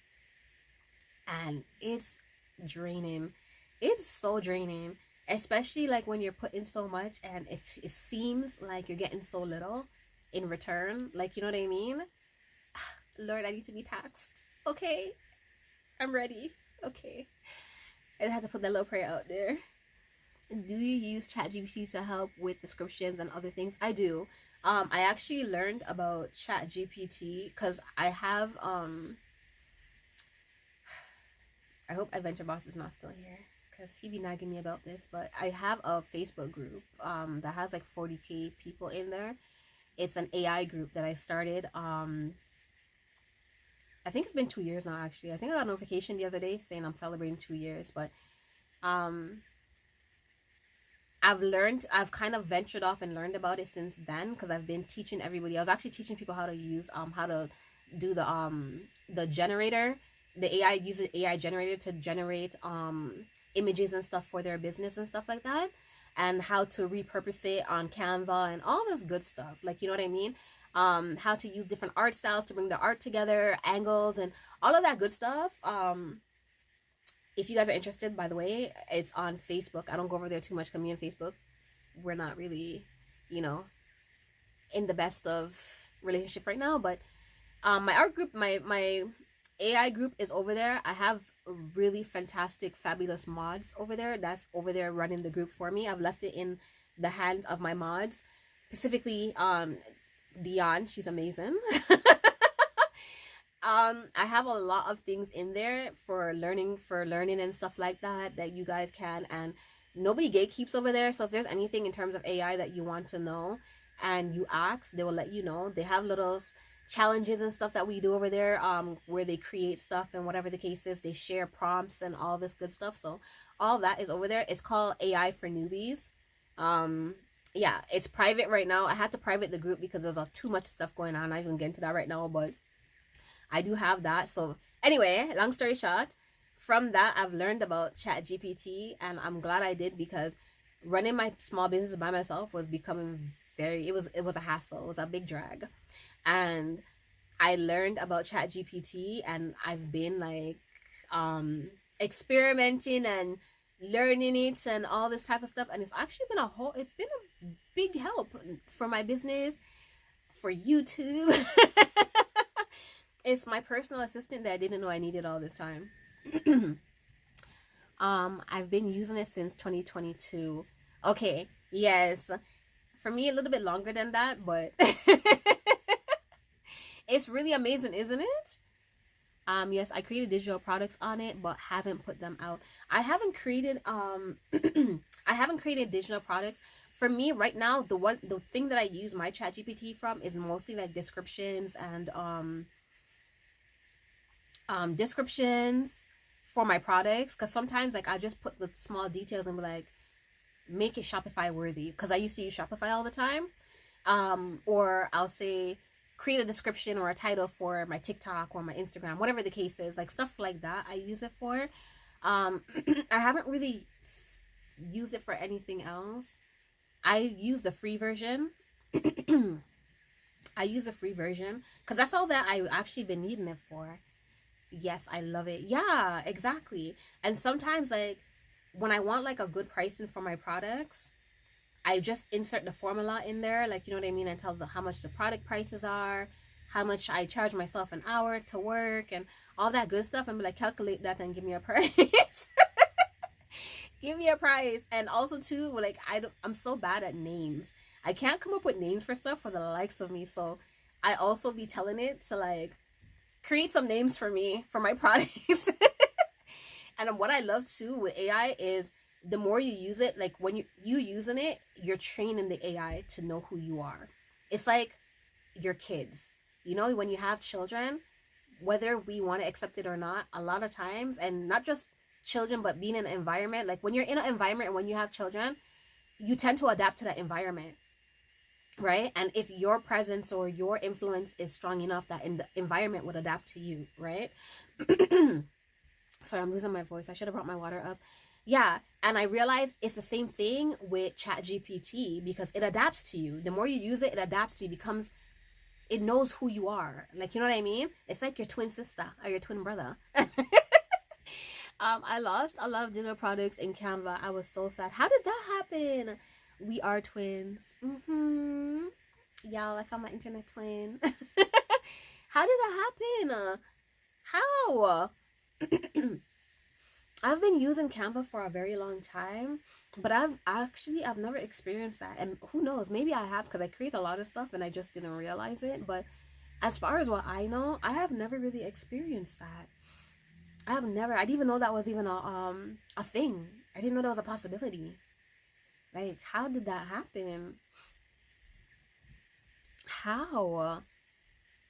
And it's draining. It's so draining. Especially like when you're putting so much and it seems like you're getting so little in return. Like, you know what I mean? Lord, I need to be taxed. Okay. I'm ready. Okay. I had to put that little prayer out there. Do you use ChatGPT to help with descriptions and other things? I do. I actually learned about ChatGPT because I have I hope Adventure Boss is not still here, because he be nagging me about this, but I have a Facebook group that has like 40k people in there. It's an AI group that I started. I think it's been 2 years now, actually. I think I got a notification the other day saying I'm celebrating 2 years, but I've kind of ventured off and learned about it since then, because I've been teaching everybody. I was actually teaching people how to use how to do the generator. The AI uses AI generator to generate images and stuff for their business and stuff like that. and how to repurpose it on Canva and all this good stuff. Like, you know what I mean? How to use different art styles to bring the art together, angles, and all of that good stuff. If you guys are interested, by the way, it's on Facebook. I don't go over there too much because me and Facebook, we're not really, you know, in the best of relationship right now. But my art group, my AI group is over there. I have really fantastic, fabulous mods over there. That's over there running the group for me. I've left it in the hands of my mods, specifically Dion. She's amazing. I have a lot of things in there for learning and stuff like that you guys can, and nobody gatekeeps over there. So if there's anything in terms of AI that you want to know and you ask, they will let you know. They have little challenges and stuff that we do over there, where they create stuff and whatever the case is. They share prompts and all this good stuff. So all that is over there. It's called AI for Newbies. Yeah, it's private right now. I had to private the group because there's too much stuff going on. I'm not even getting into that right now, but I do have that. So anyway, long story short, from that I've learned about ChatGPT, and I'm glad I did, because running my small business by myself was becoming it was a hassle. It was a big drag. And I learned about ChatGPT, and I've been like experimenting and learning it and all this type of stuff, and it's actually been a big help for my business, for YouTube. It's my personal assistant that I didn't know I needed all this time. I've been using it since 2022. Okay, yes, for me a little bit longer than that, but it's really amazing, isn't it? Yes, I created digital products on it, but haven't put them out. I haven't created I haven't created digital products. For me right now, the thing that I use my ChatGPT from is mostly like descriptions and descriptions for my products, because sometimes like I just put the small details and be like, make it Shopify worthy, because I used to use Shopify all the time. Or I'll say create a description or a title for my TikTok or my Instagram, whatever the case is, like stuff like that I use it for. I haven't really used it for anything else. I use the free version. I use the free version because that's all that I actually been needing it for. Yes, I love it. Yeah, exactly. And sometimes like when I want like a good pricing for my products, I just insert the formula in there, like, you know what I mean, and tell how much the product prices are, how much I charge myself an hour to work, and all that good stuff, and be like, calculate that and give me a price. Give me a price. And also too, like, I'm so bad at names. I can't come up with names for stuff for the likes of me, so I also be telling it to like create some names for me for my products. And what I love too with AI is the more you use it, like when you using it, you're training the AI to know who you are. It's like your kids. You know, when you have children, whether we want to accept it or not, a lot of times, and not just children, but being in an environment, like when you're in an environment and when you have children, you tend to adapt to that environment, right? And if your presence or your influence is strong enough, that in the environment would adapt to you, right? Sorry, I'm losing my voice. I should have brought my water up. Yeah, and I realized it's the same thing with ChatGPT, because it adapts to you. The more you use it, it adapts to you. It knows who you are. Like, you know what I mean? It's like your twin sister or your twin brother. I lost a lot of digital products in Canva. I was so sad. How did that happen? We are twins. Y'all, I found my internet twin. How did that happen? How? I've been using Canva for a very long time, but I've never experienced that. And who knows, maybe I have, because I create a lot of stuff and I just didn't realize it. But as far as what I know, I have never really experienced that. I didn't even know that was even a thing. I didn't know that was a possibility. Like, how did that happen? How?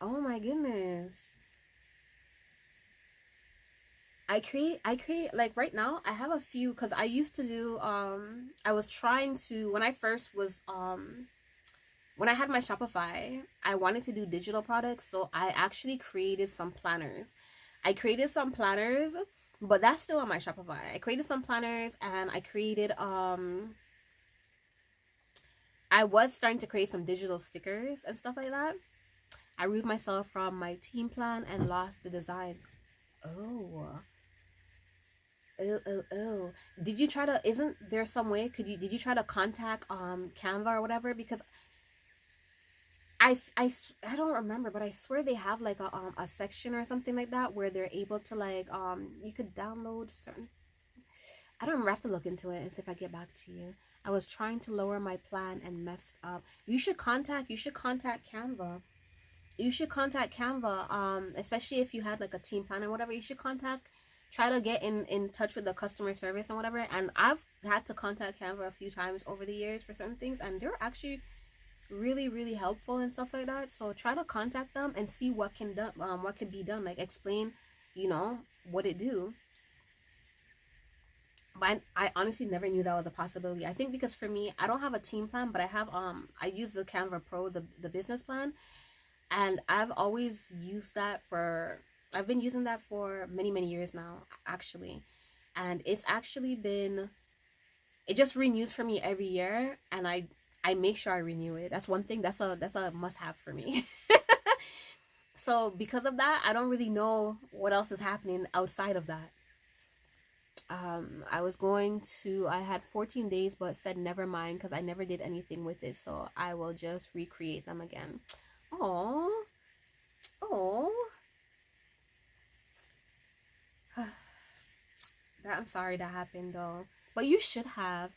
Oh my goodness. I create like right now I have a few, because I used to do I was trying to, when I first was when I had my Shopify, I wanted to do digital products, so I actually created some planners. But that's still on my Shopify. I created some planners, and I created I was starting to create some digital stickers and stuff like that. I removed myself from my team plan and lost the design. Oh. Oh. Did you try to, isn't there some way, did you try to contact Canva or whatever? Because I don't remember, but I swear they have like a section or something like that where they're able to like you could download certain. I don't remember. I have to look into it and see if I get back to you. I was trying to lower my plan and messed up. You should contact Canva. You should contact Canva, especially if you had like a team plan or whatever. You should try to get in touch with the customer service and whatever. And I've had to contact Canva a few times over the years for certain things, and they're actually really, really helpful and stuff like that. So try to contact them and see what can be done. Like explain, what it do. But I honestly never knew that was a possibility. I think because for me, I don't have a team plan, but I have I use the Canva Pro, the business plan, and I've always used that I've been using that for many, many years now, actually. And it's actually been, it just renews for me every year, and I make sure I renew it. That's one thing, that's a must have for me. So because of that, I don't really know what else is happening outside of that. I had 14 days, but said never mind because I never did anything with it, so I will just recreate them again. Oh, I'm sorry that happened though. But you should have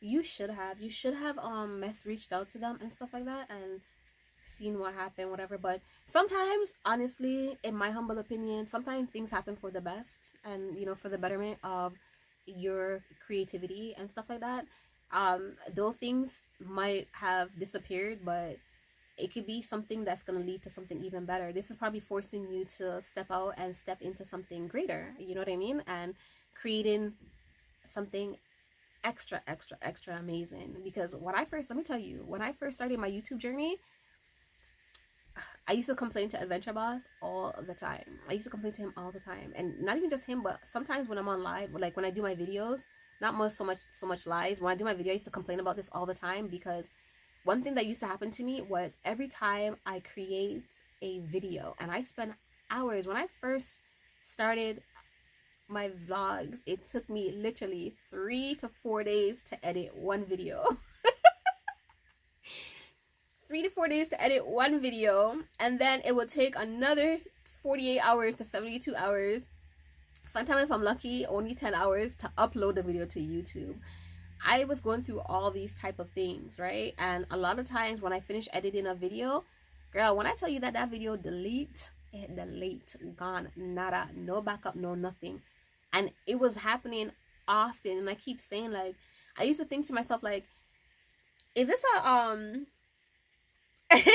reached out to them and stuff like that and seen what happened, whatever. But sometimes, honestly, in my humble opinion, sometimes things happen for the best and for the betterment of your creativity and stuff like that. Those things might have disappeared, but it could be something that's going to lead to something even better. This is probably forcing you to step out and step into something greater, you know what I mean? And creating something extra amazing. Because let me tell you, when I first started my YouTube journey, I used to complain to Adventure Boss all the time. I used to complain to him all the time. And not even just him, but sometimes when I'm on live, like when I do my videos, not so much lives. When I do my video, I used to complain about this all the time, because one thing that used to happen to me was every time I create a video, and I spend hours. When I first started my vlogs, it took me literally 3 to 4 days to edit one video. 3 to 4 days to edit one video, and then it would take another 48 hours to 72 hours. Sometimes, if I'm lucky, only 10 hours to upload the video to YouTube. I was going through all these type of things, right? And a lot of times when I finish editing a video, girl, when I tell you that video delete, gone, nada, no backup, no nothing. And it was happening often, and I keep saying, like, I used to think to myself, like, is this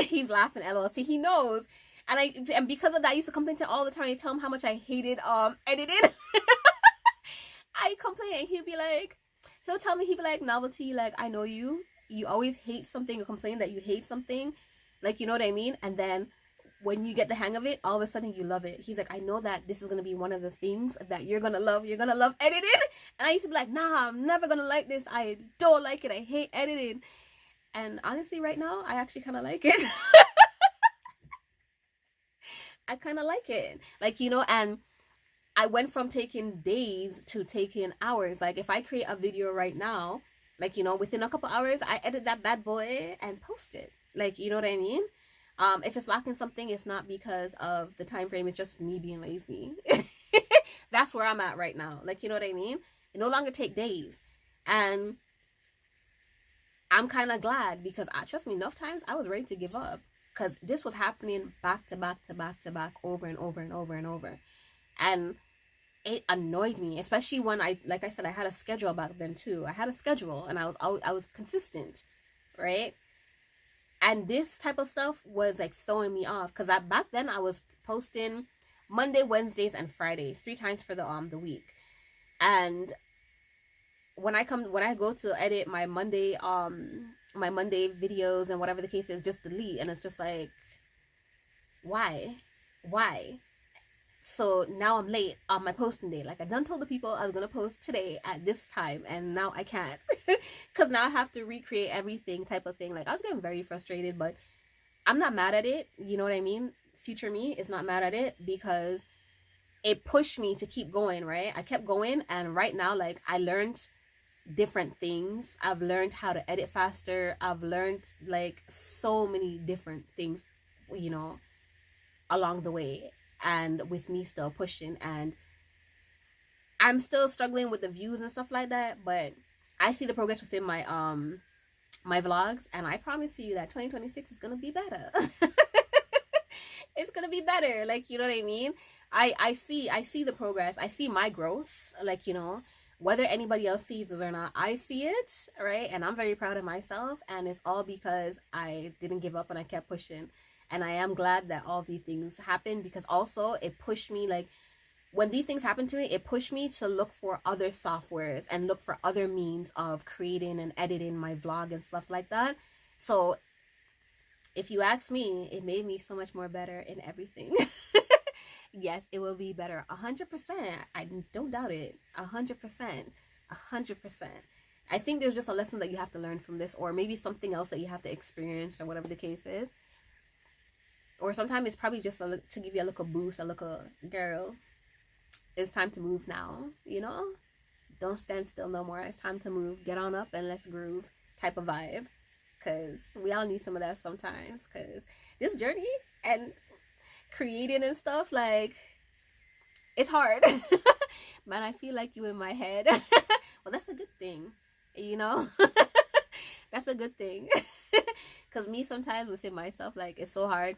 he's laughing, LOL. See, he knows. And because of that, I used to complain to him all the time. I tell him how much I hated editing. I complain, and he'll tell me, Novelty, like, I know you always hate something or complain that you hate something, like, you know what I mean? And then when you get the hang of it, all of a sudden you love it. He's like, I know that this is gonna be one of the things that you're gonna love editing. And I used to be like, nah, I'm never gonna like this. I don't like it. I hate editing. And honestly, right now, I actually kind of like it. I kind of like it. Like, and I went from taking days to taking hours. Like, if I create a video right now, like, within a couple hours, I edit that bad boy and post it. Like, you know what I mean? If it's lacking something, it's not because of the time frame. It's just me being lazy. That's where I'm at right now. Like, you know what I mean? It no longer take days. And I'm kind of glad, because trust me, enough times I was ready to give up, because this was happening back to back over and over and over and over. And it annoyed me, especially when like I said, I had a schedule back then too. I had a schedule, and I was consistent, right? And this type of stuff was like throwing me off, because back then I was posting Monday, Wednesdays, and Fridays 3 times for the week. And when I go to edit my Monday videos and whatever the case is, just delete. And it's just like, why So now I'm late on my posting day. Like I done told the people I was gonna post today at this time, and now I can't because now I have to recreate everything type of thing. Like I was getting very frustrated, but I'm not mad at it. You know what I mean? Future me is not mad at it because it pushed me to keep going, right? I kept going, and right now, like, I learned different things. I've learned how to edit faster. I've learned, like, so many different things, you know, along the way. And with me still pushing, and I'm still struggling with the views and stuff like that, but I see the progress within my vlogs, and I promise you that 2026 is gonna be better. It's gonna be better, like, you know what I mean? I see the progress. I see my growth, like, you know, whether anybody else sees it or not, I see it, right? And I'm very proud of myself, and it's all because I didn't give up and I kept pushing. And I am glad that all these things happened, because also it pushed me, like, when these things happened to me, it pushed me to look for other softwares and look for other means of creating and editing my vlog and stuff like that. So if you ask me, it made me so much more better in everything. Yes, it will be better. 100%. I don't doubt it. 100%. 100%. I think there's just a lesson that you have to learn from this, or maybe something else that you have to experience, or whatever the case is. Or sometimes it's probably just to give you a little boost, a little, girl, it's time to move now, you know? Don't stand still no more. It's time to move. Get on up and let's groove type of vibe. Because we all need some of that sometimes. Because this journey and creating and stuff, like, it's hard. Man, I feel like you in my head. Well, that's a good thing, you know? That's a good thing. Because me, sometimes within myself, like, it's so hard.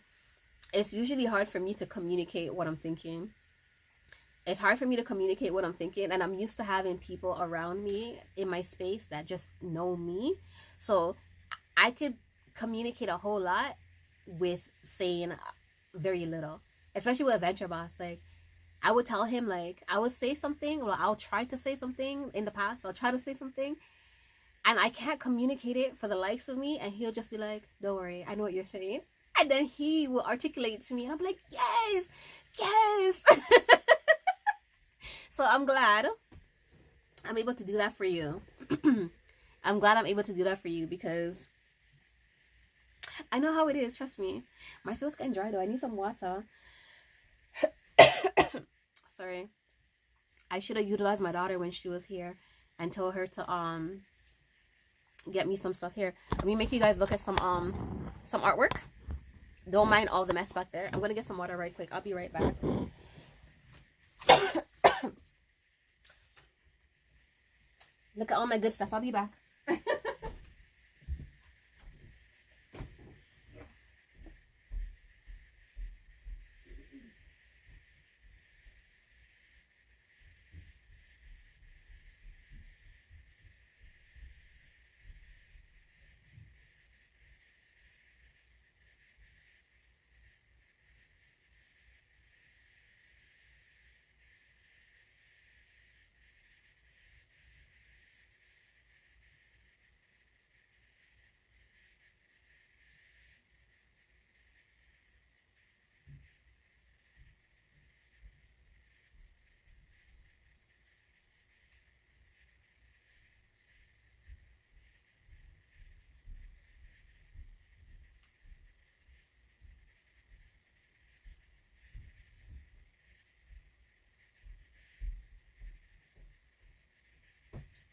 It's usually hard for me to communicate what I'm thinking. It's hard for me to communicate what I'm thinking, and I'm used to having people around me in my space that just know me. So I could communicate a whole lot with saying very little, especially with Adventure Boss. Like, I would tell him, like, I would say something, or I'll try to say something in the past. I'll try to say something, and I can't communicate it for the likes of me, and he'll just be like, don't worry, I know what you're saying. And then he will articulate to me, and I'm like, yes, yes. So I'm glad I'm able to do that for you. I'm glad I'm able to do that for you, because I know how it is. Trust me. My throat's getting dry though. I need some water. Sorry. I should have utilized my daughter when she was here and told her to get me some stuff here. Let me make you guys look at some artwork. Don't mind all the mess back there. I'm gonna get some water right quick. I'll be right back. Look at all my good stuff. I'll be back.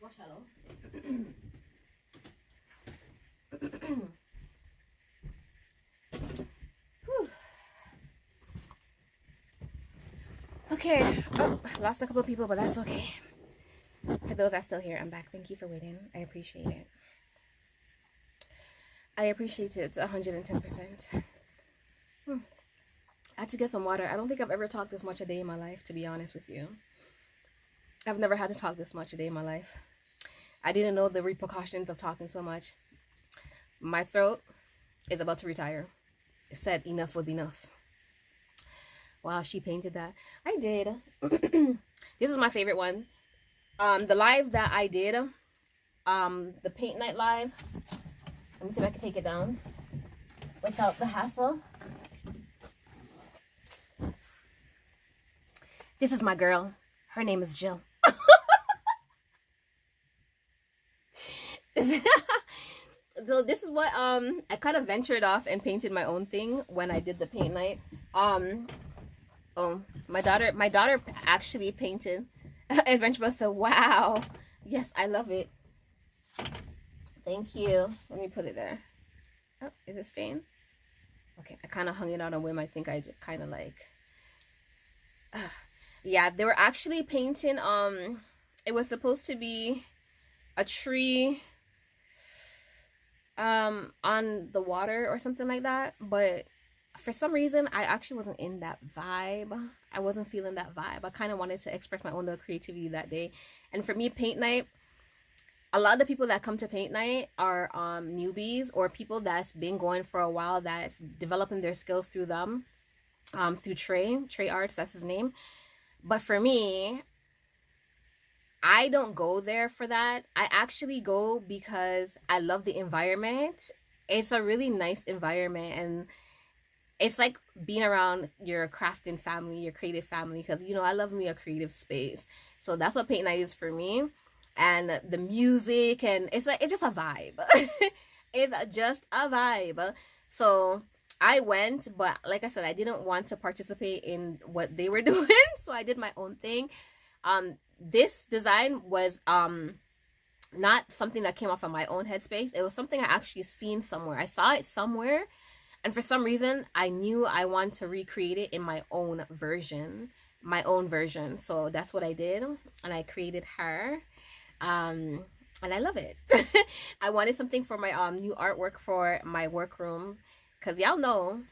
Go shallow. Okay. Oh, lost a couple of people, but that's okay. For those that's still here, I'm back. Thank you for waiting. I appreciate it. I appreciate it 110%. I had to get some water. I don't think I've ever talked this much a day in my life, to be honest with you. I've never had to talk this much a day in my life. I didn't know the repercussions of talking so much. My throat is about to retire. It said enough was enough. Wow, she painted that. I did. This is my favorite one. The live that I did, the paint night live. Let me see if I can take it down without the hassle. This is my girl. Her name is Jill. So this is what I kind of ventured off and painted my own thing when I did the paint night. Oh, my daughter actually painted. Adventure said, "Wow, yes, I love it. Thank you." Let me put it there. Oh, is it stained? Okay, I kind of hung it on a whim. I think I kind of like. Yeah, they were actually painting. It was supposed to be a tree. On the water or something like that, but for some reason I actually wasn't in that vibe. I wasn't feeling that vibe. I kind of wanted to express my own little creativity that day. And for me, paint night, a lot of the people that come to paint night are newbies or people that's been going for a while, that's developing their skills through them, through Trey Arts, that's his name. But for me, I don't go there for that. I actually go because I love the environment. It's a really nice environment, and it's like being around your crafting family, your creative family, because you know I love me a creative space. So that's what paint night is for me. And the music, and it's just a vibe. It's just a vibe. So I went, but like I said, I didn't want to participate in what they were doing, so I did my own thing. This design was not something that came off of my own headspace. It was something I actually seen somewhere. I saw it somewhere, and for some reason I knew I wanted to recreate it in my own version. So that's what I did, and I created her. And I love it. I wanted something for my new artwork for my workroom, because y'all know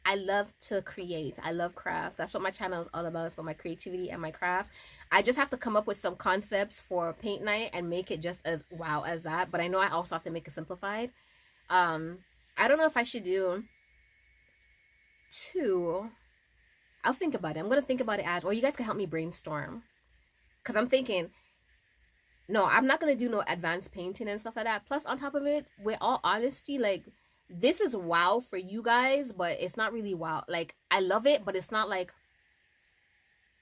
I love to create. I love craft. That's what my channel is all about. It's for my creativity and my craft. I just have to come up with some concepts for paint night and make it just as wow as that. But I know I also have to make it simplified. I don't know if I should do two. I'll think about it. I'm going to think about it or you guys can help me brainstorm. Because I'm thinking, no, I'm not going to do no advanced painting and stuff like that. Plus, on top of it, with all honesty, like, this is wow for you guys, but it's not really wow. Like, I love it, but it's not like,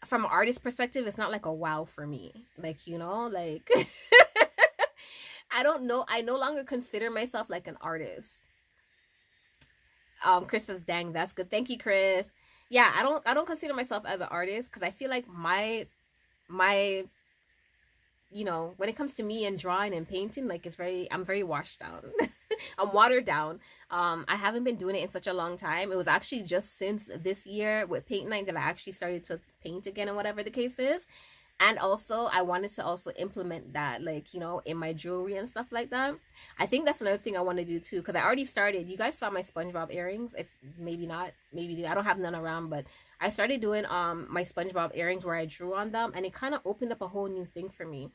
from an artist perspective, it's not like a wow for me. Like, you know, like, I don't know. I no longer consider myself like an artist. Chris says, dang, that's good. Thank you, Chris. Yeah, I don't consider myself as an artist, because I feel like my you know, when it comes to me and drawing and painting, like, I'm very washed down. I'm watered down. I haven't been doing it in such a long time. It was actually just since this year with paint night that I actually started to paint again, and whatever the case is. And also, I wanted to also implement that, like, you know, in my jewelry and stuff like that. I think that's another thing I want to do too, because I already started. You guys saw my SpongeBob earrings. If maybe not, maybe I don't have none around, but I started doing my SpongeBob earrings where I drew on them, and it kind of opened up a whole new thing for me.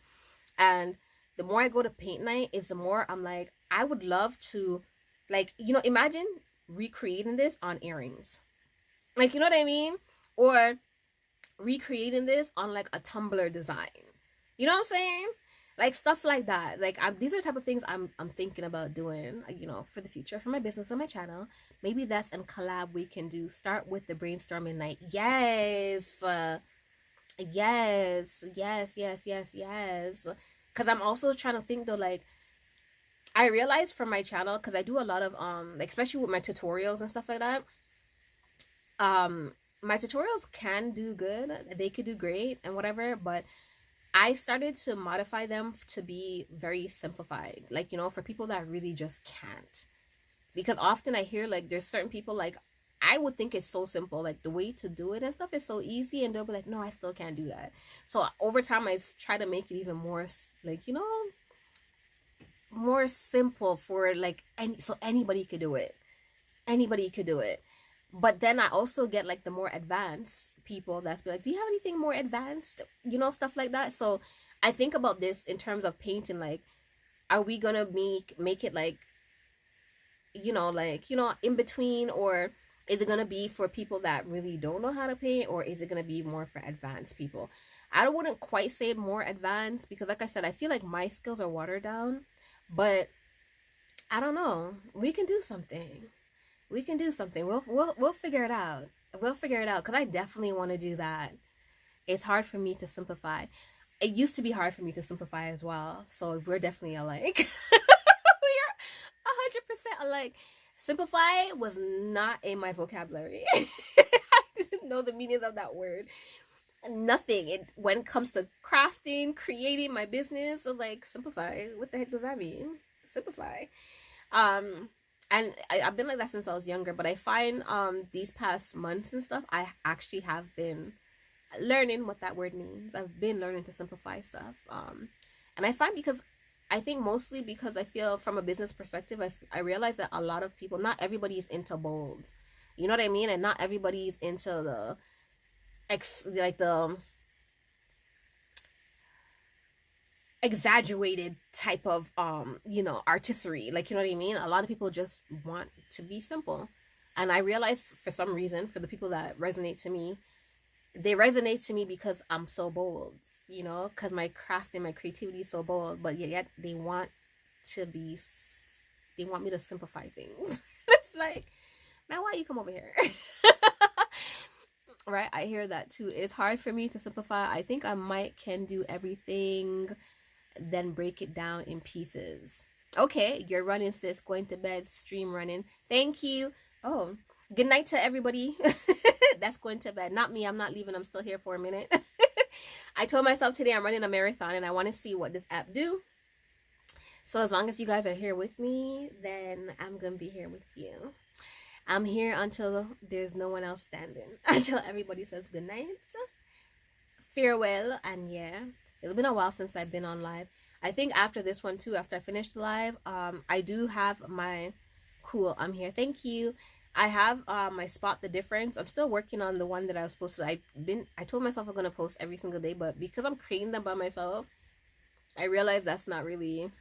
And the more I go to paint night, is the more I'm like, I would love to, like, you know, imagine recreating this on earrings. Like, you know what I mean? Or recreating this on, like, a Tumblr design. You know what I'm saying? Like, stuff like that. Like, these are the type of things I'm thinking about doing, you know, for the future, for my business and my channel. Maybe that's a collab we can do. Start with the brainstorming night. Yes. Yes. Because I'm also trying to think, though, like, I realized from my channel, because I do a lot of like, especially with my tutorials and stuff like that, my tutorials can do good, they could do great and whatever, but I started to modify them to be very simplified, like, you know, for people that really just can't. Because often I hear, like, there's certain people, like, I would think it's so simple, like, the way to do it and stuff is so easy, and they'll be like, no, I still can't do that. So over time I try to make it even more, like, you know, more simple for, like, so anybody could do it. But then I also get, like, the more advanced people that's be like, do you have anything more advanced, you know, stuff like that. So I think about this in terms of painting, like, are we gonna make it, like, you know, in between, or is it gonna be for people that really don't know how to paint, or is it gonna be more for advanced people? I wouldn't quite say more advanced, because like I said, I feel like my skills are watered down. But I don't know. We can do something. We'll figure it out. Because I definitely want to do that. it's hard for me to simplify. It used to be hard for me to simplify as well. So we're definitely alike. We are 100% alike. Simplify was not in my vocabulary. I didn't know the meaning of that word. Nothing. It when it comes to crafting, creating my business, I was like, simplify. What the heck does that mean? Simplify. And I've been like that since I was younger, but I find these past months and stuff, I actually have been learning what that word means. I've been learning to simplify stuff. And I find because I think mostly because I feel from a business perspective, I realize that a lot of people, not everybody is into bold. You know what I mean? And not everybody's into the like the exaggerated type of artistry, like, you know what I mean. A lot of people just want to be simple, and I realize for some reason, for the people that resonate to me, they resonate to me because I'm so bold, because my craft and my creativity is so bold, but yet they want me to simplify things. It's like, man, why you come over here? Right, I hear that too. It's hard for me to simplify. I think I might can do everything, then break it down in pieces. Okay, you're running, sis. Going to bed, stream running. Thank you. Oh, good night to everybody. That's going to bed. Not me. I'm not leaving. I'm still here for a minute. I told myself today I'm running a marathon and I want to see what this app do. So as long as you guys are here with me, then I'm going to be here with you. I'm here until there's no one else standing. Until everybody says good night. Farewell. And yeah, it's been a while since I've been on live. I think after this one too, after I finish the live, I do have my cool. I'm here. Thank you. I have my spot the difference. I'm still working on the one that I was supposed to. I told myself I'm gonna post every single day, but because I'm creating them by myself, I realized that's not really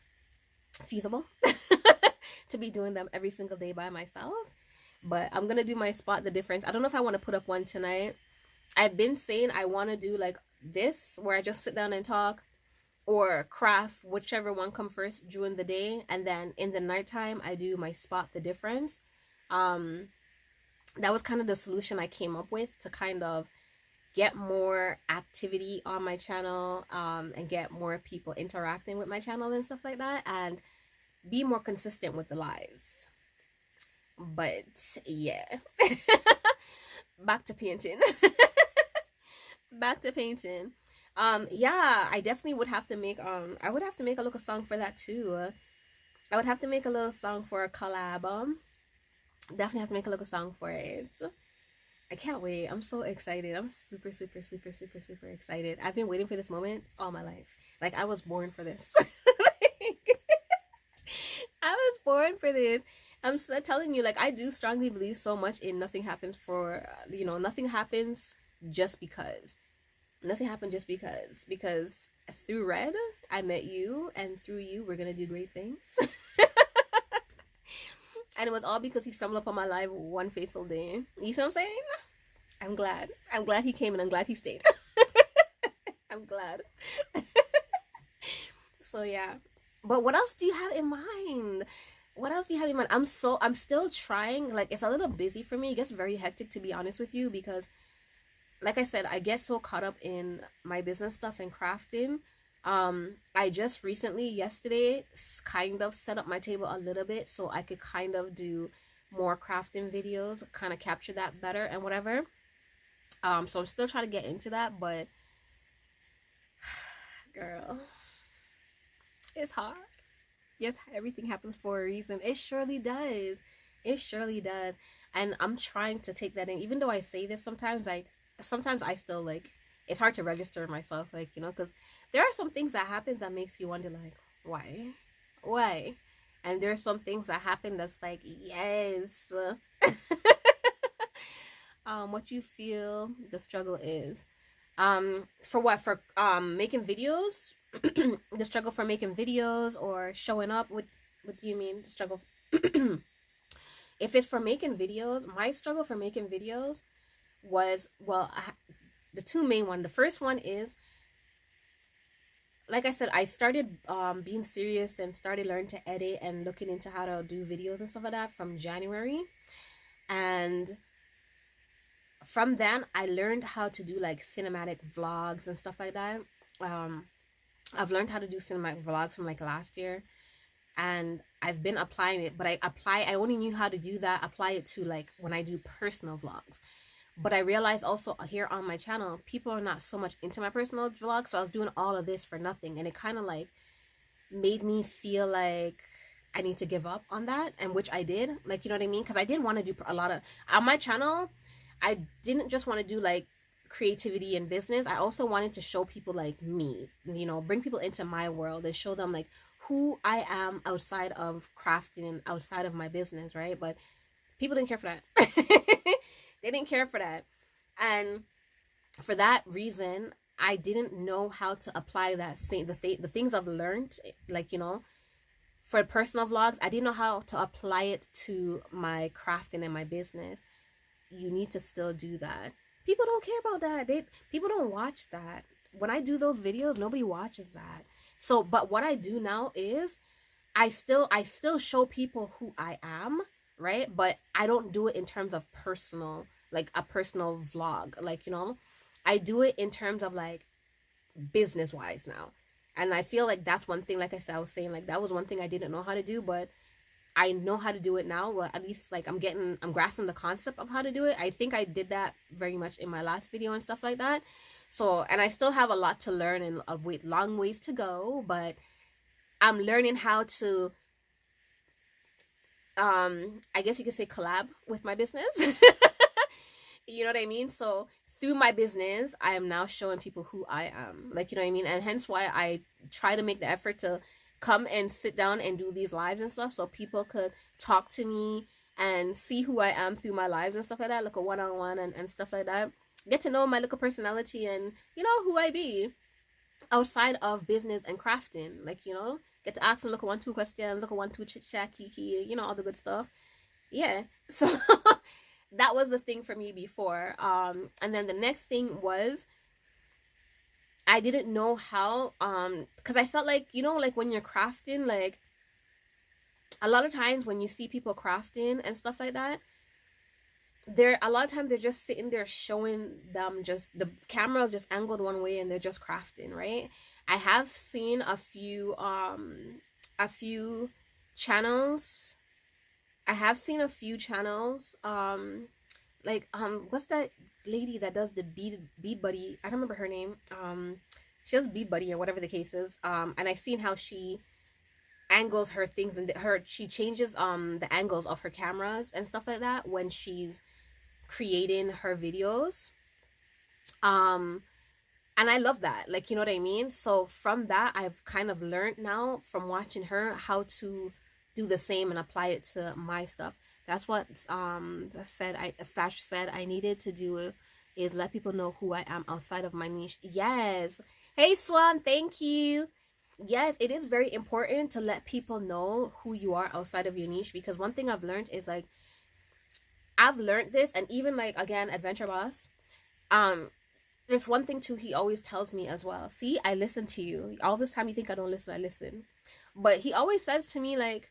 feasible to be doing them every single day by myself. But I'm gonna do my spot the difference. I don't know if I want to put up one tonight. I've been saying I want to do like this, where I just sit down and talk, or craft, whichever one come first during the day, and then in the nighttime I do my spot the difference. That was kind of the solution I came up with to kind of get more activity on my channel, and get more people interacting with my channel and stuff like that, and be more consistent with the lives. But yeah. Back to painting. Back to painting. Yeah, I definitely would have to make I would have to make a little song for that too. I would have to make a little song for a collab. Definitely have to make a little song for it. I can't wait. I'm so excited. I'm super, super, super, super, super excited. I've been waiting for this moment all my life. Like, I was born for this. I was born for this. I'm telling you, like, I do strongly believe so much in nothing happens for, nothing happens just because. Nothing happened just because. Because through Red, I met you, and through you, we're gonna do great things. And it was all because he stumbled upon my life one fateful day. You see what I'm saying? I'm glad. I'm glad he came, and I'm glad he stayed. I'm glad. So yeah. But what else do you have in mind? What else do you have in mind? I'm still trying. Like, it's a little busy for me. It gets very hectic, to be honest with you, because like I said, I get so caught up in my business stuff and crafting. I just recently, yesterday, kind of set up my table a little bit so I could kind of do more crafting videos, kind of capture that better and whatever. So I'm still trying to get into that, but girl, it's hard. Yes, everything happens for a reason. It surely does. It surely does. And I'm trying to take that in. Even though I say this sometimes, I still, like, it's hard to register myself, like, because there are some things that happens that makes you wonder, like, why? And there's some things that happen that's like, yes. What you feel the struggle is. For what? For making videos? The struggle for making videos or showing up? What do you mean, the struggle? If it's for making videos, my struggle for making videos was, the two main ones. The first one is, like I said, I started being serious and started learning to edit and looking into how to do videos and stuff like that from January. And from then I learned how to do like cinematic vlogs and stuff like that. I've learned how to do cinematic vlogs from like last year, and I've been applying it, but I only knew how to do that, apply it to like when I do personal vlogs. But I realized also here on my channel, people are not so much into my personal vlogs, so I was doing all of this for nothing, and it kind of like made me feel like I need to give up on that, and which I did, like, you know what I mean? Because I did want to do a lot of, on my channel, I didn't just want to do like creativity and business. I also wanted to show people like me, you know, bring people into my world and show them like who I am outside of crafting and outside of my business, right? But people didn't care for that. They didn't care for that. And for that reason, I didn't know how to apply that same the things I've learned, like, you know, for personal vlogs. I didn't know how to apply it to my crafting and my business. You need to still do that. People don't care about that. People don't watch that. When I do those videos, nobody watches that. So, but what I do now is I still show people who I am, right? But I don't do it in terms of personal, like a personal vlog. Like, you know, I do it in terms of like business wise now. And I feel like that's one thing, like I said, I was saying like that was one thing I didn't know how to do, but I know how to do it now. Well, at least like I'm grasping the concept of how to do it. I think I did that very much in my last video and stuff like that. So, and I still have a lot to learn and a long ways to go, but I'm learning how to, I guess you could say collab with my business. You know what I mean? So through my business, I am now showing people who I am. Like, you know what I mean? And hence why I try to make the effort to come and sit down and do these lives and stuff so people could talk to me and see who I am through my lives and stuff like that, like a one-on-one and stuff like that. Get to know my little personality and, you know, who I be outside of business and crafting. Like, you know, get to ask them look at 1-2 questions, look at 1-2 chit-chat, kiki, you know, all the good stuff. Yeah. So that was the thing for me before. And then the next thing was I didn't know how, because I felt like, you know, like when you're crafting, like a lot of times when you see people crafting and stuff like that, a lot of times they're just sitting there showing them, just the camera is just angled one way and they're just crafting, right? I have seen a few channels. I have seen a few channels, like what's that lady that does the bead buddy? I don't remember her name. She does bead buddy or whatever the case is. And I've seen how she angles her things and she changes the angles of her cameras and stuff like that when she's creating her videos. And I love that, like, you know what I mean? So from that, I've kind of learned now from watching her how to do the same and apply it to my stuff. That's what Stash said I needed to do, is let people know who I am outside of my niche. Yes. Hey Swan, thank you. Yes, it is very important to let people know who you are outside of your niche, because one thing I've learned is like, I've learned this, and even like, again, Adventure Boss, there's one thing too he always tells me as well. See, I listen to you. All this time you think I don't listen, I listen. But he always says to me, like,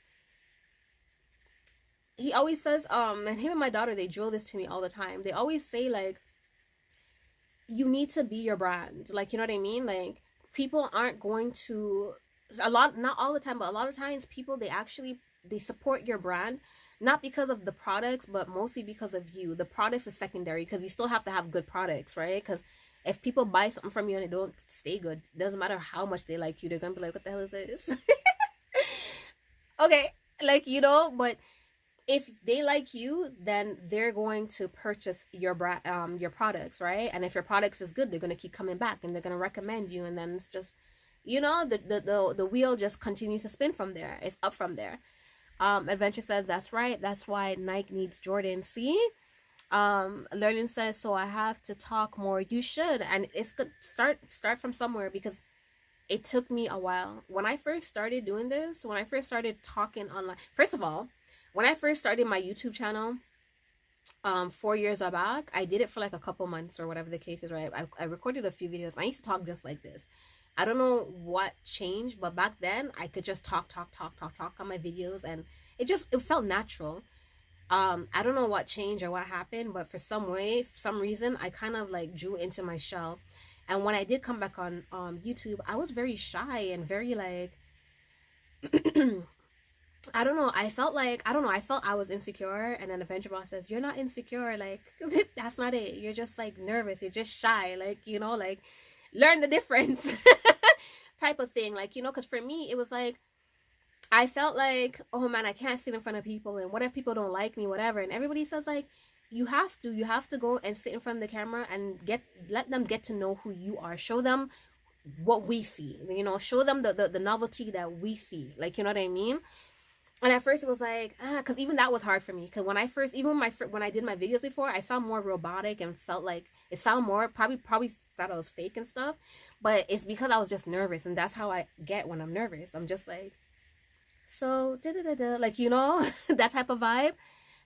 he always says, and him and my daughter, they drill this to me all the time. They always say, like, you need to be your brand. Like, you know what I mean? Like, people aren't going to, not all the time, but a lot of times people, they support your brand, not because of the products, but mostly because of you. The products is secondary, because you still have to have good products, right? Because if people buy something from you and it don't stay good, it doesn't matter how much they like you, they're gonna be like, what the hell is this? Okay, like, you know, but if they like you, then they're going to purchase your products, right? And if your products is good, they're going to keep coming back and they're going to recommend you, and then it's just, you know, the wheel just continues to spin from there. It's up from there. Adventure says, that's right, that's why Nike needs Jordan. See? Learning says, so I have to talk more. You should. And it's good. Start from somewhere, because it took me a while. When I first started doing this, when I first started talking online, first of all, when I first started my YouTube channel, 4 years back, I did it for like a couple months or whatever the case is, right? I recorded a few videos. I used to talk just like this. I don't know what changed, but back then I could just talk on my videos, and it felt natural. I don't know what changed or what happened, but for some reason, I kind of like drew into my shell. And when I did come back on YouTube, I was very shy and very like I don't know. I felt I was insecure, and then Adventure Boss says, "You're not insecure. Like that's not it. You're just like nervous. You're just shy. Like like learn the difference." Type of thing. Like because for me it was like I felt like, oh man, I can't sit in front of people, and what if people don't like me, whatever. And everybody says like, you have to go and sit in front of the camera and let them get to know who you are. Show them what we see. Show them the novelty that we see. Like you know what I mean? And at first it was like, because even that was hard for me. Because when I did my videos before, I sound more robotic and felt like it sounded more, probably thought I was fake and stuff. But it's because I was just nervous. And that's how I get when I'm nervous. I'm just like, so, da-da-da-da. Like, that type of vibe.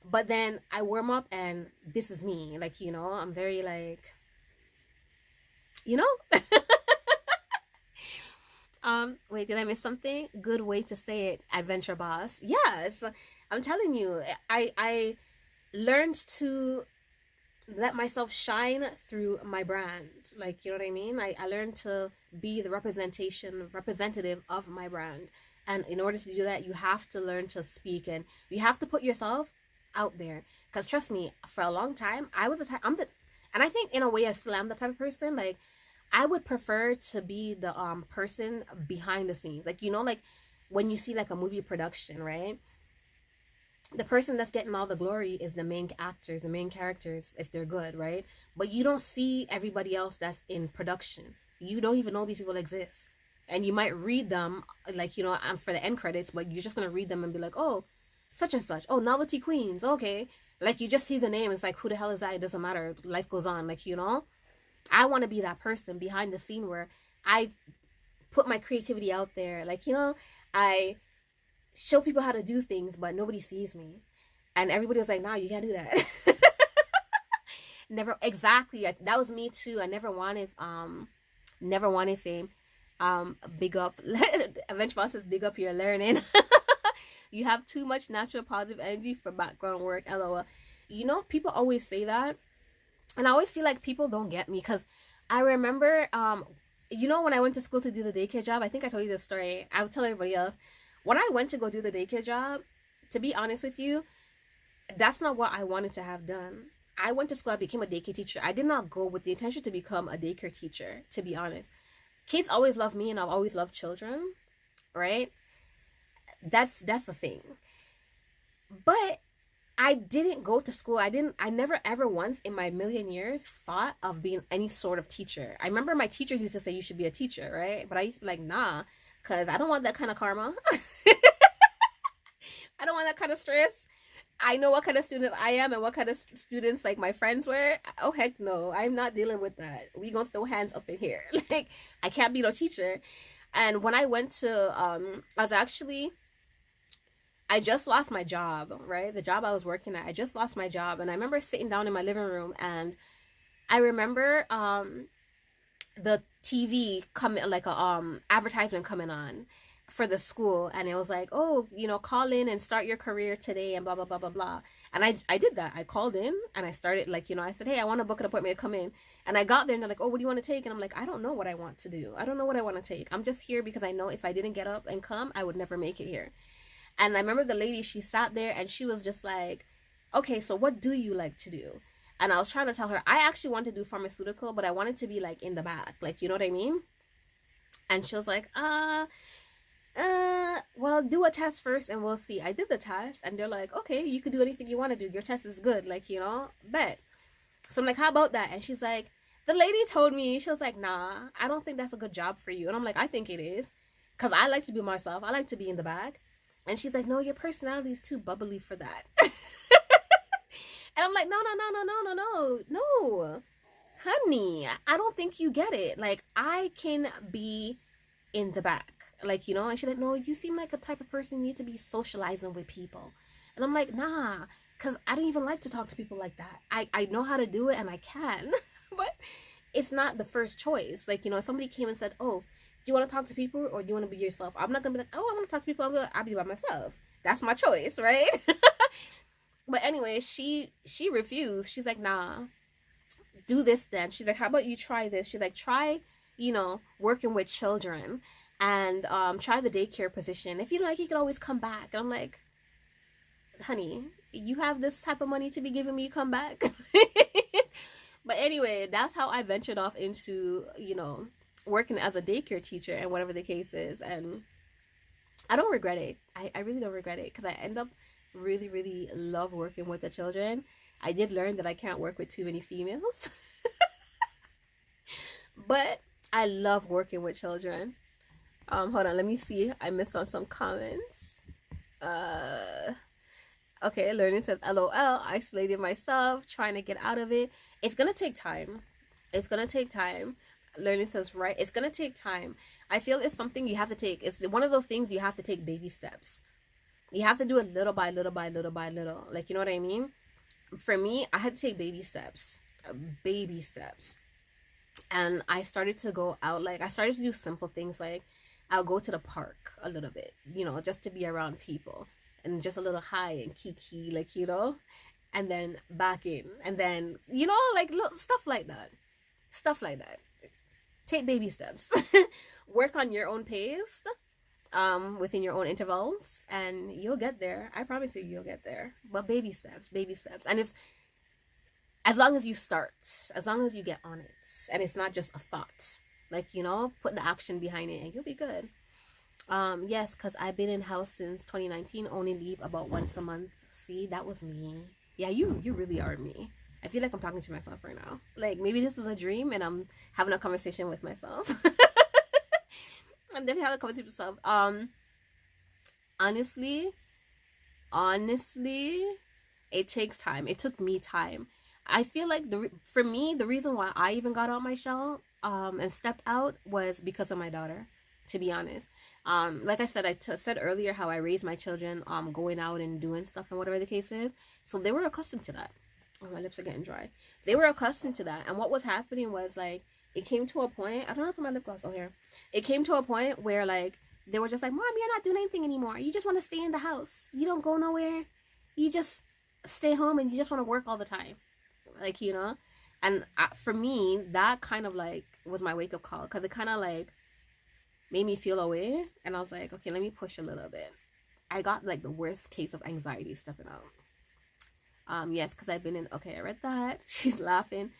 But then I warm up and this is me. Like, I'm very like, wait, did I miss something? Good way to say it, Adventure Boss. Yes, I'm telling you, I learned to let myself shine through my brand. Like, you know what I mean? I learned to be the representative of my brand. And in order to do that, you have to learn to speak and you have to put yourself out there. Because trust me, for a long time, and I think in a way I still am the type of person, like, I would prefer to be the person behind the scenes. Like, like when you see like a movie production, right? The person that's getting all the glory is the main actors, the main characters, if they're good, right? But you don't see everybody else that's in production. You don't even know these people exist. And you might read them, like, for the end credits, but you're just going to read them and be like, oh, such and such. Oh, NoveltyQueens. Okay. Like, you just see the name. It's like, who the hell is that? It doesn't matter. Life goes on. Like, I want to be that person behind the scene where I put my creativity out there. Like, I show people how to do things, but nobody sees me. And everybody was like, nah, you can't do that. Never, exactly. That was me too. I never wanted fame. Big up. Adventure Boss says, big up your learning. You have too much natural positive energy for background work. LOL. People always say that. And I always feel like people don't get me because I remember, when I went to school to do the daycare job, I think I told you this story. I would tell everybody else. When I went to go do the daycare job, to be honest with you, that's not what I wanted to have done. I went to school, I became a daycare teacher. I did not go with the intention to become a daycare teacher, to be honest. Kids always love me and I've always loved children, right? That's the thing. But I didn't go to school. I never ever once in my million years thought of being any sort of teacher. I remember my teachers used to say you should be a teacher, right? But I used to be like, nah, because I don't want that kind of karma. I don't want that kind of stress. I know what kind of student I am and what kind of students like my friends were. Oh, heck no. I'm not dealing with that. We gonna throw hands up in here. Like, I can't be no teacher. And when I went to, I just lost my job, right? The job I was working at, I just lost my job. And I remember sitting down in my living room and I remember the TV coming, like a advertisement coming on for the school. And it was like, oh, call in and start your career today and blah, blah, blah, blah, blah. And I did that. I called in and I started like, I said, hey, I want to book an appointment to come in. And I got there and they're like, oh, what do you want to take? And I'm like, I don't know what I want to do. I don't know what I want to take. I'm just here because I know if I didn't get up and come, I would never make it here. And I remember the lady, she sat there and she was just like, okay, so what do you like to do? And I was trying to tell her, I actually wanted to do pharmaceutical, but I wanted to be like in the back. Like, you know what I mean? And she was like, well, do a test first and we'll see. I did the test and they're like, okay, you can do anything you want to do. Your test is good. Like, bet. So I'm like, how about that? And she's like, the lady told me, she was like, nah, I don't think that's a good job for you. And I'm like, I think it is. Because I like to be myself. I like to be in the back. And she's like, no, your personality is too bubbly for that. And I'm like, no, honey, I don't think you get it. Like, I can be in the back, like, and she's like, no, you seem like a type of person you need to be socializing with people. And I'm like, nah, because I don't even like to talk to people like that. I know how to do it and I can, but it's not the first choice. Like, if somebody came and said, oh, do you want to talk to people or do you want to be yourself? I'm not going to be like, oh, I want to talk to people. I'll be by myself. That's my choice, right? But anyway, she refused. She's like, nah, do this then. She's like, how about you try this? She's like, try, working with children and try the daycare position. If you like, you can always come back. And I'm like, honey, you have this type of money to be giving me, come back. But anyway, that's how I ventured off into, working as a daycare teacher and whatever the case is. And I don't regret it. I really don't regret it because I end up really, really love working with the children. I did learn that I can't work with too many females. But I love working with children. Hold on, let me see. I missed on some comments. Okay, Learning says, LOL, isolated myself, trying to get out of it. It's gonna take time. It's gonna take time. Learning says, right, it's gonna take time. I feel it's something you have to take. It's one of those things you have to take baby steps. You have to do it little by little by little by little. Like, you know what I mean? For me, I had to take baby steps. Baby steps. And I started to go out, like, I started to do simple things like I'll go to the park a little bit, just to be around people. And just a little high and kiki, like, and then back in. And then, like, little stuff like that. Stuff like that. Take baby steps. Work on your own pace, within your own intervals, and you'll get there. I promise you'll get there. But baby steps, baby steps. And it's, as long as you start, as long as you get on it, and it's not just a thought. Like, put the action behind it and you'll be good. Yes, because I've been in house since 2019, only leave about once a month. See, that was me. Yeah, you really are me. I feel like I'm talking to myself right now. Like, maybe this is a dream and I'm having a conversation with myself. I'm definitely having a conversation with myself. Honestly, it takes time. It took me time. I feel like for me, the reason why I even got out my shell and stepped out was because of my daughter, to be honest. Like I said, said earlier how I raised my children going out and doing stuff and whatever the case is. So they were accustomed to that. Oh, my lips are getting dry. They were accustomed to that. And what was happening was, like, it came to a point, I don't know if my lip gloss, oh, here. It came to a point where, like, they were just like, Mom, you're not doing anything anymore. You just want to stay in the house. You don't go nowhere. You just stay home and you just want to work all the time. Like, And for me, that kind of, like, was my wake-up call. Because it kind of, like, made me feel away. And I was like, okay, let me push a little bit. I got, like, the worst case of anxiety stepping out. Yes, because I've been in, okay, I read that. She's laughing.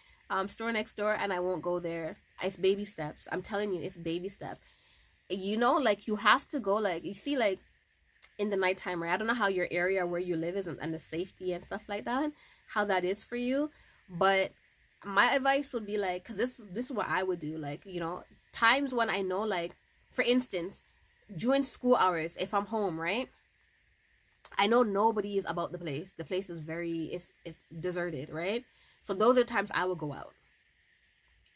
Store next door, and I won't go there. It's baby steps. I'm telling you, it's baby steps. Like, you have to go, like, you see, like, in the nighttime, right? I don't know how your area where you live is and the safety and stuff like that, how that is for you. But my advice would be, like, because this is what I would do. Like, times when I know, like, for instance, during school hours, if I'm home, right? I know nobody is about the place. The place is it's deserted, right? So those are the times I will go out.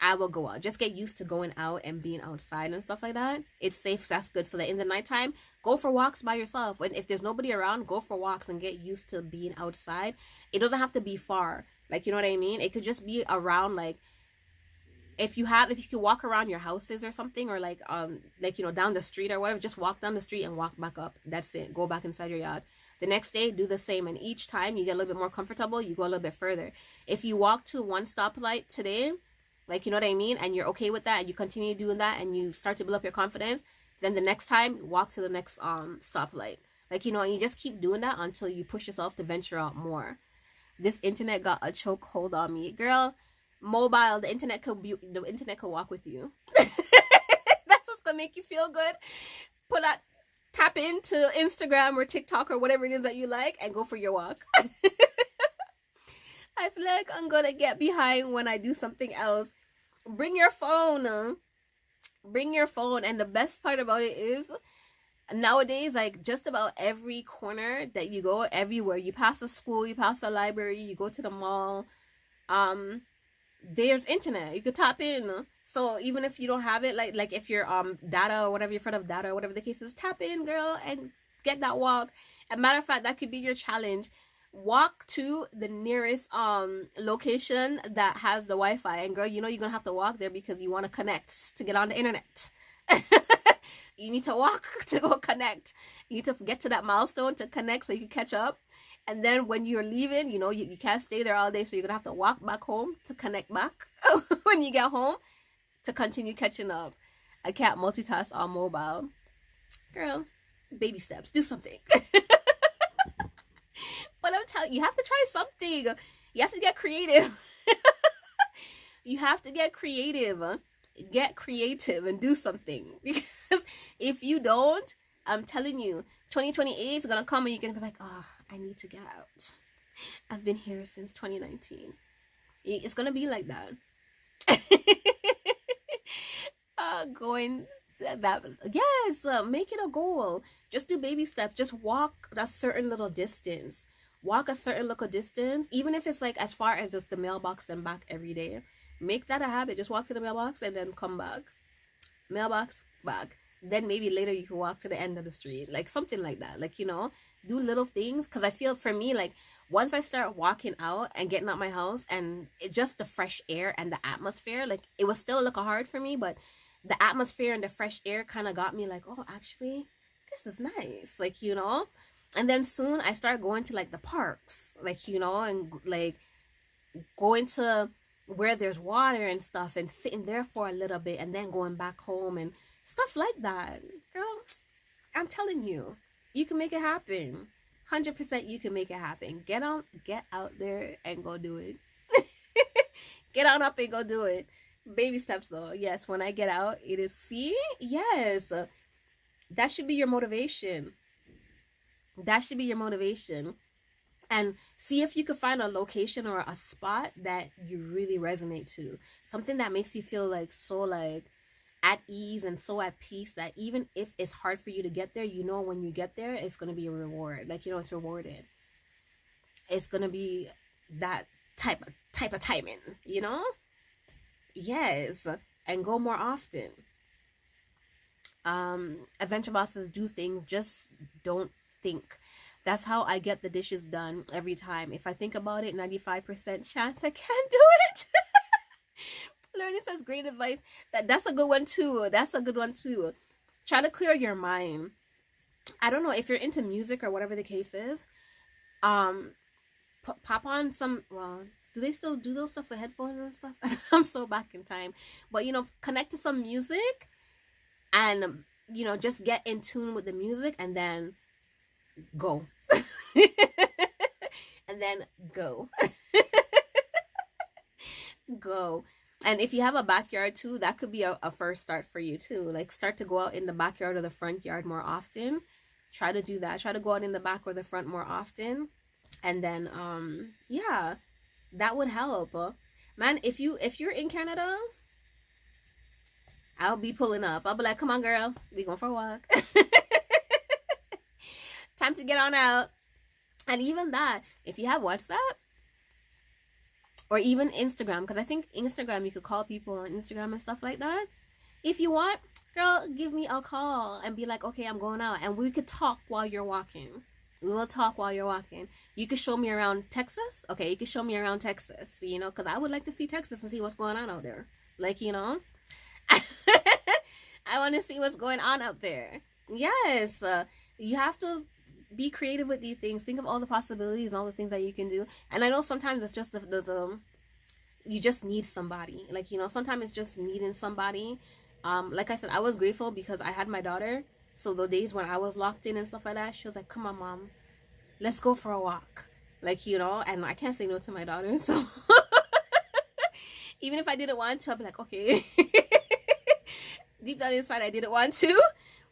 I will go out. Just get used to going out and being outside and stuff like that. It's safe, so that's good. So that in the nighttime, go for walks by yourself. And if there's nobody around, go for walks and get used to being outside. It doesn't have to be far. Like, you know what I mean? It could just be around, like, if you could walk around your houses or something, or like down the street or whatever, just walk down the street and walk back up. That's it. Go back inside your yard. The next day, do the same. And each time you get a little bit more comfortable, you go a little bit further. If you walk to one stoplight today, like, you know what I mean? And you're okay with that, and you continue doing that, and you start to build up your confidence, then the next time, walk to the next stoplight. Like, and you just keep doing that until you push yourself to venture out more. This internet got a chokehold on me. Girl, mobile, the internet could walk with you. That's what's gonna make you feel good. Tap into Instagram or TikTok or whatever it is that you like and go for your walk. I feel like I'm gonna get behind when I do something else. Bring your phone. Bring your phone. And the best part about it is, nowadays, like, just about every corner that you go, everywhere, you pass the school, you pass the library, you go to the mall, there's internet. You could tap in. So even if you don't have it, like if you're data or whatever, you're front of data or whatever the case is, tap in, girl, and get that walk. As a matter of fact, that could be your challenge. Walk to the nearest location that has the Wi-Fi, and girl, you're gonna have to walk there because you want to connect to get on the internet. You need to walk to go connect. You need to get to that milestone to connect so you can catch up. And then when you're leaving, you can't stay there all day, so you're gonna have to walk back home to connect back when you get home to continue catching up. I can't multitask on mobile. Girl, baby steps, do something. But I'm telling you, you have to try something. You have to get creative. You have to get creative. Get creative and do something. Because if you don't, I'm telling you, 2028 is gonna come and you're gonna be like, oh, I need to get out. I've been here since 2019. It's gonna be like that. Going that yes, make it a goal. Just do baby steps. Just walk a certain little distance. Walk a certain little distance, even if it's like as far as just the mailbox and back every day. Make that a habit. Just walk to the mailbox and then come back. Mailbox, back. Then maybe later you can walk to the end of the street, like something like that. Like, do little things. Because I feel for me, like once I start walking out and getting out my house and just the fresh air and the atmosphere, like it was still a little hard for me, but the atmosphere and the fresh air kind of got me like, oh, actually, this is nice. Like, and then soon I start going to like the parks, like, and like going to where there's water and stuff and sitting there for a little bit and then going back home and stuff like that. Girl, I'm telling you, you can make it happen. 100% you can make it happen. Get out there and go do it. Get on up and go do it. Baby steps though. Yes, when I get out, it is, see? Yes. That should be your motivation. That should be your motivation. And see if you could find a location or a spot that you really resonate to. Something that makes you feel like so like at ease and so at peace that even if it's hard for you to get there, when you get there, it's going to be a reward. Like, it's rewarded. It's going to be that type of timing, Yes. And go more often. Adventure bosses do things, just don't think. That's how I get the dishes done every time. If I think about it, 95% chance I can't do it. Learning says great advice. That's a good one too. Try to clear your mind. I don't know if you're into music or whatever the case is. Pop on some. Well, do they still do those stuff with headphones and stuff? I'm so back in time. But connect to some music, and just get in tune with the music, and then go. And then go. Go. And if you have a backyard too, that could be a first start for you too. Like, start to go out in the backyard or the front yard more often. Try to do that. Try to go out in the back or the front more often. And then yeah, that would help. Man, if you're in Canada, I'll be pulling up. I'll be like, come on girl, we going for a walk. Time to get on out. And even that, if you have WhatsApp or even Instagram, because I think Instagram, you could call people on Instagram and stuff like that. If you want, girl, give me a call and be like, okay, I'm going out, and we could talk while you're walking. We will talk while you're walking. You could show me around Texas. Okay, you could show me around Texas, because I would like to see Texas and see what's going on out there. Like, I want to see what's going on out there. Yes, you have to be creative with these things. Think of all the possibilities, all the things that you can do. And I know sometimes it's just the you just need somebody. Like, sometimes it's just needing somebody. Like I said, I was grateful because I had my daughter. So the days when I was locked in and stuff like that, she was like, come on, mom, let's go for a walk. Like, and I can't say no to my daughter. So even if I didn't want to, I'd be like, okay. Deep down inside, I didn't want to.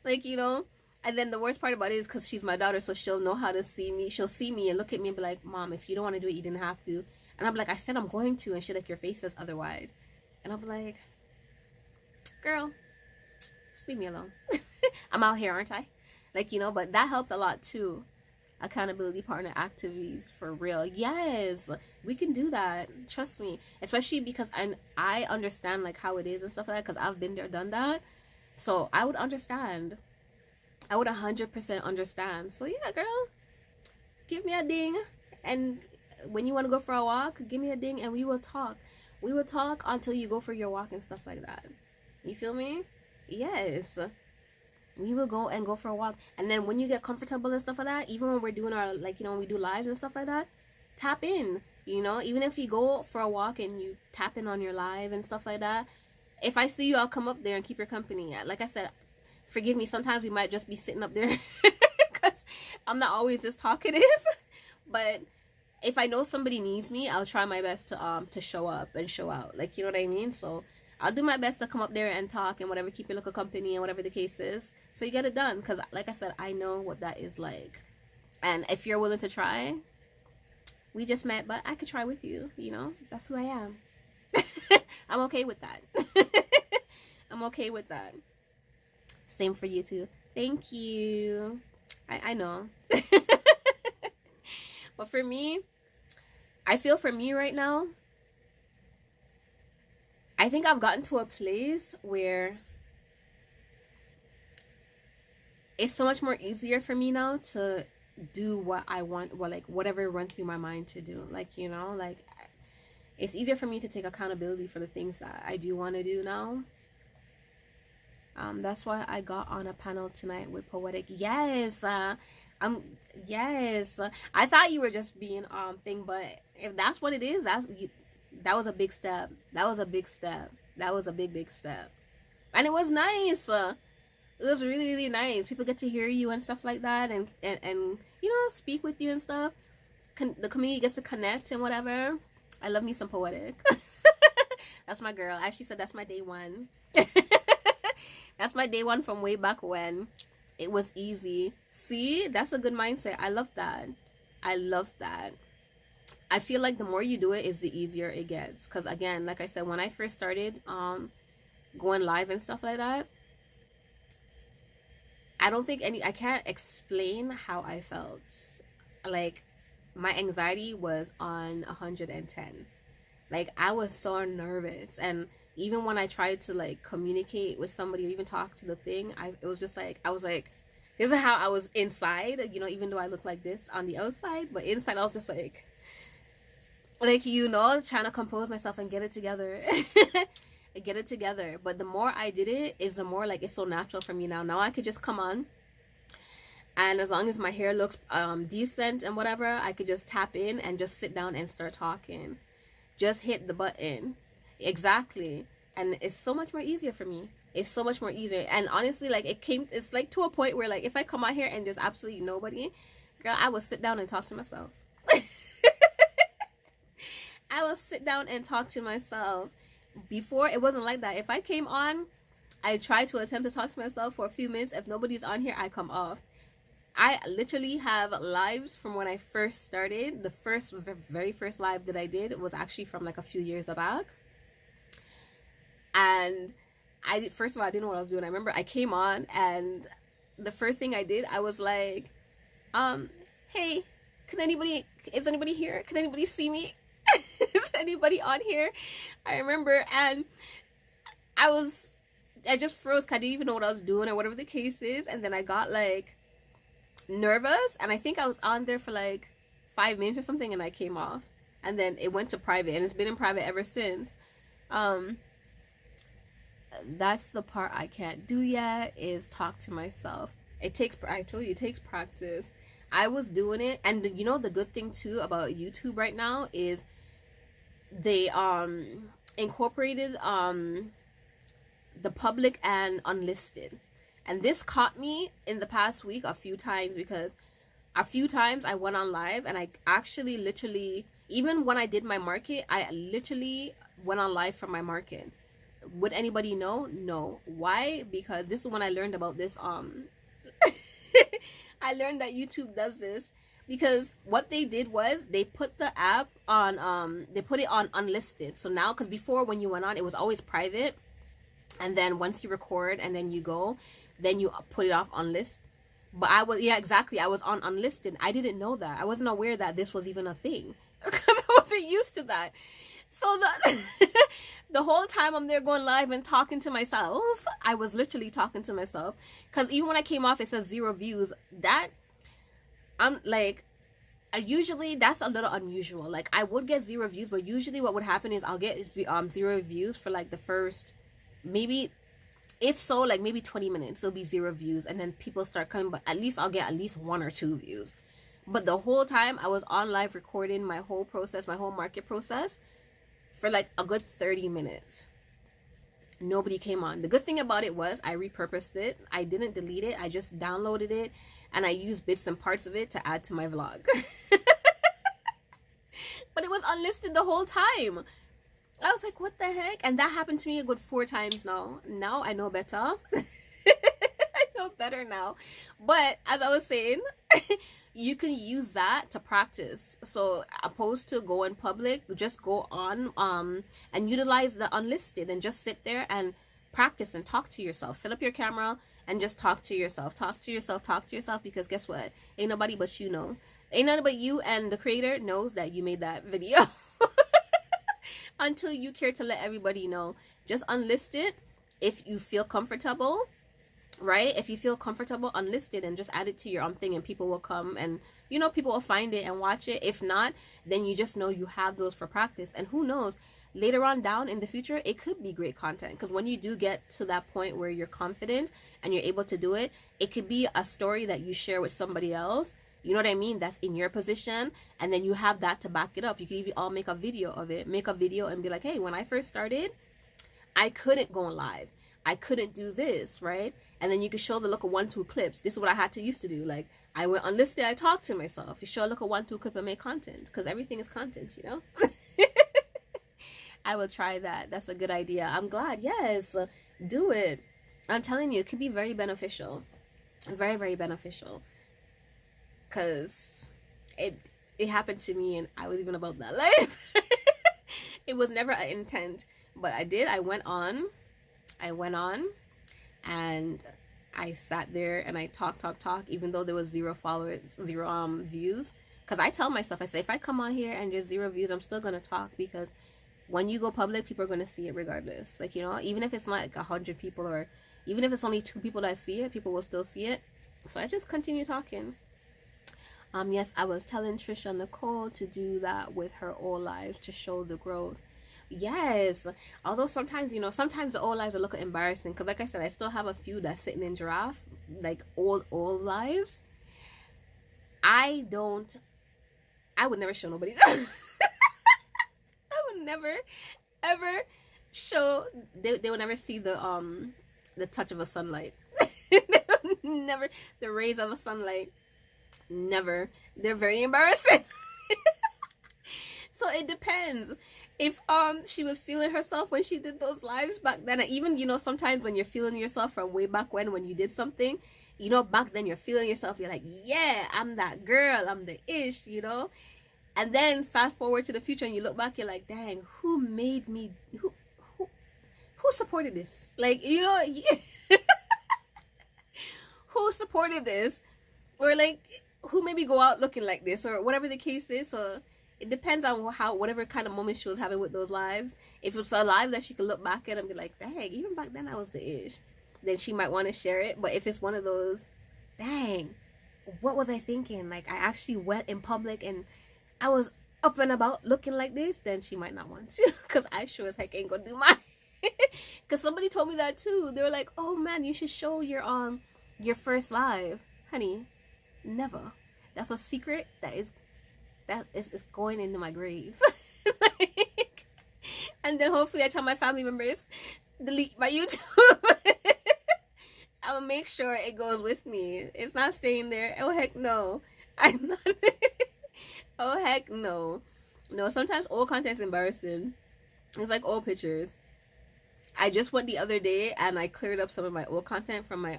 Like, And then the worst part about it is because she's my daughter, so she'll know how to see me. She'll see me and look at me and be like, mom, if you don't want to do it, you didn't have to. And I'm like, I said I'm going to. And she's like, your face says otherwise. And I'll be like, girl, just leave me alone. I'm out here, aren't I? Like, but that helped a lot too. Accountability partner activities, for real. Yes, we can do that. Trust me. Especially because I understand like how it is and stuff like that, because I've been there, done that. So I would understand. I would 100% understand. So yeah, girl, give me a ding. And when you want to go for a walk, give me a ding and we will talk. We will talk until you go for your walk and stuff like that. You feel me? Yes. we will go for a walk. And then when you get comfortable and stuff like that, even when we're doing our, like, when we do lives and stuff like that, tap in, even if you go for a walk and you tap in on your live and stuff like that. If I see you, I'll come up there and keep your company. Like I said, forgive me, sometimes we might just be sitting up there because I'm not always this talkative. But if I know somebody needs me, I'll try my best to show up and show out. Like, you know what I mean? So I'll do my best to come up there and talk and whatever, keep your little company and whatever the case is. So you get it done. Because like I said, I know what that is like. And if you're willing to try, we just met, but I could try with you. That's who I am. I'm okay with that. I'm okay with that. Same for you too. Thank you. I know. But for me, I feel for me right now, I think I've gotten to a place where it's so much more easier for me now to do what I want, like whatever runs through my mind to do. Like, like it's easier for me to take accountability for the things that I do want to do now. That's why I got on a panel tonight with Poetic. Yes, yes. I thought you were just being thing, but if that's what it is, that was a big step. That was a big step. That was a big step, and it was nice. It was really, really nice. People get to hear you and stuff like that, and speak with you and stuff. The community gets to connect and whatever. I love me some Poetic. That's my girl. As she said, that's my day one. That's my day one from way back when. It was easy. See, that's a good mindset. I love that. I love that. I feel like the more you do it, is the easier it gets. Because again, like I said, when I first started going live and stuff like that, I can't explain how I felt. Like, my anxiety was on 110. Like, I was so nervous. And even when I tried to, like, communicate with somebody or even talk to the thing, it was just like, I was like, this is how I was inside, even though I look like this on the outside. But inside, I was just like, trying to compose myself and get it together. Get it together. But the more I did it, is the more, like, it's so natural for me now. Now I could just come on, and as long as my hair looks decent and whatever, I could just tap in and just sit down and start talking. Just hit the button. Exactly. And it's so much more easier for me. It's so much more easier. And honestly, like, it's like to a point where, like, if I come out here and there's absolutely nobody, girl, I will sit down and talk to myself. I will sit down and talk to myself. Before, it wasn't like that. If I came on, I tried to attempt to talk to myself for a few minutes. If nobody's on here, I come off. I literally have lives from when I first started. The very first live that I did was actually from, like, a few years back. And first of all, I didn't know what I was doing. I remember I came on, and the first thing I did, I was like, hey, is anybody here? Can anybody see me? Is anybody on here? I remember, and I just froze, 'cause I didn't even know what I was doing or whatever the case is. And then I got, like, nervous, and I think I was on there for like 5 minutes or something, and I came off, and then it went to private, and it's been in private ever since. That's the part I can't do yet, is talk to myself. I told you, it takes practice. I was doing it, and the good thing too about YouTube right now is they incorporated the public and unlisted. And this caught me in the past week a few times, because a few times I went on live and I actually literally, even when I did my market, I literally went on live from my market. Would anybody know? No. Why? Because this is when I learned about this. I learned that YouTube does this, because what they did was they put the app on, they put it on unlisted. So now, because before when you went on, it was always private. And then once you record and then you go, then you put it off on list. But exactly. I was on unlisted. I didn't know that. I wasn't aware that this was even a thing, because I wasn't used to that. So the whole time I'm there going live and talking to myself, I was literally talking to myself. Because even when I came off, it says 0 views. That, I'm like, usually that's a little unusual. Like, I would get 0 views, but usually what would happen is I'll get 0 views for like the first maybe If so, like maybe 20 minutes, it'll be 0 views, and then people start coming, but at least I'll get at least 1 or 2 views. But the whole time I was on live recording my whole process, my whole market process, for like a good 30 minutes. Nobody came on. The good thing about it was I repurposed it. I didn't delete it. I just downloaded it, and I used bits and parts of it to add to my vlog. But it was unlisted the whole time. I was like, what the heck? And that happened to me a good 4 times now. Now I know better. I know better now. But as I was saying, you can use that to practice. So opposed to go in public, just go on and utilize the unlisted and just sit there and practice and talk to yourself. Set up your camera and just talk to yourself. Talk to yourself. Talk to yourself, because guess what? Ain't nobody but you know. Ain't nobody but you and the creator knows that you made that video. Until you care to let everybody know. Just unlist it if you feel comfortable, right? If you feel comfortable, unlist it and just add it to your thing, and people will come and, you know, people will find it and watch it. If not, then you just know you have those for practice. And who knows, later on down in the future, it could be great content. Because when you do get to that point where you're confident and you're able to do it, it could be a story that you share with somebody else. You know what I mean? That's in your position. And then you have that to back it up. You can even all make a video of it. Make a video and be like, hey, when I first started, I couldn't go live. I couldn't do this, right? And then you can show the look of 1-2 clips. This is what I had to used to do. Like, I went unlisted, I talked to myself. You show a look of 1-2 clip and make content. Because everything is content, you know? I will try that. That's a good idea. I'm glad. Yes, do it. I'm telling you, it can be very beneficial. Very, very beneficial. Because it happened to me, and I was even about that life. It was never an intent, but I went on, and I sat there and I talk, even though there was 0 followers, 0 views. Because I tell myself, I say, if I come on here and there's 0 views, I'm still gonna talk, because when you go public, people are gonna see it regardless. Like, you know, even if it's not like 100 people, or even if it's only 2 people that see it, people will still see it. So I just continue talking. Yes, I was telling Trisha Nicole to do that with her old lives to show the growth. Yes, although sometimes, you know, sometimes the old lives are looking embarrassing, because like I said, I still have a few that's sitting in giraffe, like old lives. I would never show nobody that. I would never ever show, they would never see the touch of a sunlight. Never, the rays of a sunlight. Never. They're very embarrassing. So it depends. If she was feeling herself when she did those lives back then, even, you know, sometimes when you're feeling yourself from way back when you did something, you know, back then you're feeling yourself, you're like, yeah, I'm that girl, I'm the ish, you know. And then fast forward to the future and you look back, you're like, dang, who made me, who supported this? Like, you know, who supported this? Or like, who made me go out looking like this, or whatever the case is. So it depends on whatever kind of moment she was having with those lives. If it's a live that she could look back at and be like, dang, even back then I was the ish, then she might want to share it. But if it's one of those, dang, what was I thinking? Like, I actually went in public and I was up and about looking like this, then she might not want to. Because I sure as heck ain't gonna do mine. Because somebody told me that too. They were like, oh man, you should show your first live. Honey, never. That's a secret that is going into my grave. Like, and then hopefully I tell my family members, delete my YouTube. I will make sure it goes with me. It's not staying there. Oh heck no. I'm not. Oh heck no. No, sometimes old content is embarrassing. It's like old pictures. I just went the other day and I cleared up some of my old content from my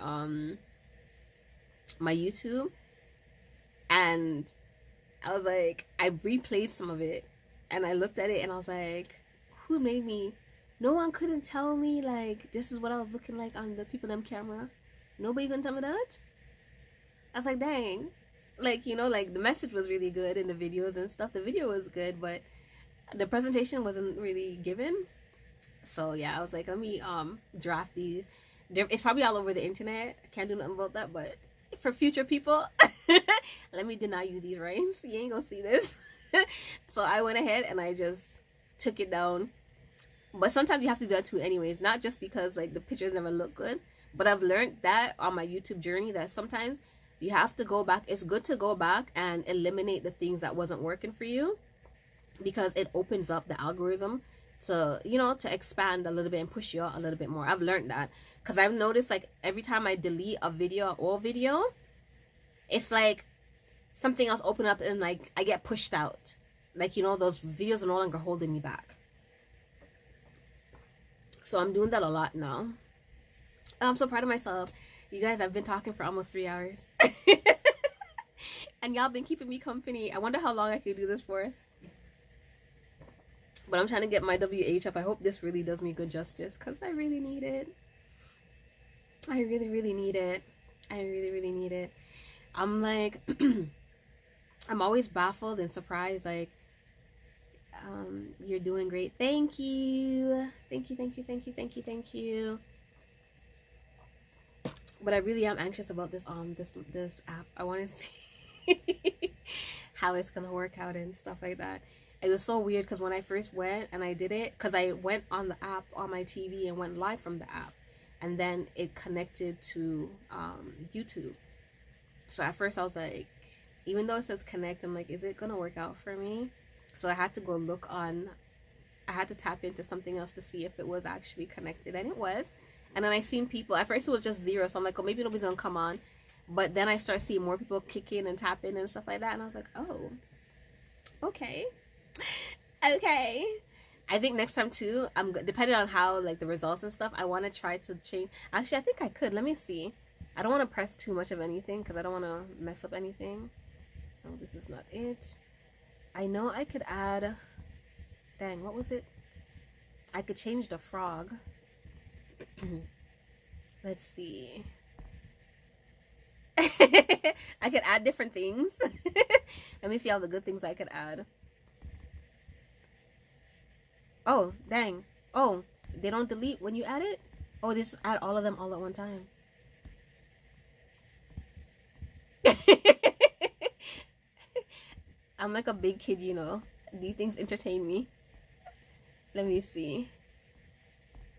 my YouTube. And I was like, I replayed some of it and I looked at it and I was like, who made me? No one couldn't tell me like this is what I was looking like on the people them camera. Nobody couldn't tell me that. I was like, dang. Like, you know, like the message was really good in the videos and stuff. The video was good, but the presentation wasn't really given. So yeah, I was like, let me draft these. It's probably all over the internet. I can't do nothing about that, but for future people, let me deny you these rights. You ain't gonna see this. So I went ahead and I just took it down. But sometimes you have to do that too anyways, not just because like the pictures never look good, but I've learned that on my YouTube journey that sometimes you have to go back. It's good to go back and eliminate the things that wasn't working for you, because it opens up the algorithm to, you know, to expand a little bit and push you out a little bit more. I've learned that because I've noticed like every time I delete a video, old video, it's like something else open up and like I get pushed out. Like, you know, those videos are no longer holding me back. So I'm doing that a lot now. I'm so proud of myself. You guys, I've been talking for almost 3 hours. And y'all been keeping me company. I wonder how long I could do this for. But I'm trying to get my WH up. I hope this really does me good justice, because I really need it. I really, really need it. I really, really need it. I'm like, I'm always baffled and surprised. Like, you're doing great. Thank you. Thank you, thank you, thank you, thank you, thank you. But I really am anxious about this this app. I want to see how it's gonna work out and stuff like that. It was so weird because when I first went and I did it, because I went on the app on my TV and went live from the app, and then it connected to YouTube. So at first I was like, even though it says connect, I'm like, is it gonna work out for me? So I had to go look on, I had to tap into something else to see if it was actually connected, and it was. And then I seen people, at first it was just 0, so I'm like, oh, maybe nobody's gonna come on. But then I start seeing more people kick in and tap in and stuff like that, and I was like, oh, okay. Okay. I think next time too, depending on how like the results and stuff, I want to try to change. Actually, I think I could. Let me see. I don't want to press too much of anything because I don't want to mess up anything. Oh, this is not it. I know I could add, dang, what was it? I could change the frog. Let's see. I could add different things. Let me see all the good things I could add. Oh, dang. Oh, they don't delete when you add it? Oh, they just add all of them all at one time. I'm like a big kid, you know. These things entertain me. Let me see.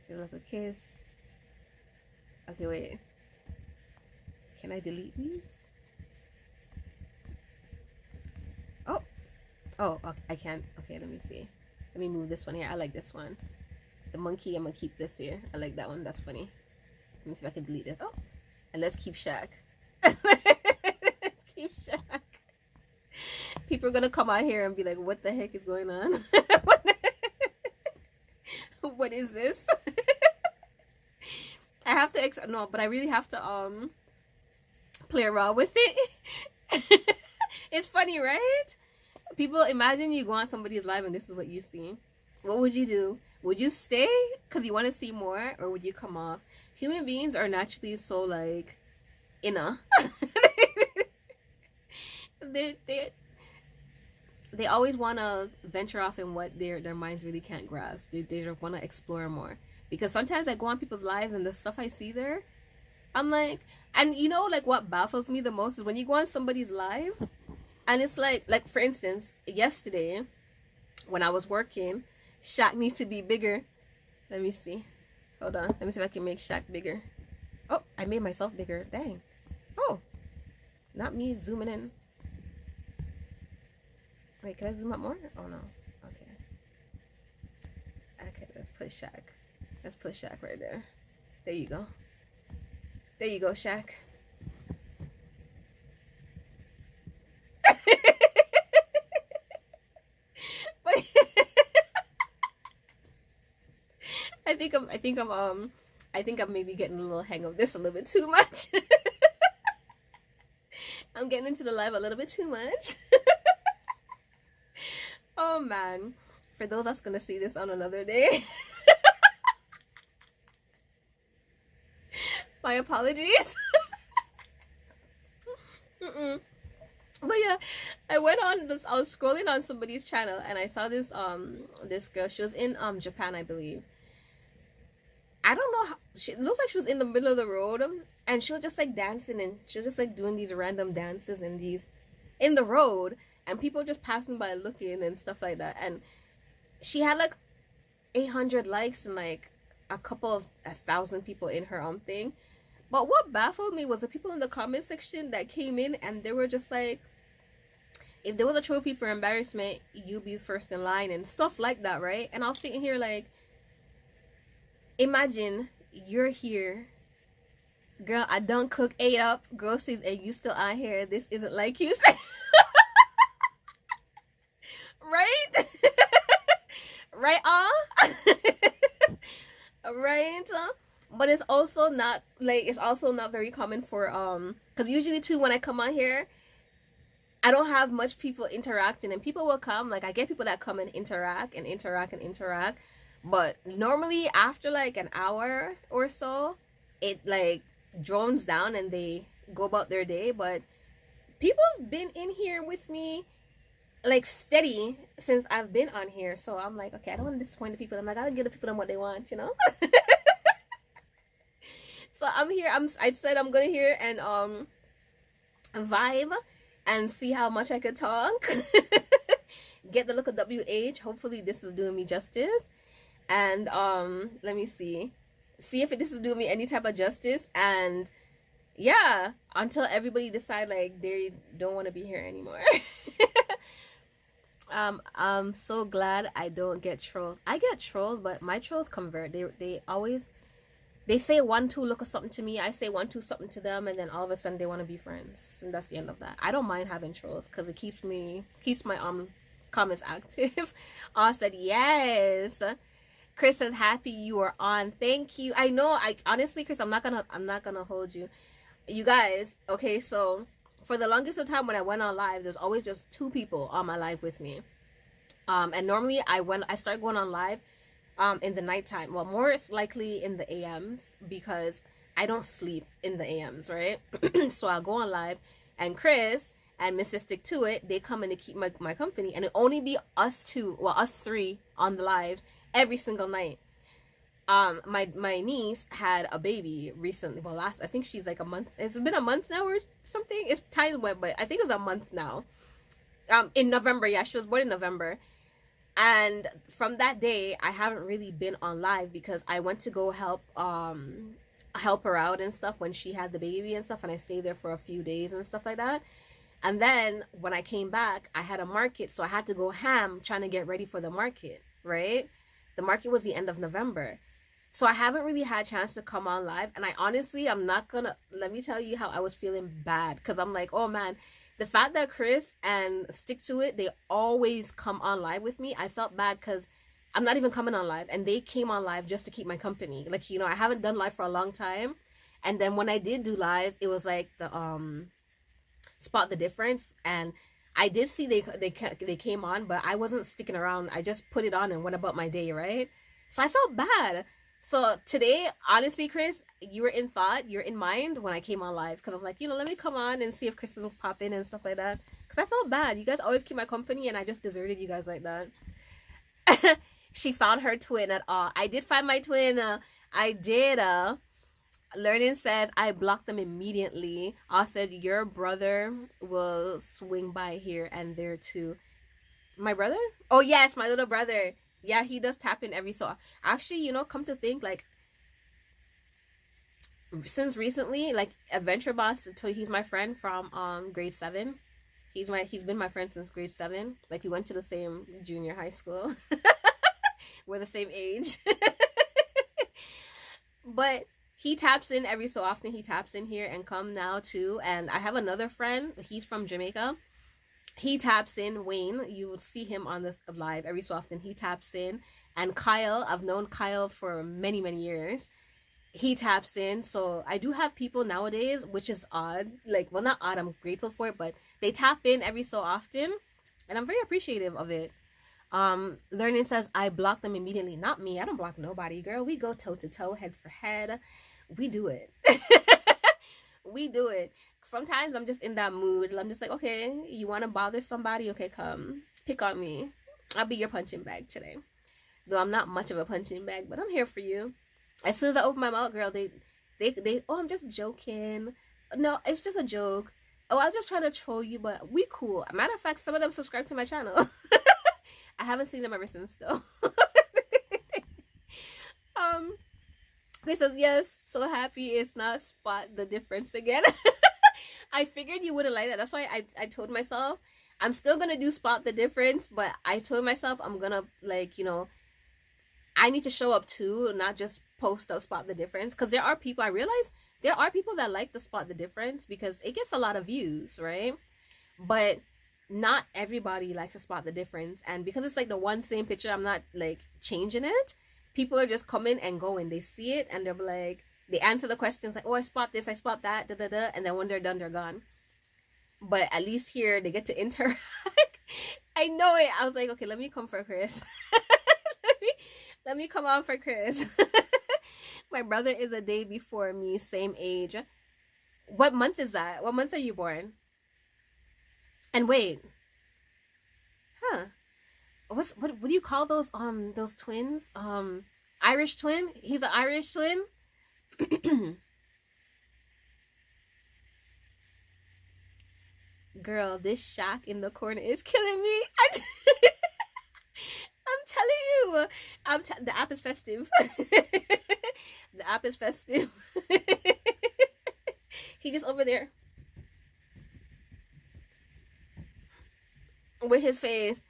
Give like a kiss. Okay, wait. Can I delete these? Oh. Oh, okay, I can't. Okay, let me see. Let me move this one here. I like this one. The monkey, I'm gonna keep this here. I like that one. That's funny. Let me see if I can delete this. Oh. And let's keep Shaq. Let's keep Shaq. People are gonna come out here and be like, what the heck is going on? What is this? I have to no, but I really have to play around with it. It's funny, right? People, imagine you go on somebody's live and this is what you see. What would you do? Would you stay because you want to see more, or would you come off? Human beings are naturally so like inner. They always want to venture off in what their minds really can't grasp. They just want to explore more. Because sometimes I go on people's lives and the stuff I see there, I'm like, and you know, like what baffles me the most is when you go on somebody's live and it's like for instance, yesterday when I was working, Shaq needs to be bigger. Let me see. Hold on. Let me see if I can make Shaq bigger. Oh, I made myself bigger. Dang. Oh, not me zooming in. Wait, can I zoom up more? Oh no. Okay. Okay, let's put Shaq. Let's put Shaq right there. There you go. There you go, Shaq. But I think I'm maybe getting a little hang of this a little bit too much. I'm getting into the live a little bit too much. Oh man, for those that's gonna see this on another day, my apologies. But yeah, I went on this. I was scrolling on somebody's channel and I saw this this girl. She was in Japan, I believe. I don't know how. She looks like she was in the middle of the road, and she was just like dancing, and she was just like doing these random dances in the road. And people just passing by looking and stuff like that. And she had like 800 likes and like a couple of 1,000 people in her thing. But what baffled me was the people in the comment section that came in and they were just like, if there was a trophy for embarrassment, you'd be first in line and stuff like that, right? And I'll sit here like, imagine you're here, girl, I done cook, ate up groceries, and you still on here. This isn't like you say. Right? Right on? Right? But it's also not like, it's also not very common for because usually too when I come on here, I don't have much people interacting, and people will come, like I get people that come and interact and interact and interact, but normally after like an hour or so, it like drones down and they go about their day. But people's been in here with me like steady since I've been on here, so I'm like, okay, I don't want to disappoint the people. I'm like, I gotta give the people them what they want, you know. So I'm here. I said I'm gonna hear and vibe and see how much I could talk. Get the look of WH. Hopefully this is doing me justice. And let me see if this is doing me any type of justice. And yeah, until everybody decide like they don't want to be here anymore. I'm so glad I don't get trolls. I get trolls, but my trolls convert. They always, they say 1-2 look of something to me, I say 1-2 something to them, and then all of a sudden they want to be friends, and that's the end of that. I don't mind having trolls because it keeps my comments active. I said yes. Chris says happy you are on. Thank you. I know. I honestly, Chris, I'm not gonna hold you. You guys, okay, so for the longest of time when I went on live, there's always just 2 people on my live with me. And normally I start going on live in the nighttime. Well, more likely in the AMs because I don't sleep in the AMs, right? So I'll go on live, and Chris and Mr. Stick to It, they come in to keep my company, and it only be us 3 on the lives every single night. My niece had a baby recently. Well, I think she's like a month. It's been a month now or something. It's time went, but I think it was a month now. In November, yeah, she was born in November. And from that day, I haven't really been on live because I went to go help her out and stuff when she had the baby and stuff, and I stayed there for a few days and stuff like that. And then when I came back, I had a market, so I had to go ham trying to get ready for the market, right? The market was the end of November. So I haven't really had a chance to come on live, and I honestly, I'm not gonna, let me tell you how I was feeling bad, because I'm like, oh man, the fact that Chris and Stick to It, they always come on live with me, I felt bad because I'm not even coming on live, and they came on live just to keep my company. Like, you know, I haven't done live for a long time, and then when I did do lives, it was like the spot the difference, and I did see they came on, but I wasn't sticking around. I just put it on and went about my day, right? So I felt bad. So today, honestly, Chris, you were in thought, you're in mind when I came on live, because I'm like, you know, let me come on and see if Chris will pop in and stuff like that, because I felt bad. You guys always keep my company, and I just deserted you guys like that. She found her twin at all. I did find my twin. I did. Learning says I blocked them immediately. I said your brother will swing by here and there too. My brother? Oh yes, my little brother. Yeah, he does tap in every so. Actually, you know, come to think, like, since recently, like, Adventure Boss, he's my friend from grade 7. He's been my friend since grade 7. Like, we went to the same junior high school. We're the same age. But he taps in every so often. He taps in here and come now too. And I have another friend. He's from Jamaica. He taps in. Wayne, you will see him on the live every so often. He taps in. And Kyle, I've known Kyle for many, many years. He taps in. So I do have people nowadays, which is odd. Like, well, not odd, I'm grateful for it, but they tap in every so often, and I'm very appreciative of it. Learning says I block them immediately. Not me. I don't block nobody, girl. We go toe to toe, head for head. We do it. We do it. Sometimes I'm just in that mood. I'm just like, okay, you want to bother somebody? Okay, come pick on me. I'll be your punching bag today. Though I'm not much of a punching bag, but I'm here for you. As soon as I open my mouth, girl, they oh, I'm just joking. No, it's just a joke. Oh, I was just trying to troll you, but we cool. Matter of fact, some of them subscribe to my channel. I haven't seen them ever since, though. Chris says, yes, so happy it's not spot the difference again. I figured you wouldn't like that. That's why I told myself I'm still gonna do spot the difference, but I told myself I'm gonna, like, I need to show up too, not just post up spot the difference. Because there are people, I realize there are people that like to spot the difference because it gets a lot of views, right? But not everybody likes to spot the difference. And because it's like the one same picture, I'm not like changing it. People are just coming and going. They see it and they're like, they answer the questions like, oh, I spot this, I spot that, da da da. And then when they're done, they're gone. But at least here they get to interact. I know it. I was like, okay, let me come for Chris. let me come on for Chris. My brother is a day before me, same age. What month is that? What month are you born? And wait, huh? What do you call those twins? Irish twin? He's an Irish twin? Girl, this shack in the corner is killing me. I'm telling you. The app is festive. The app is festive. He just over there with his face.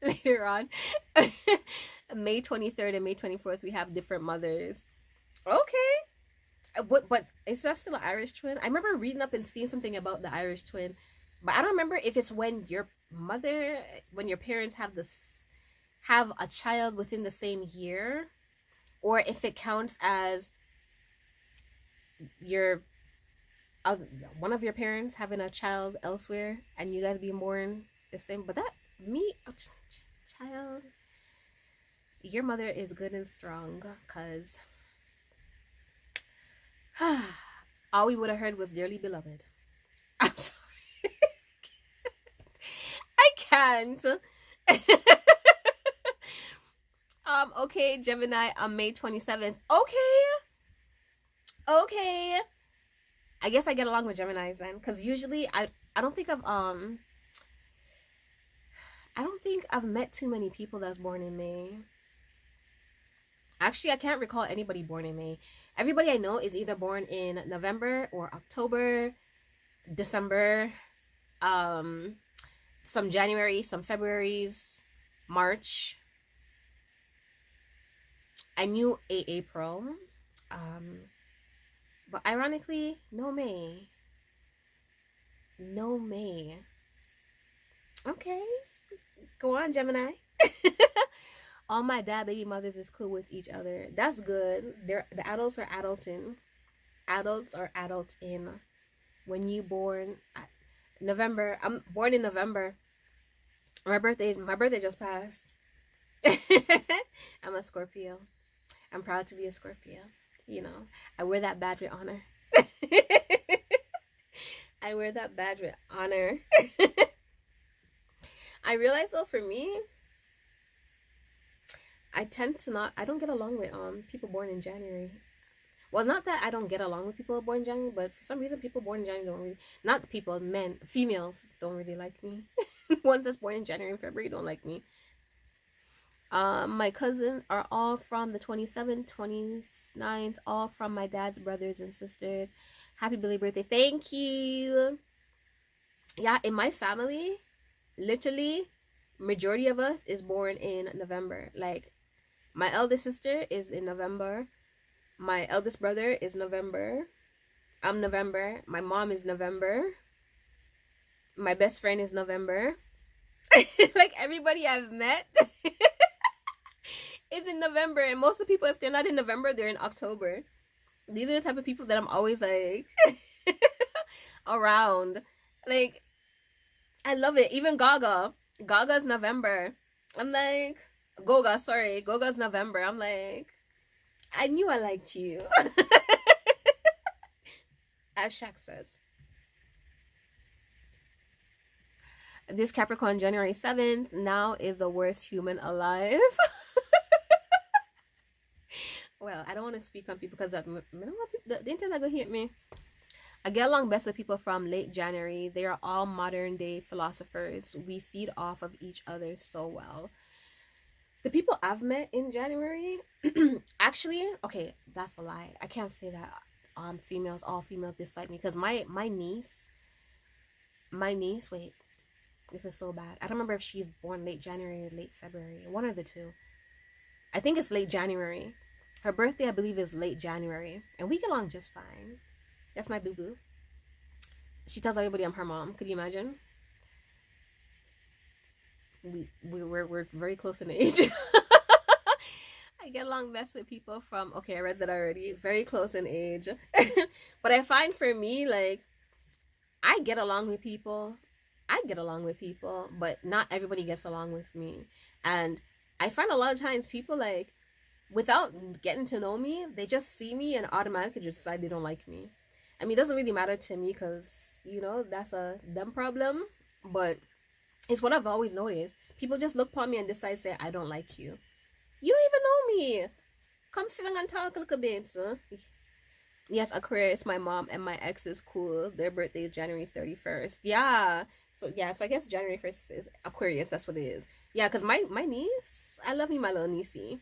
Later on, May 23rd and May 24th, we have different mothers. Okay. But is that still an Irish twin? I remember reading up and seeing something about the Irish twin, but I don't remember if it's when your parents have a child within the same year, or if it counts as one of your parents having a child elsewhere and you gotta be born the same. But child, your mother is good and strong, cause all we would have heard was dearly beloved. I'm sorry. I can't. Okay, Gemini on May 27th. Okay. I guess I get along with Geminis then, because usually I don't think I've met too many people that's born in May. Actually, I can't recall anybody born in May. Everybody I know is either born in November or October, December, some January, some Februaries, March. I knew a April. But ironically, no May. No May. Okay. Go on, Gemini. All my dad baby mothers is cool with each other. That's good. The adults are adulting. Adults are adulting. When you born November, I'm born in November. My birthday just passed. I'm a Scorpio. I'm proud to be a Scorpio. I wear that badge with honor. I wear that badge with honor. I realize though, for me, I don't get along with people born in January. Well, not that I don't get along with people born in January, but for some reason people born in January don't really, not people, females don't really like me. Ones that's born in January and February don't like me. My cousins are all from the 27th, 29th, all from my dad's brothers and sisters. Happy belated birthday. Thank you. Yeah, in my family, literally, majority of us is born in November. Like, my eldest sister is in November. My eldest brother is November. I'm November. My mom is November. My best friend is November. Like, everybody I've met is in November. And most of the people, if they're not in November, they're in October. These are the type of people that I'm always like around. Like, I love it. Even Gaga's November. I'm like, Goga's November. I'm like, I knew I liked you. As Shaq says. This Capricorn, January 7th, now is the worst human alive. Well, I don't want to speak on people because the internet gonna hit me. I get along best with people from late January. They are all modern day philosophers. We feed off of each other so well. The people I've met in January, actually, okay, that's a lie. I can't say that females, all females dislike me, because my niece, wait, this is so bad. I don't remember if she's born late January or late February, one of the two. I think it's late January. Her birthday, I believe, is late January, and we get along just fine. That's my boo boo. She tells everybody I'm her mom. Could you imagine? We're very close in age. I get along best with people from, okay, I read that already, very close in age. But I find for me, like, I get along with people, but not everybody gets along with me. And I find a lot of times people, like, without getting to know me, they just see me and automatically just decide they don't like me. I mean, it doesn't really matter to me because, you know, that's a them problem, but it's what I've always noticed. People just look upon me and decide to say, I don't like you. You don't even know me. Come sit down and talk a little bit, huh? Yes, Aquarius, my mom and my ex is cool. Their birthday is January 31st. Yeah. So I guess January 1st is Aquarius. That's what it is. Yeah, because my niece, I love me, my little niecey.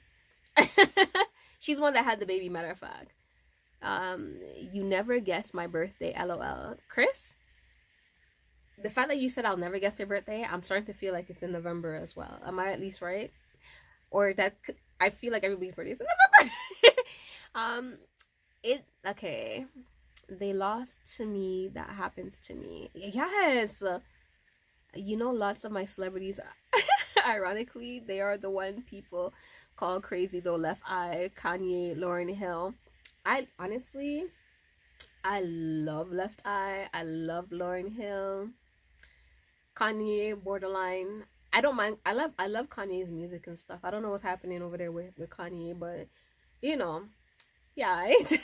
She's the one that had the baby, matter of fact. You never guessed my birthday, LOL. Chris? The fact that you said I'll never guess your birthday, I'm starting to feel like it's in November as well. Am I at least right? Or that I feel like everybody's birthday is in November. Okay. They lost to me. That happens to me. Yes. You know, lots of my celebrities, ironically, they are the one people call crazy though. Left Eye, Kanye, Lauryn Hill. I love Left Eye. I love Lauryn Hill. Kanye, borderline. I don't mind. I love Kanye's music and stuff. I don't know what's happening over there with Kanye, but you know, yeah. Right?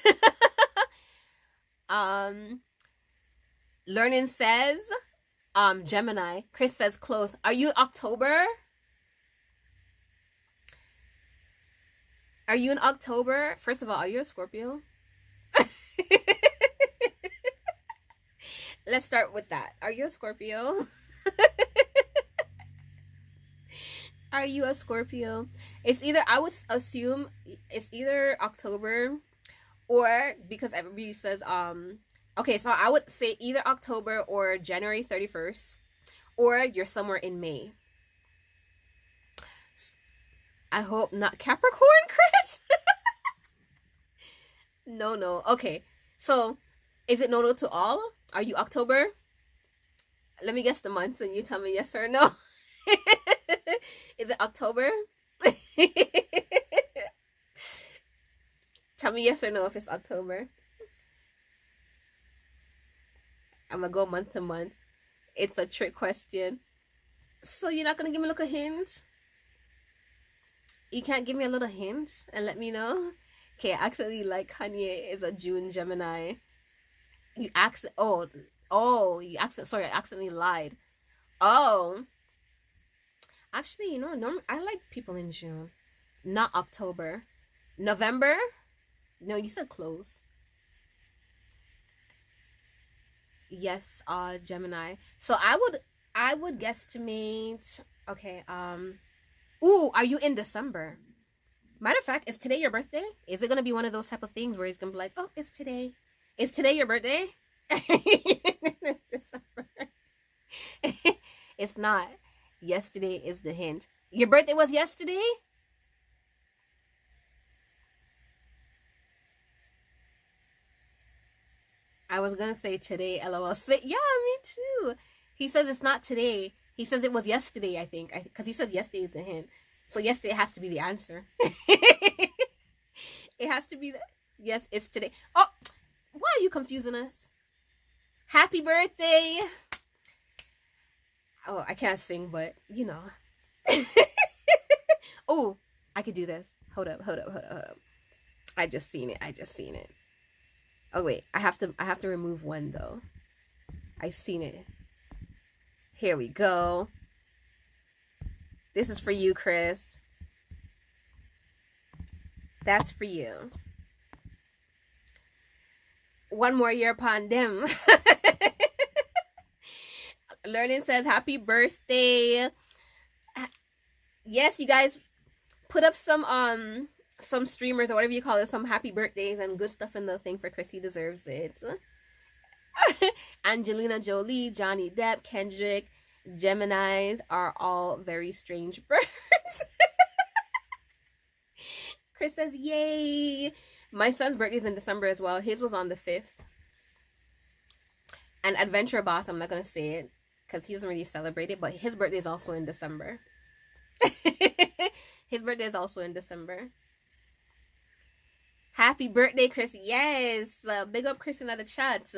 Learning says, Gemini. Chris says close. Are you October? Are you in October? First of all, are you a Scorpio? Let's start with that. Are you a Scorpio? Are you a Scorpio? It's either, I would assume it's either October, or because everybody says okay, so I would say either October or January 31st, or you're somewhere in May. I hope not Capricorn, Chris. No. Okay, so is it no to all? Are you October? Let me guess the months and you tell me yes or no. Is it October? Tell me yes or no if it's October. I'm gonna go month to month. It's a trick question. So you're not gonna give me a little hint? You can't give me a little hint and let me know? Okay, I accidentally like Kanye is a June Gemini. You I accidentally lied. Oh. Actually, you know, I like people in June. Not October. November? No, you said close. Yes, Gemini. So I would guesstimate. Okay, ooh, are you in December? Matter of fact, is today your birthday? Is it gonna be one of those type of things where he's gonna be like, oh, it's today. Is today your birthday? December. It's not. Yesterday is the hint. Your birthday was yesterday? I was gonna say today, LOL. Yeah, me too. He says it's not today. He says it was yesterday, I think. Because he says yesterday is the hint. So yesterday has to be the answer. It has to be the... Yes, it's today. Oh, why are you confusing us? Happy birthday! Oh, I can't sing, but, you know. Oh, I could do this. Hold up. I just seen it. Oh, wait. I have to remove one, though. I seen it. Here we go. This is for you, Chris. That's for you. One more year upon them. Learning says happy birthday. Yes, you guys. Put up some streamers or whatever you call it, some happy birthdays and good stuff in the thing for Chris. He deserves it. Angelina Jolie, Johnny Depp, Kendrick, Geminis are all very strange birds. Chris says, yay. My son's birthday's in December as well. His was on the 5th. And Adventure Boss, I'm not going to say it because he doesn't really celebrate it, but his birthday is also in December. His birthday is also in December. Happy birthday, Chris. Yes. Big up Chris in the chat.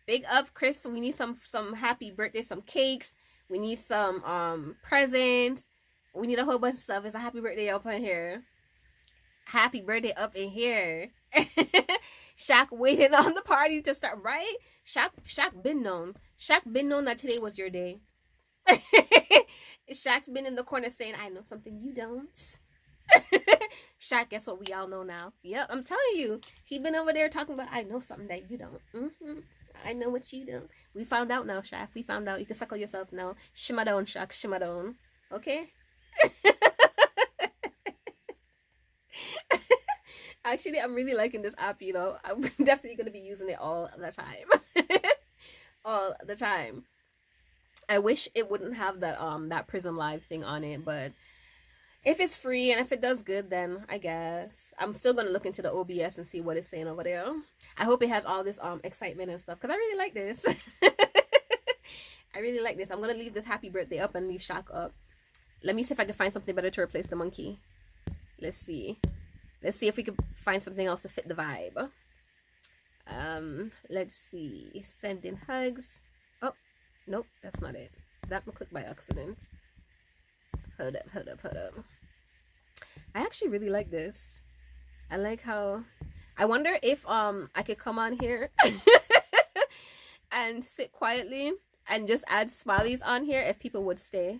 Big up, Chris. We need some happy birthday, some cakes. We need some presents. We need a whole bunch of stuff. It's a happy birthday up in here. Happy birthday up in here. Shaq waiting on the party to start, right? Shaq been known. Shaq been known that today was your day. Shaq's been in the corner saying, I know something you don't. Shaq, guess what we all know now? Yep, I'm telling you. He been over there talking about, I know something that you don't. I know what you do. We found out now, Shaq. We found out. You can suckle yourself now. Shimmer down, Shaq. Shimmer down. Okay? Actually, I'm really liking this app, you know. I'm definitely going to be using it all the time. All the time. I wish it wouldn't have that Prism Live thing on it, but if it's free and if it does good, then I guess I'm still going to look into the OBS and see what it's saying over there. I hope it has all this excitement and stuff because I really like this. I really like this. I'm going to leave this happy birthday up and leave Shaq up. Let me see if I can find something better to replace the monkey. Let's see. Let's see if we can find something else to fit the vibe. Let's see. Sending hugs. Oh, nope, that's not it. That one clicked by accident. Hold up. I actually really like this. I like how... I wonder if I could come on here and sit quietly and just add smileys on here if people would stay.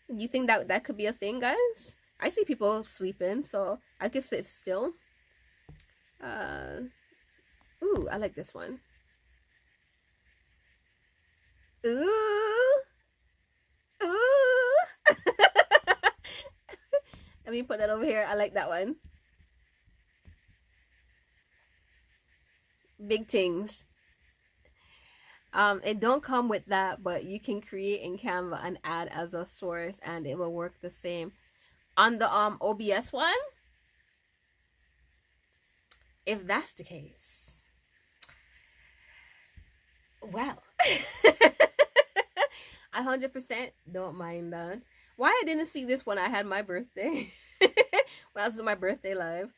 You think that could be a thing, guys? I see people sleeping, so I could sit still. Ooh, I like this one. Ooh. Let me put that over here. I like that one. Big things. It don't come with that, but you can create in Canva and add as a source and it will work the same. On the OBS one, if that's the case, well, I 100% don't mind that. Why I didn't see this when I had my birthday, when I was doing my birthday live.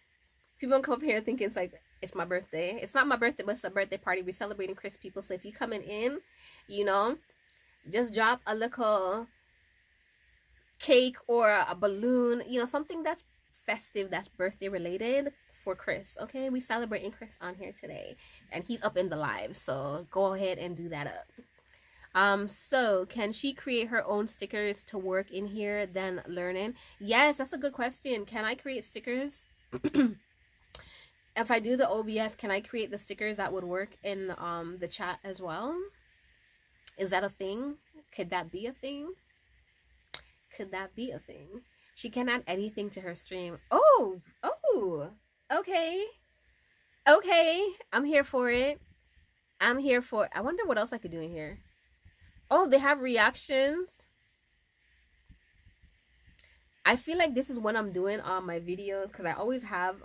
People don't come up here thinking it's like, it's my birthday. It's not my birthday, but it's a birthday party. We're celebrating Chris, people. So if you coming in, you know, just drop a little cake or a balloon, you know, something that's festive, that's birthday related for Chris. Okay, we celebrating Chris on here today, and he's up in the live, so go ahead and do that up. So can she create her own stickers to work in here then learning? Yes, that's a good question. Can I create stickers? If I do the OBS, can I create the stickers that would work in the chat as well? Is that a thing? Could that be a thing? Could that be a thing? She can add anything to her stream. Oh, okay. Okay, I'm here for it. I'm here for it. I wonder what else I could do in here. Oh, they have reactions. I feel like this is when I'm doing my videos, because I always have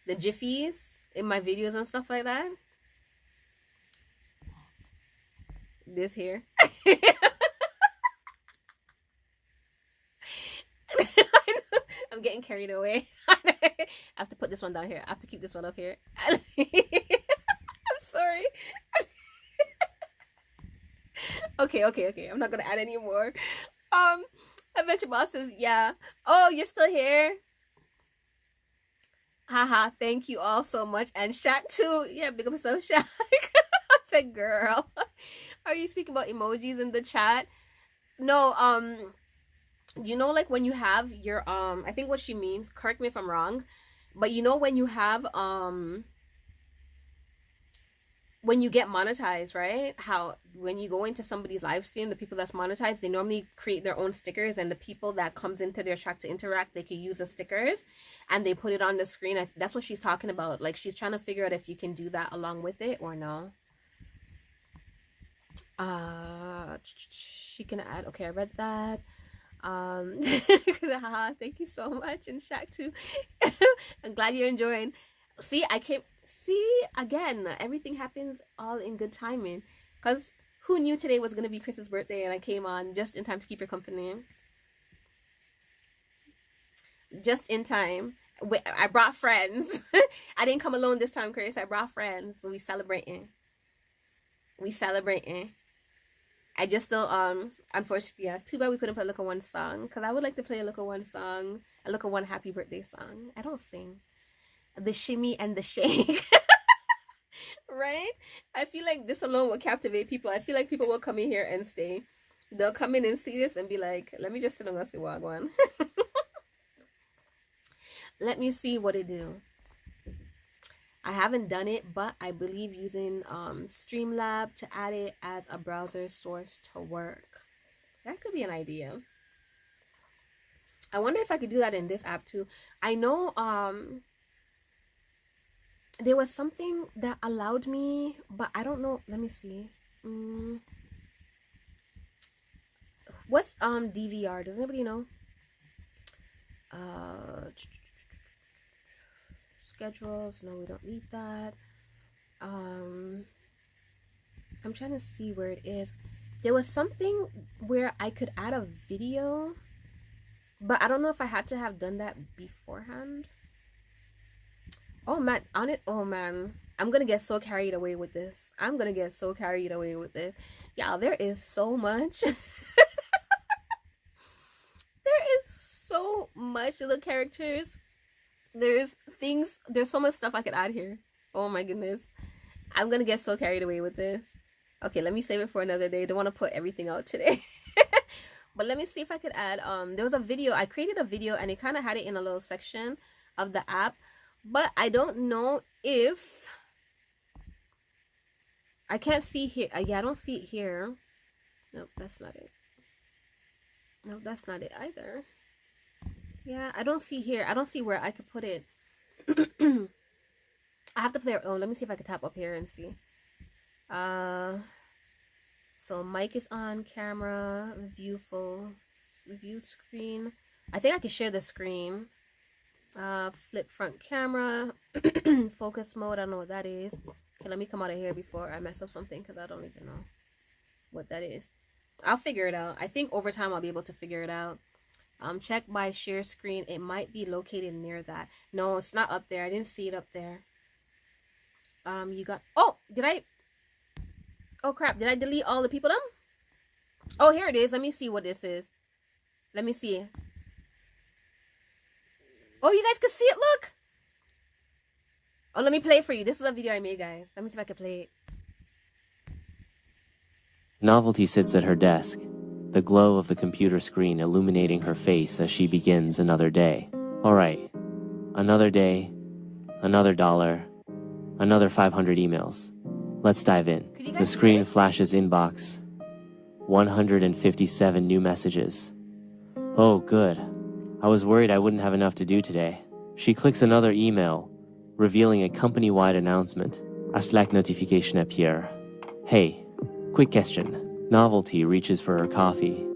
the jiffies in my videos and stuff like that. This here. I'm getting carried away. I have to put this one down here. I have to keep this one up here. I'm sorry. Okay. I'm not gonna add any more. Adventure Boss says, yeah. Oh, you're still here? Haha, thank you all so much. And Shaq too. Yeah, big up yourself, Shaq. I said, girl. Are you speaking about emojis in the chat? No, you know, like when you have your I think what she means, correct me if I'm wrong, but you know when you have when you get monetized, right? How when you go into somebody's live stream, the people that's monetized, they normally create their own stickers, and the people that comes into their chat to interact, they can use the stickers and they put it on the screen. That's what she's talking about. Like, she's trying to figure out if you can do that along with it or no. She can add. Okay, I read that. Thank you so much, and Shaq too. I'm glad you're enjoying. See, again, everything happens all in good timing, because who knew today was going to be Chris's birthday, and I came on just in time to keep her company. Just in time. I brought friends. I didn't come alone this time, Chris. I brought friends. So we celebrating. I just don't, unfortunately, yeah, it's too bad we couldn't play Look at One song, because I would like to play a Look at One song, a Look at One happy birthday song. I don't sing. The shimmy and the shake. Right? I feel like this alone will captivate people. I feel like people will come in here and stay. They'll come in and see this and be like, let me just sit on the Wagwan. Let me see what it do. I haven't done it, but I believe using Streamlab to add it as a browser source to work. That could be an idea. I wonder if I could do that in this app too. I know there was something that allowed me, but I don't know. Let me see. What's DVR? Does anybody know? Schedules. No, we don't need that. I'm trying to see where it is. There was something where I could add a video, but I don't know if I had to have done that beforehand. Oh man, oh man, I'm gonna get so carried away with this. Yeah, there is so much. There is so much of the characters. There's so much stuff I could add here. Oh my goodness. I'm gonna get so carried away with this. Okay, let me save it for another day. Don't want to put everything out today. But let me see if I could add, there was a video. I created a video and it kind of had it in a little section of the app. But I don't know if I can't see here. Yeah, I don't see it here. Nope, that's not it. Nope, that's not it either. Yeah, I don't see here. I don't see where I could put it. I have to play. Oh, let me see if I can tap up here and see. So mic is on, camera, view screen. I think I can share the screen. Flip front camera, focus mode. I don't know what that is. Okay, let me come out of here before I mess up something, because I don't even know what that is. I'll figure it out. I think over time I'll be able to figure it out. Check by share screen. It might be located near that. No, it's not up there. I didn't see it up there. You got, oh, oh crap, did I delete all the people them? Oh, here it is. Let me see what this is. Let me see. Oh, you guys can see it, look. Oh, let me play it for you. This is a video I made, guys. Let me see if I can play it. Novelty sits at her desk, the glow of the computer screen illuminating her face as she begins another day. Alright, another day, another dollar, another 500 emails. Let's dive in. The screen flashes inbox. 157 new messages. Oh, good. I was worried I wouldn't have enough to do today. She clicks another email, revealing a company-wide announcement. A Slack notification appear. Hey, quick question. Novelty reaches for her coffee,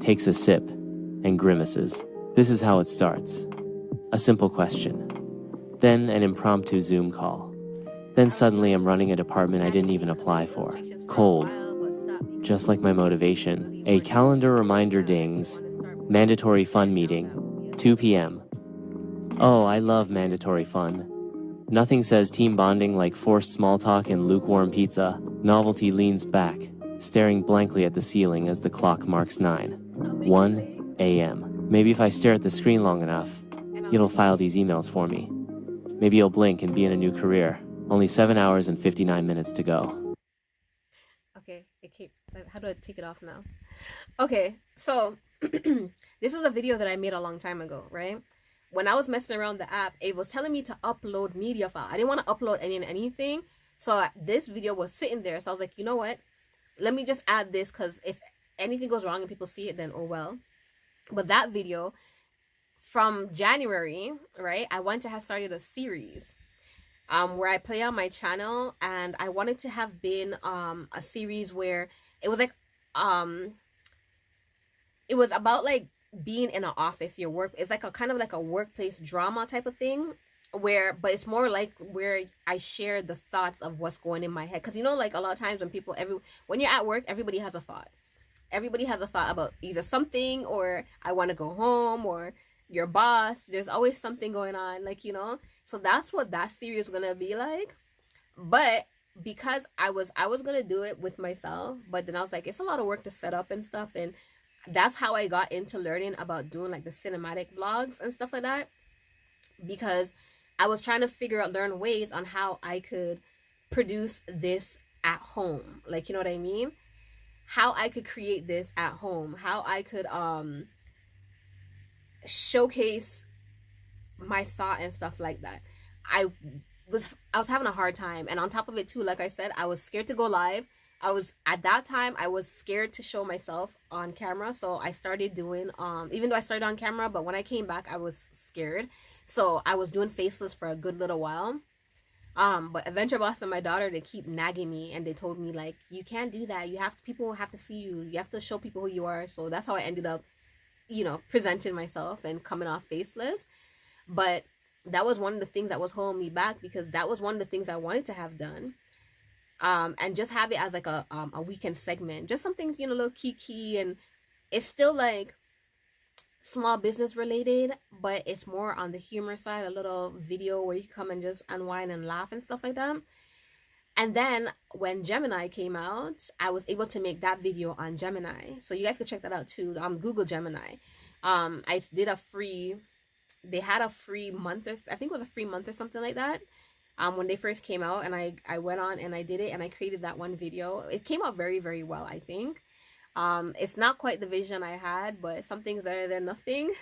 takes a sip, and grimaces. This is how it starts. A simple question. Then an impromptu Zoom call. Then suddenly I'm running a department I didn't even apply for. Cold. Just like my motivation. A calendar reminder dings. Mandatory fun meeting. 2 p.m. Oh, I love mandatory fun. Nothing says team bonding like forced small talk and lukewarm pizza. Novelty leans back, staring blankly at the ceiling as the clock marks 1 a.m. Maybe if I stare at the screen long enough, it'll file these emails for me. Maybe you'll blink and be in a new career. Only 7 hours and 59 minutes to go. Okay, how do I take it off now? Okay, so this is a video that I made a long time ago, right? When I was messing around the app, it was telling me to upload media file. I didn't want to upload anything. So this video was sitting there. So I was like, you know what? Let me just add this, because if anything goes wrong and people see it, then oh well. But that video from January, right, I wanted to have started a series where I play on my channel, and I wanted to have been a series where it was like it was about like being in an office, your work. It's like a kind of like a workplace drama type of thing, where, but it's more like where I share the thoughts of what's going in my head. Because you know, like a lot of times when people, when you're at work, everybody has a thought. Everybody has a thought about either something, or I want to go home, or your boss. There's always something going on, like, you know. So that's what that series is gonna be like. But because I was gonna do it with myself, but then I was like, it's a lot of work to set up and stuff, and that's how I got into learning about doing like the cinematic vlogs and stuff like that, because I was trying to learn ways on how I could produce this at home, like, you know what I mean, how I could create this at home, how I could showcase my thought and stuff like that. I was having a hard time, and on top of it too, like I said, I was scared to go live. At that time I was scared to show myself on camera, so I started doing even though I started on camera, but when I came back I was scared, so I was doing faceless for a good little while. But Adventure Boss and my daughter, they keep nagging me, and they told me like, you can't do that, people have to see you, you have to show people who you are. So that's how I ended up, you know, presenting myself and coming off faceless. But that was one of the things that was holding me back, because that was one of the things I wanted to have done. And just have it as like a weekend segment, just something, you know, a little kiki, and it's still like small business related, but it's more on the humor side, a little video where you can come and just unwind and laugh and stuff like that. And then when Gemini came out, I was able to make that video on Gemini, so you guys can check that out too. Google Gemini. I did they had a free month, or I think it was a free month or something like that, when they first came out, and I went on and I did it, and I created that one video. It came out very, very well, I think. It's not quite the vision I had, but something's better than nothing.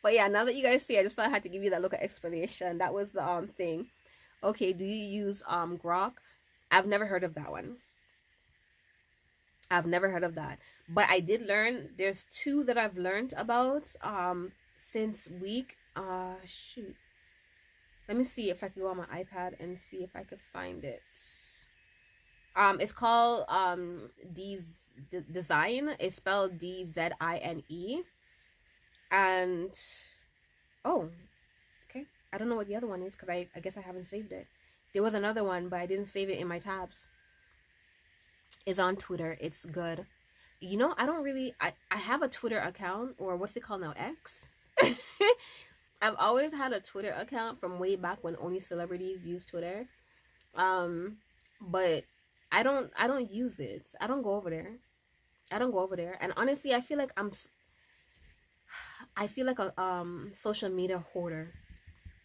But yeah, now that you guys see, I just felt I had to give you that little explanation. That was the thing. Okay, do you use Grok? I've never heard of that one. I've never heard of that. But I did learn, there's two that I've learned about since week. Shoot. Let me see if I can go on my iPad and see if I could find it. It's called Design. It's spelled D-Z-I-N-E. And oh, okay. I don't know what the other one is, because I guess I haven't saved it. There was another one, but I didn't save it in my tabs. It's on Twitter. It's good. You know, I have a Twitter account, or what's it called now? X? I've always had a Twitter account from way back when only celebrities use Twitter. But I don't use it. I don't go over there. And honestly, I feel like a social media hoarder.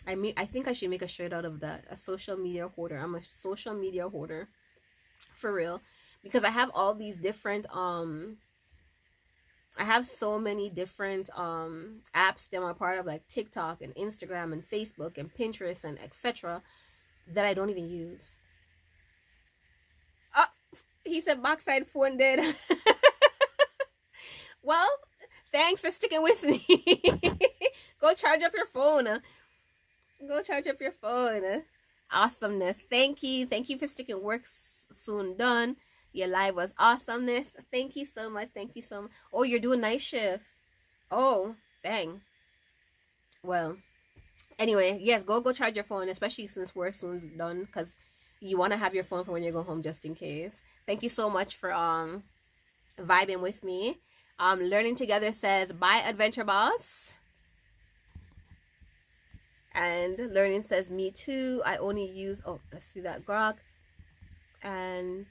I think I should make a shirt out of that. A social media hoarder. I'm a social media hoarder. For real. Because I have all these different I have so many different apps that I'm a part of, like TikTok and Instagram and Facebook and Pinterest and etc., that I don't even use. Oh, he said backside phone dead. Well, thanks for sticking with me. Go charge up your phone. Go charge up your phone. Awesomeness. Thank you for sticking. Work's soon done. Your live was awesomeness. Thank you so much. Oh, you're doing night shift. Oh, dang. Well, anyway, yes, go charge your phone, especially since work's soon done, because you want to have your phone for when you go home, just in case. Thank you so much for vibing with me. Learning Together says bye, Adventure Boss. And Learning says me too. I only use, oh, let's see that, Grok. And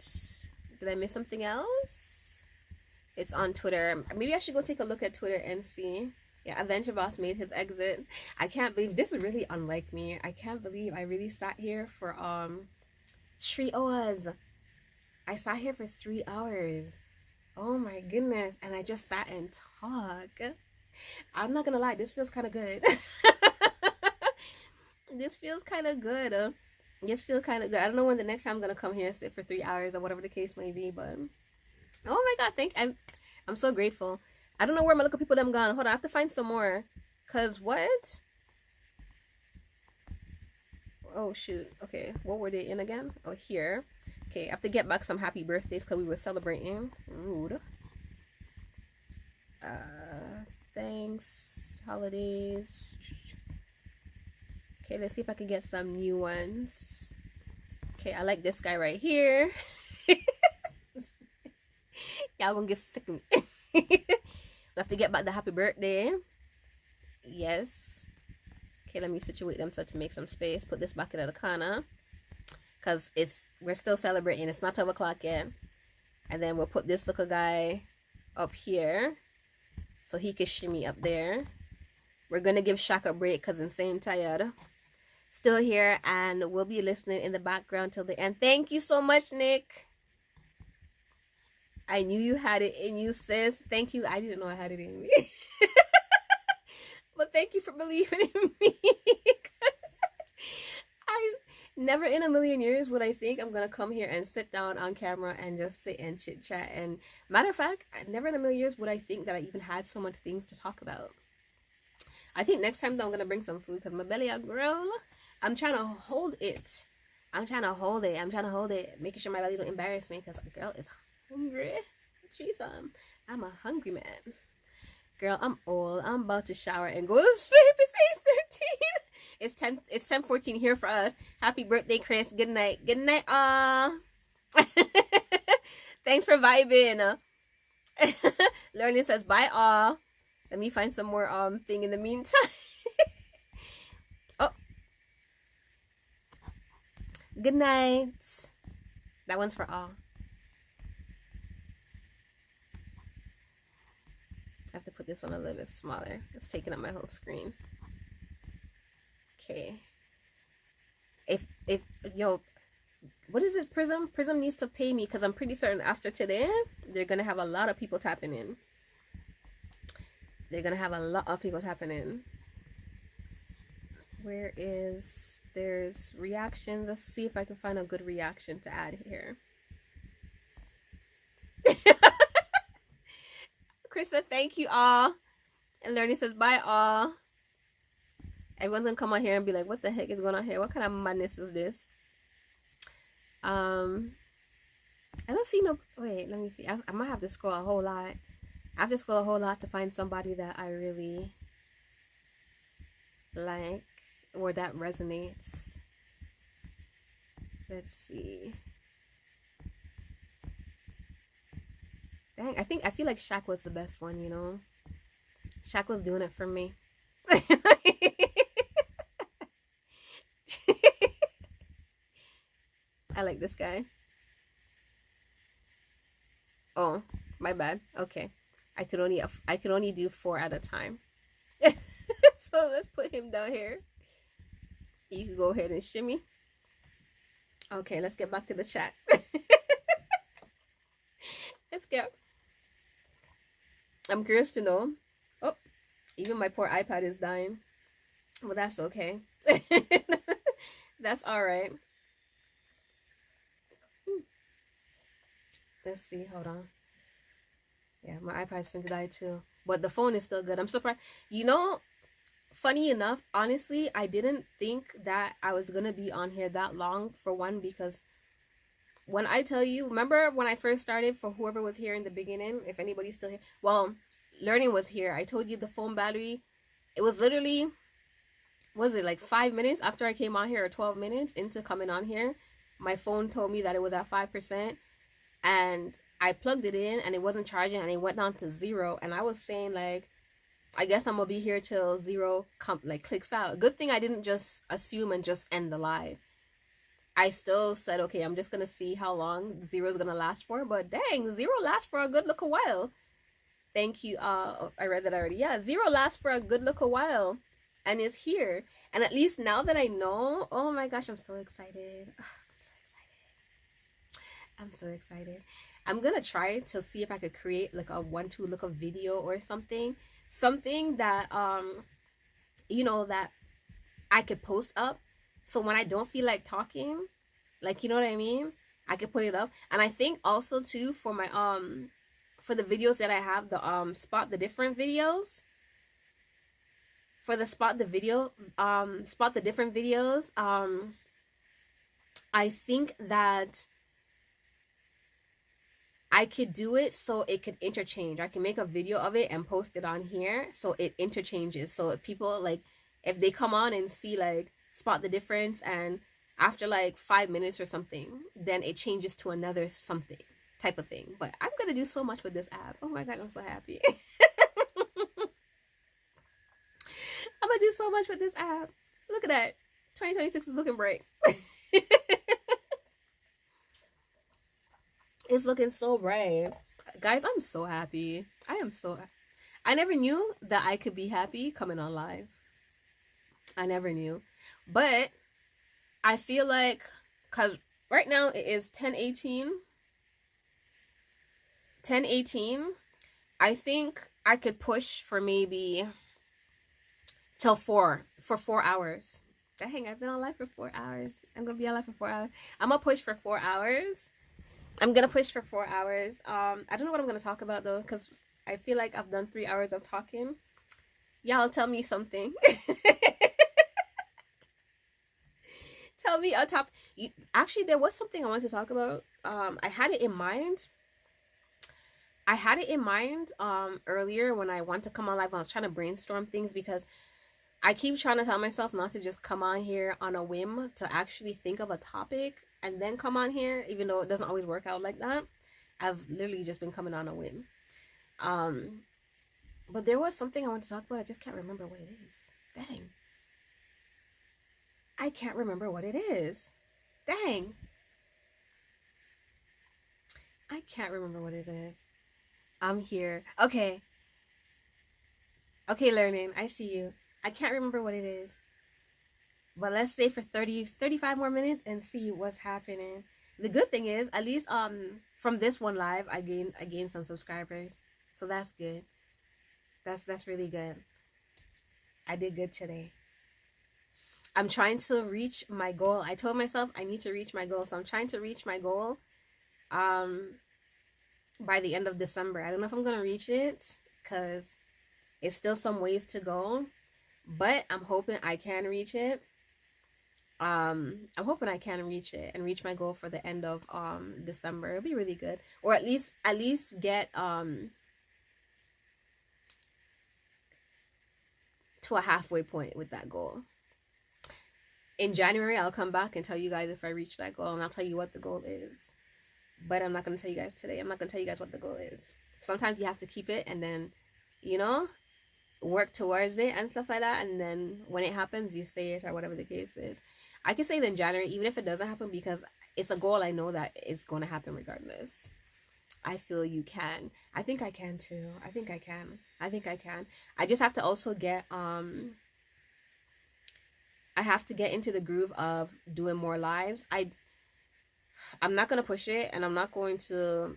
did I miss something else? It's on Twitter. Maybe I should go take a look at Twitter and see. Yeah, Adventure Boss made his exit. I can't believe, this is really unlike me. I can't believe I really sat here for 3 hours. I sat here for 3 hours. Oh my goodness. And I just sat and talked. I'm not gonna lie, this feels kind of good. This feels kind of good. Just feel kind of good. I don't know when the next time I'm gonna come here and sit for 3 hours or whatever the case may be, but oh my god, I'm so grateful. I don't know where my little people them gone. Hold on, I have to find some more. Cause what? Oh shoot. Okay, what were they in again? Oh, here. Okay, I have to get back some happy birthdays because we were celebrating. Rude. Thanks. Holidays. Okay, let's see if I can get some new ones. Okay, I like this guy right here. Y'all gonna get sick of me. I have to get back the happy birthday. Yes. Okay, let me situate them so to make some space. Put this back in the corner. Because we're still celebrating. It's not 12 o'clock yet. And then we'll put this little guy up here. So he can shimmy up there. We're going to give Shaq a break because I'm saying tired. Still here. And we'll be listening in the background till the end. Thank you so much, Nick. I knew you had it in you, sis. Thank you. I didn't know I had it in me. But thank you for believing in me. I never in a million years would I think I'm gonna come here and sit down on camera and just sit and chit chat. And matter of fact, never in a million years would I think that I even had so much things to talk about. I think next time though I'm gonna bring some food because my belly out, girl. I'm trying to hold it. I'm trying to hold it. Making sure my belly don't embarrass me because the girl is hungry. Jeez, I'm a hungry man. Girl, I'm old. I'm about to shower and go to sleep. It's 8:13. It's 10:14 here for us. Happy birthday, Chris. Good night. Good night, Thanks for vibing. Learning says bye, Let me find some more thing in the meantime. Oh. Good night. That one's for all. I have to put this one a little bit smaller. It's taking up my whole screen. Okay. If yo, what is this, Prism? Prism needs to pay me because I'm pretty certain after today they're gonna have a lot of people tapping in. They're gonna have a lot of people tapping in. There's reactions. Let's see if I can find a good reaction to add here. Krista, thank you all. And Learning says bye all. Everyone's gonna come on here and be like, what the heck is going on here? What kind of madness is this? I don't see no. Wait, let me see. I might have to scroll a whole lot. I have to scroll a whole lot to find somebody that I really like or that resonates. Let's see. Dang, I feel like Shaq was the best one, you know? Shaq was doing it for me. I like this guy. Oh, my bad. Okay. I could only do 4 at a time. So let's put him down here. You can go ahead and shimmy. Okay, let's get back to the chat. Let's go. I'm curious to know. Oh, even my poor iPad is dying. Well, that's okay. That's all right. Let's see. Hold on. Yeah, my iPad's finna die too. But the phone is still good. I'm surprised. You know, funny enough, honestly, I didn't think that I was gonna be on here that long, for one, because when I tell you, remember when I first started, for whoever was here in the beginning, if anybody's still here, well, Learning was here. I told you the phone battery, it was literally, was it like 5 minutes after I came on here, or 12 minutes into coming on here, my phone told me that it was at 5%, and I plugged it in and it wasn't charging and it went down to 0, and I was saying like, I guess I'm gonna be here till 0 clicks out. Good thing I didn't just assume and just end the live. I still said, okay, I'm just gonna see how long 0 is gonna last for, but dang, 0 lasts for a good look a while. Thank you. I read that already. Yeah, 0 lasts for a good look a while, and is here. And at least now that I know, oh my gosh, I'm so excited. I'm so excited. I'm gonna try to see if I could create like a 1-2 look of video or something that you know, that I could post up So when I don't feel like talking, like, you know what I mean, I could put it up. And I think also too for my for the videos that I have, the spot the different videos, for the spot the video spot the different videos, I think that I could do it so it could interchange. I can make a video of it and post it on here so it interchanges. So if people, like, if they come on and see, like, spot the difference, and after like 5 minutes or something, then it changes to another something type of thing. But I'm gonna do so much with this app. Oh my god, I'm so happy. I'm gonna do so much with this app. Look at that. 2026 is looking bright. It's looking so bright. Guys, I'm so happy. I never knew that I could be happy coming on live. I never knew. But I feel like, because right now it is 10:18. 10:18. I think I could push for maybe till 4 for 4 hours. Dang, I've been on live for 4 hours. I'm gonna be on live for 4 hours. I'm gonna push for 4 hours. I don't know what I'm gonna talk about though, because I feel like I've done 3 hours of talking. Y'all tell me something. Tell me a top. Actually, there was something I wanted to talk about. I had it in mind. Earlier when I wanted to come on live. I was trying to brainstorm things because I keep trying to tell myself not to just come on here on a whim, to actually think of a topic and then come on here, even though it doesn't always work out like that. I've literally just been coming on a whim. But there was something I wanted to talk about. I just can't remember what it is. Dang. I can't remember what it is. Dang. I can't remember what it is. I'm here. Okay. Okay, learning. I see you. I can't remember what it is. But let's stay for 35 more minutes and see what's happening. The good thing is, at least from this one live, I gained some subscribers. So that's good. That's really good. I did good today. I'm trying to reach my goal. I told myself I need to reach my goal. So I'm trying to reach my goal by the end of December. I don't know if I'm going to reach it because it's still some ways to go. But I'm hoping I can reach it. I'm hoping I can reach it and reach my goal for the end of December. It'll be really good. Or at least get to a halfway point with that goal. In January, I'll come back and tell you guys if I reach that goal, and I'll tell you what the goal is. But I'm not going to tell you guys today. I'm not going to tell you guys what the goal is. Sometimes you have to keep it and then, you know, work towards it and stuff like that. And then when it happens, you say it, or whatever the case is. I can say it in January, even if it doesn't happen, because it's a goal I know that it's going to happen regardless. I feel you can. I think I can too. I think I can. I just have to also get I have to get into the groove of doing more lives. I'm not going to push it, and I'm not going to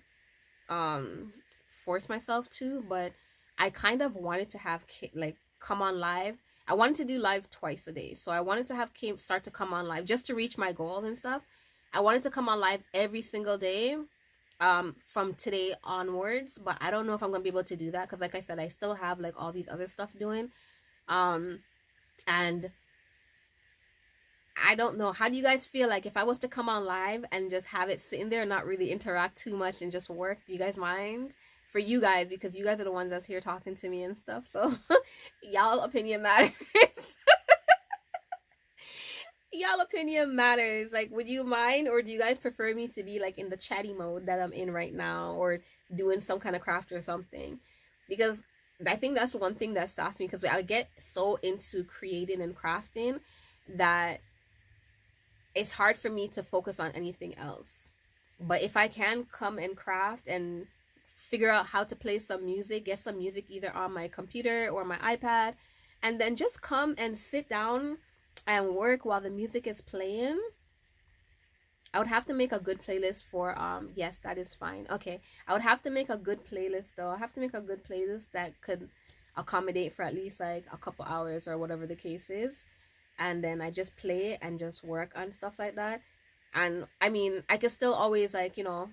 force myself to, but I kind of wanted to have come on live. I wanted to do live twice a day. So I wanted to have start to come on live just to reach my goal and stuff. I wanted to come on live every single day from today onwards, but I don't know if I'm going to be able to do that because, like I said, I still have like all these other stuff doing. And I don't know. How do you guys feel like if I was to come on live and just have it sitting there and not really interact too much and just work? Do you guys mind? For you guys, because you guys are the ones that's here talking to me and stuff. So y'all opinion matters. Y'all opinion matters. Like, would you mind, or do you guys prefer me to be like in the chatty mode that I'm in right now, or doing some kind of craft or something? Because I think that's one thing that stops me, because I get so into creating and crafting that it's hard for me to focus on anything else. But if I can come and craft and figure out how to play some music, get some music either on my computer or my iPad, and then just come and sit down and work while the music is playing. I would have to make a good playlist for yes, that is fine. Okay, I would have to make a good playlist though. I have to make a good playlist that could accommodate for at least like a couple hours or whatever the case is. and then I just play it and just work on stuff like that. And I mean, I can still always, like, you know,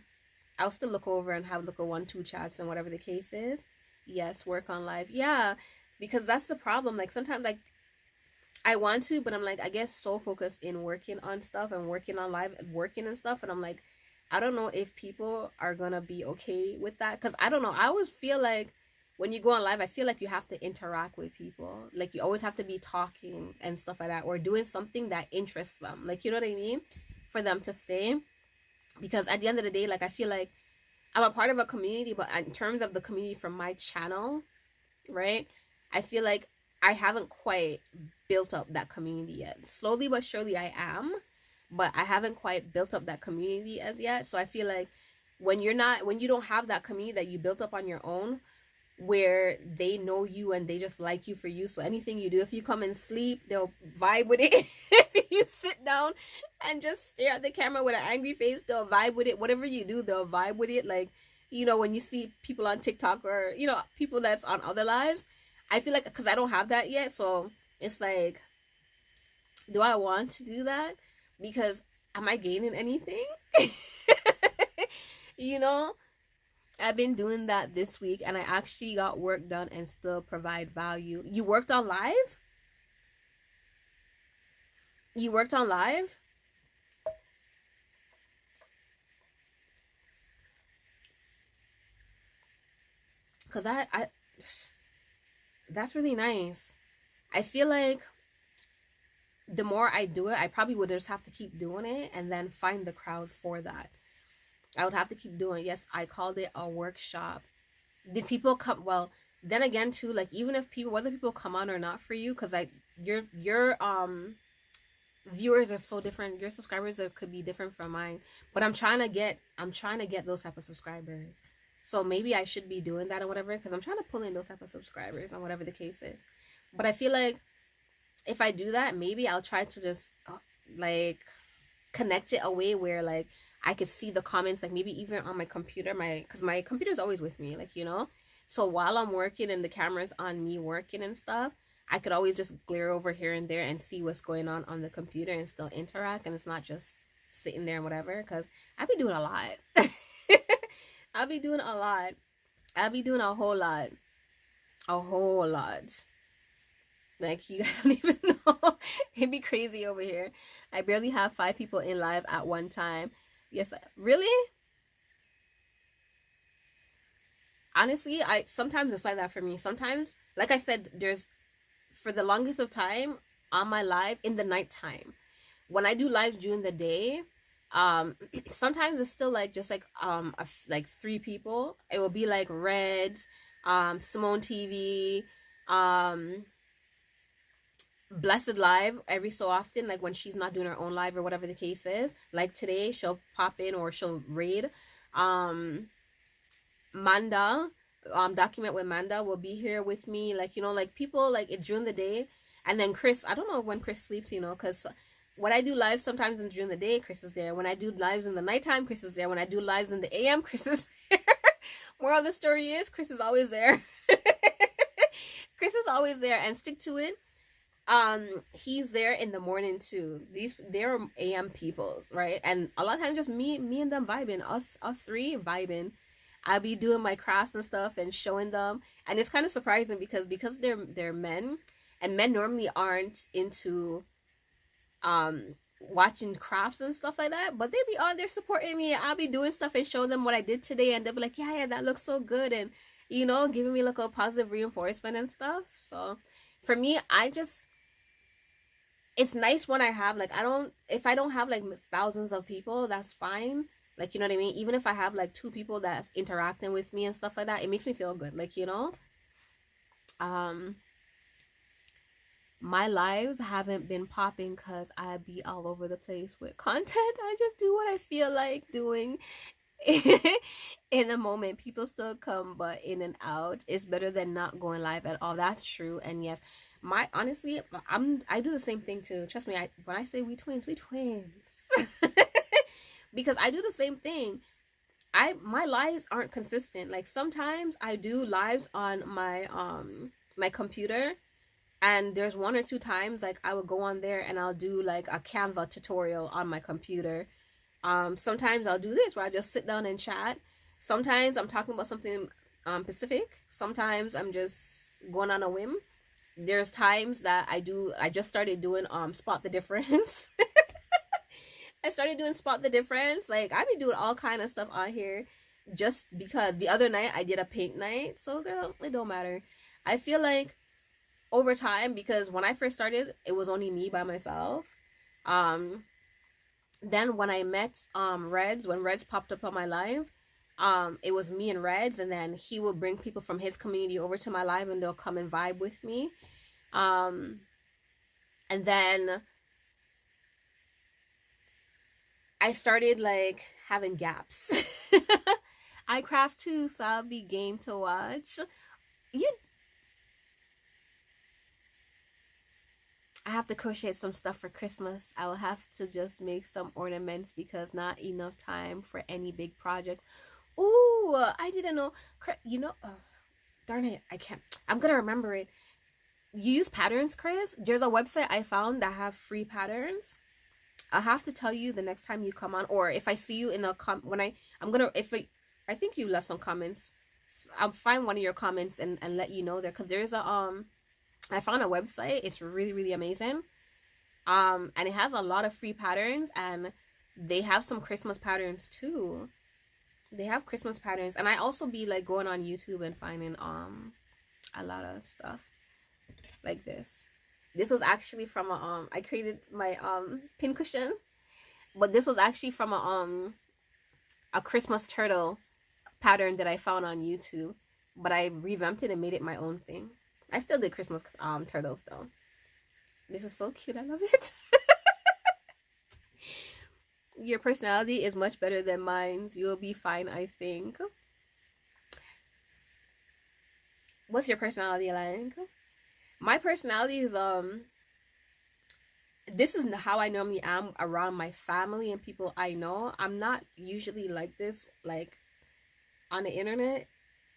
I'll still look over and have look at 1-2 chats and whatever the case is. Yes, work on live. Yeah, because that's the problem. Like sometimes, like, I want to, but I'm like, I guess so focused in working on stuff and working on live, working and stuff, and I'm like, I don't know if people are gonna be okay with that, because I don't know. I always feel like when you go on live, I feel like you have to interact with people. Like you always have to be talking and stuff like that, or doing something that interests them. Like, you know what I mean? For them to stay. Because at the end of the day, like, I feel like I'm a part of a community, but in terms of the community from my channel, right? I feel like I haven't quite built up that community yet. Slowly but surely I am, but I haven't quite built up that community as yet. So I feel like when you don't have that community that you built up on your own, where they know you and they just like you for you, so anything you do, if you come and sleep, they'll vibe with it. If you sit down and just stare at the camera with an angry face, they'll vibe with it. Whatever you do, they'll vibe with it. Like, you know, when you see people on TikTok, or, you know, people that's on other lives, I feel like, because I don't have that yet, so it's like, do I want to do that? Because am I gaining anything? You know, I've been doing that this week, and I actually got work done and still provide value. You worked on live? You worked on live? Because I that's really nice. I feel like the more I do it, I probably would just have to keep doing it and then find the crowd for that. I would have to keep doing it. Yes, I called it a workshop. Did people come? Well, then again too, like, even if people, whether people come on or not for you, because your viewers are so different, your subscribers could be different from mine, but I'm trying to get those type of subscribers. So maybe I should be doing that or whatever, because I'm trying to pull in those type of subscribers and whatever the case is. But I feel like if I do that, maybe I'll try to just like connect it a way where, like, I could see the comments, like maybe even on my computer, because my computer is always with me, like, you know. So while I'm working and the camera's on me working and stuff, I could always just glare over here and there and see what's going on the computer and still interact, and it's not just sitting there and whatever, because I'll be doing a lot. I'll be doing a lot. I'll be doing a whole lot. A whole lot. Like, you guys don't even know. It'd be crazy over here. I barely have 5 people in live at one time. Yes, really? Honestly, sometimes it's like that for me. Sometimes, like I said, for the longest of time on my live in the nighttime. When I do live during the day, sometimes it's still like just like like 3 people. It will be like Reds, Simone TV, Blessed Live every so often, like when she's not doing her own live or whatever the case is. Like today, she'll pop in or she'll raid. Manda, Document with Manda will be here with me, like, you know, like people like it during the day. And then Chris, I don't know when Chris sleeps, you know, because when I do live sometimes during the day, Chris is there. When I do lives in the nighttime, Chris is there. When I do lives in the AM, Chris is there. Moral of the story is, Chris is always there. Chris is always there, and stick to it. He's there in the morning too. They're AM peoples, right? And a lot of times just me and them vibing, us 3 vibing. I'll be doing my crafts and stuff and showing them, and it's kind of surprising because they're men, and men normally aren't into watching crafts and stuff like that, but they be on there supporting me. I'll be doing stuff and showing them what I did today, and they'll be like, yeah, that looks so good, and, you know, giving me like a positive reinforcement and stuff. So for me, it's nice when I have, like, if I don't have like thousands of people, that's fine. Like, you know what I mean? Even if I have like 2 people that's interacting with me and stuff like that, it makes me feel good. Like, you know, my lives haven't been popping because I be all over the place with content. I just do what I feel like doing in the moment. People still come, but in and out. It's better than not going live at all. That's true. And yes, honestly, I do the same thing too. Trust me, when I say we twins. Because I do the same thing. My lives aren't consistent. Like sometimes I do lives on my my computer, And there's 1 or 2 times like I would go on there and I'll do like a Canva tutorial on my computer. Sometimes I'll do this where I just sit down and chat. Sometimes I'm talking about something specific. Sometimes I'm just going on a whim. There's times that I just started doing spot the difference. I started doing spot the difference. Like I be doing all kind of stuff on here just because the other night I did a paint night. So girl, it don't matter. I feel like over time, because when I first started, it was only me by myself. Then when I met Reds, when Reds popped up on my live, it was me and Reds, and then he will bring people from his community over to my live and they'll come and vibe with me. And then I started like having gaps. I craft too, so I'll be game to watch. I have to crochet some stuff for Christmas. I will have to just make some ornaments because not enough time for any big project. Ooh, I didn't know. You know, oh, darn it, I can't. I'm gonna remember it. You use patterns, Chris? There's a website I found that have free patterns. I'll have to tell you the next time you come on, or if I see you in a I think you left some comments. I'll find one of your comments and let you know there, because there's a I found a website. It's really, really amazing. And it has a lot of free patterns, and they have some Christmas patterns too. They have Christmas patterns, and I also be like going on YouTube and finding a lot of stuff like this. This was actually from a I created my pin cushion, but this was actually from a Christmas turtle pattern that I found on YouTube, but I revamped it and made it my own thing. I still did Christmas turtles though. This is so cute. I love it. Your personality is much better than mine. You'll be fine, I think. What's your personality like? My personality is this is how I normally am around my family and people I know. I'm not usually like this, like on the internet,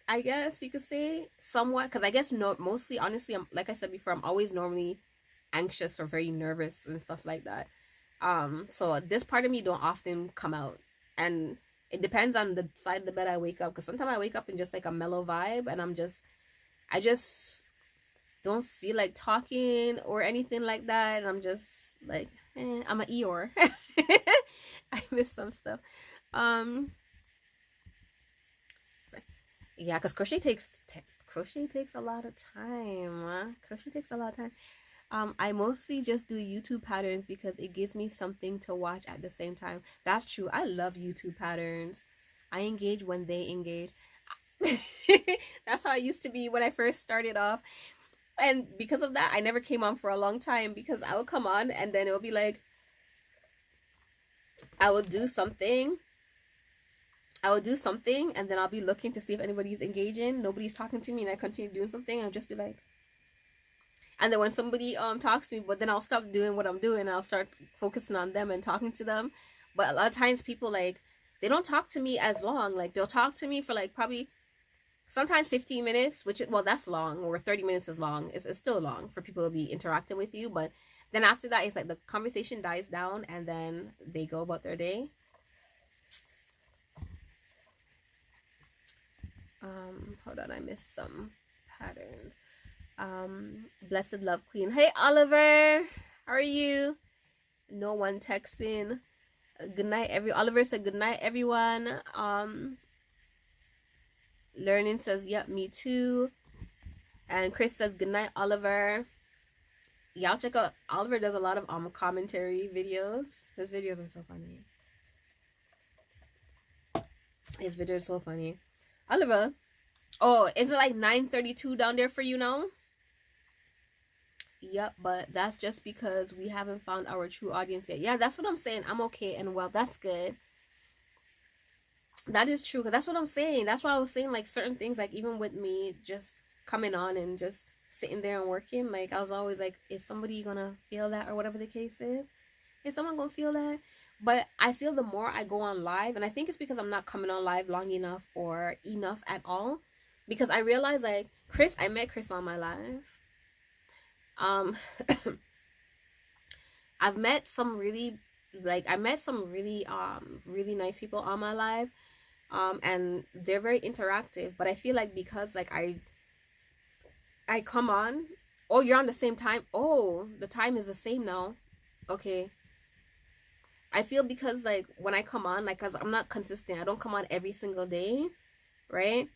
I guess you could say, somewhat, because I guess mostly, honestly, like I said before, I'm always normally anxious or very nervous and stuff like that. So this part of me don't often come out, and it depends on the side of the bed I wake up, because sometimes I wake up in just like a mellow vibe, and I just don't feel like talking or anything like that, and I'm just like, I'm an Eeyore. I miss some stuff. Yeah, because crochet takes a lot of time. Crochet takes a lot of time. I mostly just do YouTube patterns because it gives me something to watch at the same time. That's true. I love YouTube patterns. I engage when they engage. That's how I used to be when I first started off. And because of that, I never came on for a long time, because I would come on and then it would be like, I would do something and then I'll be looking to see if anybody's engaging. Nobody's talking to me, and I continue doing something. I'll just be like, and then when somebody talks to me, but then I'll stop doing what I'm doing and I'll start focusing on them and talking to them. But a lot of times people, like, they don't talk to me as long. Like, they'll talk to me for like probably sometimes 15 minutes, which, well, that's long, or 30 minutes is long. It's still long for people to be interacting with you. But then after that, it's like the conversation dies down and then they go about their day. Hold on, I missed some patterns. Blessed Love Queen. Hey, Oliver, how are you? No one texting. Good night, Oliver said good night, everyone. Learning says, yep, me too. And Chris says good night, Oliver. Y'all check out, Oliver does a lot of commentary videos. His videos are so funny. His videos are so funny. Oliver, oh, is it like 9:32 down there for you now? Yep, but that's just because we haven't found our true audience yet. Yeah, that's what I'm saying. I'm okay and well. That's good. That is true, because that's what I'm saying. That's why I was saying, like, certain things, like, even with me just coming on and just sitting there and working, like, I was always like, is somebody gonna feel that, or whatever the case is? Is someone gonna feel that? But I feel the more I go on live, and I think it's because I'm not coming on live long enough or enough at all, because I realize, like, I met Chris on my live. Um, I've met some really I met some really really nice people on my live, and they're very interactive. But I feel like because like I come on, oh, you're on the same time. Oh, the time is the same now. Okay. I feel because like when I come on, like, cause I'm not consistent. I don't come on every single day, right?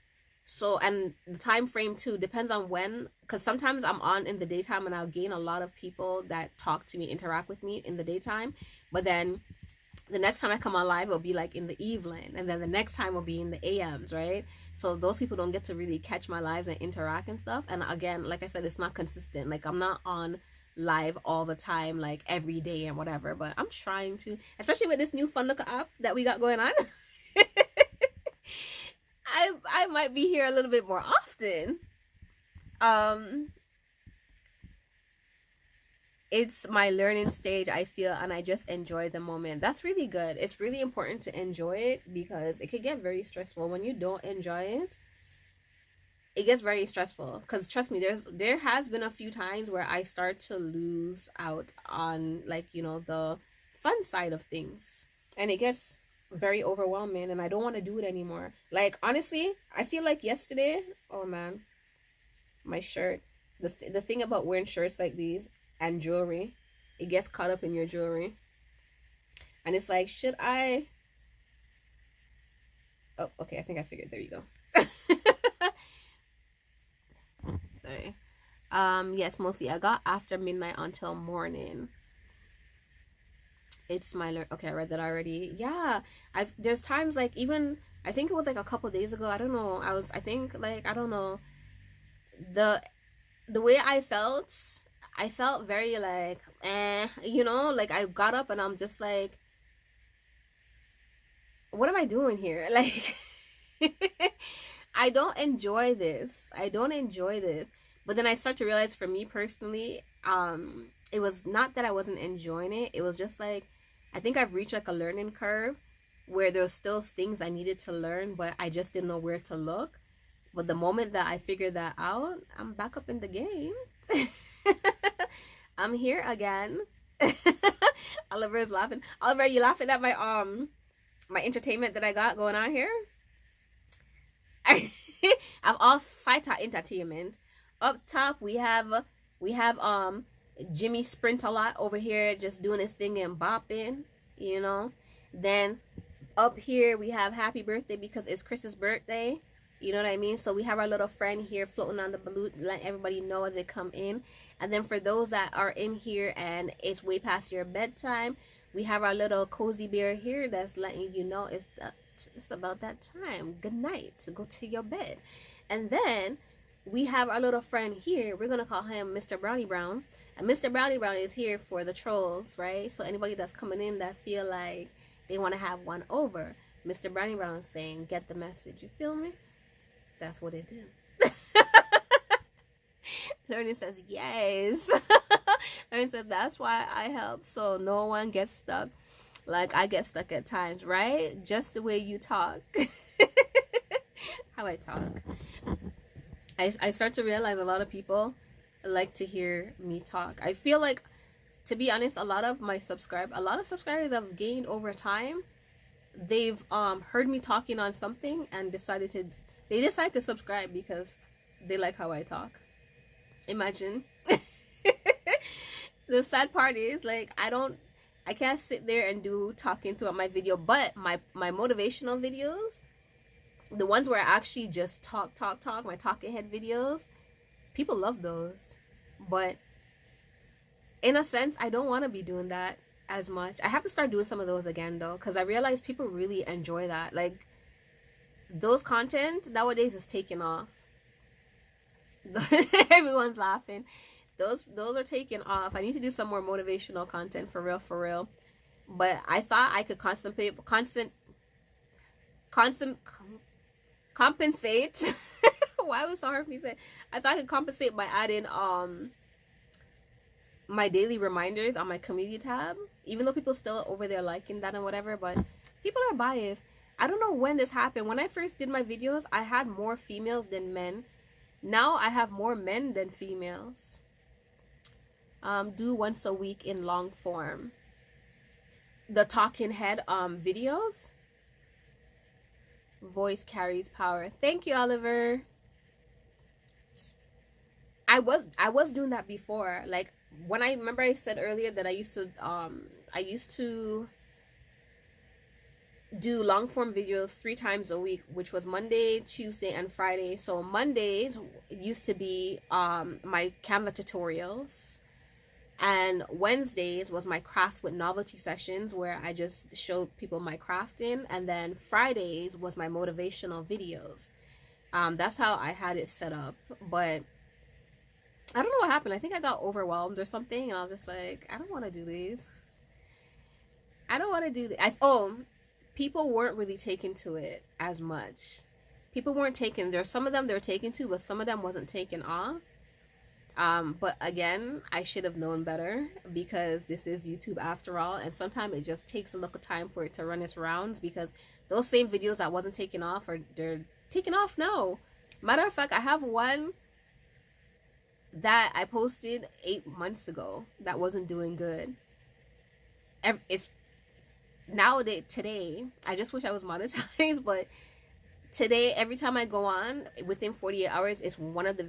So, and the time frame too depends on when, because sometimes I'm on in the daytime and I'll gain a lot of people that talk to me, interact with me in the daytime. But then the next time I come on live, it'll be like in the evening, and then the next time will be in the AMs, right? So those people don't get to really catch my lives and interact and stuff. And again, like I said, it's not consistent. Like I'm not on live all the time, like every day and whatever. But I'm trying to, especially with this new fun looker app that we got going on. I might be here a little bit more often. It's my learning stage, I feel, and I just enjoy the moment. That's really good. It's really important to enjoy it because it could get very stressful when you don't enjoy it. It gets very stressful because trust me, there has been a few times where I start to lose out on, like, you know, the fun side of things, and it gets very overwhelming, and I don't want to do it anymore. Like honestly, I feel like yesterday, oh man, my shirt, the thing about wearing shirts like these and jewelry, it gets caught up in your jewelry, and it's like, should I, oh okay, I think I figured, there you go. Sorry. Yes, mostly I got after midnight until morning. It's my okay, I read that already. Yeah, there's times like, even I think it was like a couple days ago, I don't know, I think like, I don't know, the way I felt very like you know, like I got up and I'm just like, what am I doing here? Like I don't enjoy this. But then I start to realize, for me personally, it was not that I wasn't enjoying it. It was just like, I think I've reached like a learning curve where there's still things I needed to learn, but I just didn't know where to look. But the moment that I figured that out, I'm back up in the game. I'm here again. Oliver is laughing. Oliver, are you laughing at my entertainment that I got going on here? I'm all fighter entertainment. Up top we have Jimmy Sprint a lot over here, just doing his thing and bopping, you know. Then up here we have happy birthday because it's Chris's birthday, you know what I mean. So we have our little friend here floating on the balloon, letting everybody know as they come in. And then for those that are in here and it's way past your bedtime, we have our little cozy bear here that's letting you know it's about that time. Good night. Go to your bed. And then we have our little friend here. We're going to call him Mr. Brownie Brown. And Mr. Brownie Brown is here for the trolls, right? So anybody that's coming in that feel like they want to have one over, Mr. Brownie Brown is saying, get the message. You feel me? That's what it do. Learning says, yes. Learning says, that's why I help, so no one gets stuck like I get stuck at times, right? Just the way you talk. How I talk. I start to realize a lot of people like to hear me talk. I feel like, to be honest, a lot of subscribers I've gained over time, they've heard me talking on something and decide to subscribe because they like how I talk. Imagine. The sad part is, like, I can't sit there and do talking throughout my video, but my motivational videos, the ones where I actually just talk, my talking head videos, people love those. But in a sense, I don't want to be doing that as much. I have to start doing some of those again though, because I realize people really enjoy that. Like, those content nowadays is taking off. Everyone's laughing. Those are taking off. I need to do some more motivational content, for real. But I thought I could compensate. Why was it so hard for me to say? I thought I could compensate by adding my daily reminders on my community tab, even though people still over there liking that and whatever. But people are biased. I don't know when this happened. When I first did my videos, I had more females than men. Now I have more men than females. do once a week in long form. The talking head videos. Voice carries power. Thank you, Oliver. I was doing that before. Like when I remember I said earlier that I used to do long form videos 3 times a week, which was Monday, Tuesday, and Friday. So Mondays used to be my Canva tutorials, and Wednesdays was my craft with novelty sessions where I just showed people my crafting, and then Fridays was my motivational videos. That's how I had it set up. But I don't know what happened. I think I got overwhelmed or something, and I was just like, I don't want to do this. I don't want to do this. People weren't really taken to it as much. People weren't taken. There's some of them they were taken to, but some of them wasn't taken off. But again, I should have known better, because this is YouTube after all, and sometimes it just takes a little time for it to run its rounds, because those same videos that wasn't taken off they're taken off now. Matter of fact, I have one that I posted 8 months ago that wasn't doing good. It's nowadays, today, I just wish I was monetized, but today, every time I go on, within 48 hours, it's one of the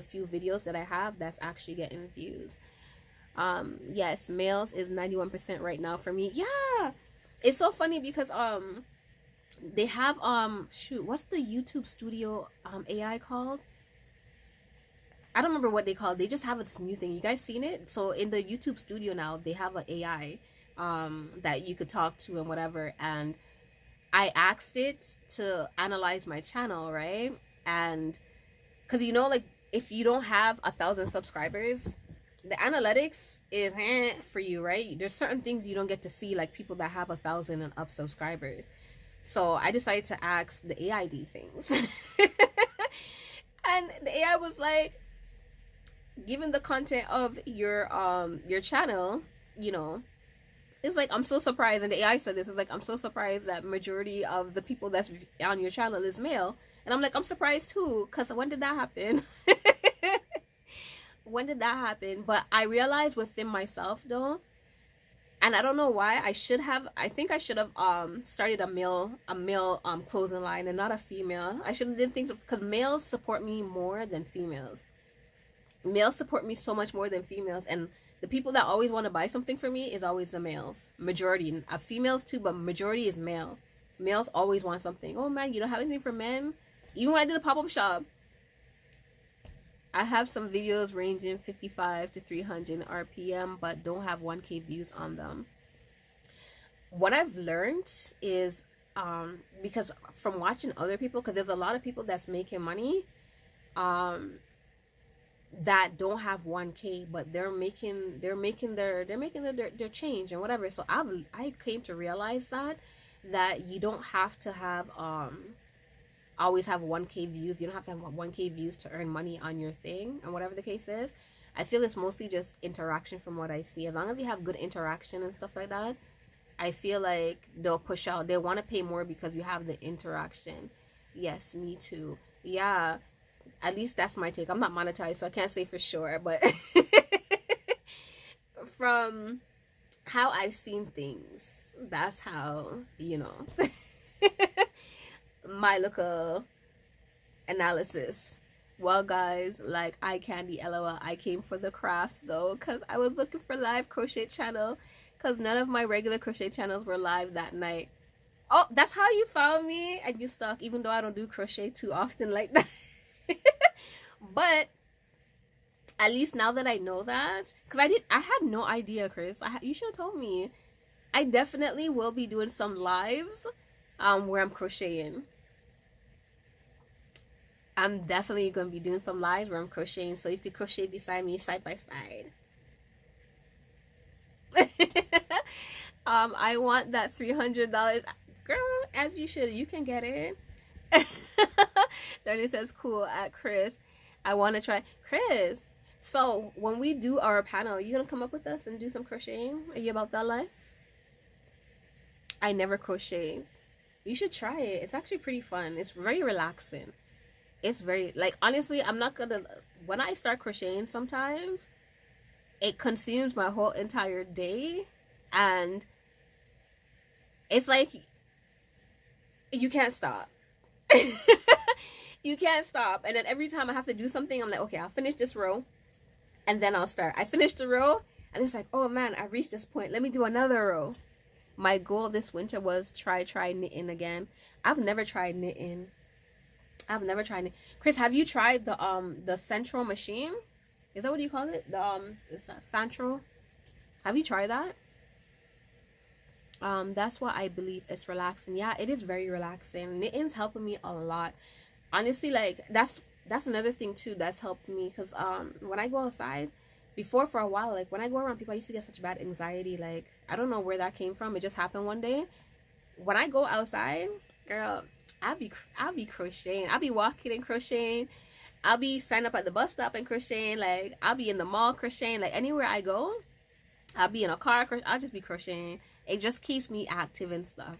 few videos that I have that's actually getting views. Yes, males is 91% right now for me. Yeah, it's so funny because they have what's the YouTube Studio AI called? I don't remember what they call it. They just have this new thing. You guys seen it? So in the YouTube Studio now, they have an AI that you could talk to and whatever, and I asked it to analyze my channel, right? And because like if you don't have 1,000 subscribers, the analytics is for you, right? There's certain things you don't get to see, like people that have 1,000 and up subscribers. So I decided to ask the AI these things. And the AI was like, given the content of your channel, it's like, I'm so surprised, and the AI said this, is like, I'm so surprised that majority of the people that's on your channel is male. And I'm like, I'm surprised too, because when did that happen? When did that happen? But I realized within myself though, and I don't know why, I think I should have started a male clothing line and not a female. I should have did things, because males support me more than females. Males support me so much more than females, and the people that always want to buy something for me is always the males. Majority, females too, but majority is male. Males always want something. Oh man, you don't have anything for men? Even when I did a pop-up shop, I have some videos ranging 55 to 300 RPM, but don't have 1K views on them. What I've learned is, because from watching other people, because there's a lot of people that's making money, that don't have 1K, but they're making their change and whatever. So I came to realize that you don't have to have always have 1K views. You don't have to have 1K views to earn money on your thing, and whatever the case is. I feel it's mostly just interaction from what I see. As long as you have good interaction and stuff like that, I feel like they'll push out. They want to pay more because you have the interaction. Yes, me too. Yeah. At least that's my take. I'm not monetized, so I can't say for sure, but from how I've seen things, that's how, my little analysis. Well, guys, like eye candy, LOL. I came for the craft though, because I was looking for live crochet channel, because none of my regular crochet channels were live that night. Oh, that's how you found me, and you stuck, even though I don't do crochet too often like that. But at least now that I know that, because I had no idea, Chris. You should have told me. I definitely will be doing some lives where I'm crocheting. I'm definitely going to be doing some lives where I'm crocheting, so you could crochet beside me side by side. I want that $300. Girl, as you should. You can get it. Darnie says cool at Chris. I want to try. Chris, so when we do our panel, you gonna come up with us and do some crocheting? Are you about that life? I never crochet. You should try it. It's actually pretty fun. It's very relaxing. It's very, like, honestly, I'm not gonna, when I start crocheting sometimes, it consumes my whole entire day, and it's like you can't stop. You can't stop. And then every time I have to do something, I'm like, okay, I'll finish this row and then I'll start. I finish the row and it's like, oh man, I reached this point, let me do another row. My goal this winter was try knitting again. I've never tried knitting. Chris, have you tried the central machine? Is that what you call it? Is that central? Have you tried that? That's what I believe is relaxing. Yeah, it is very relaxing. Knitting's helping me a lot. Honestly, like that's another thing too that's helped me, because when I go outside, before for a while, like when I go around people, I used to get such bad anxiety. Like I don't know where that came from. It just happened one day. When I go outside, girl, I'll be crocheting. I'll be walking and crocheting. I'll be standing up at the bus stop and crocheting. Like I'll be in the mall crocheting. Like anywhere I go, I'll be in a car. I'll just be crocheting. It just keeps me active and stuff.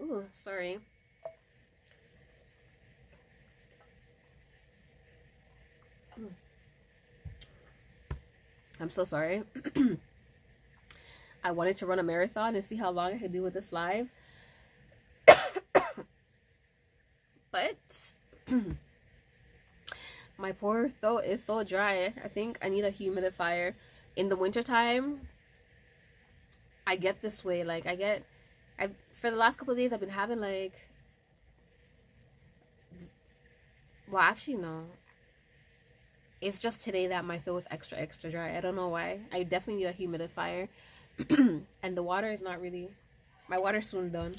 Ooh, sorry. I'm so sorry. I wanted to run a marathon and see how long I could do with this live. But my poor throat is so dry. I think I need a humidifier. In the wintertime, I get this way. Like for the last couple of days, I've been having like, well, actually, no. It's just today that my throat is extra dry. I don't know why. I definitely need a humidifier. And the water is not really, my water's soon done.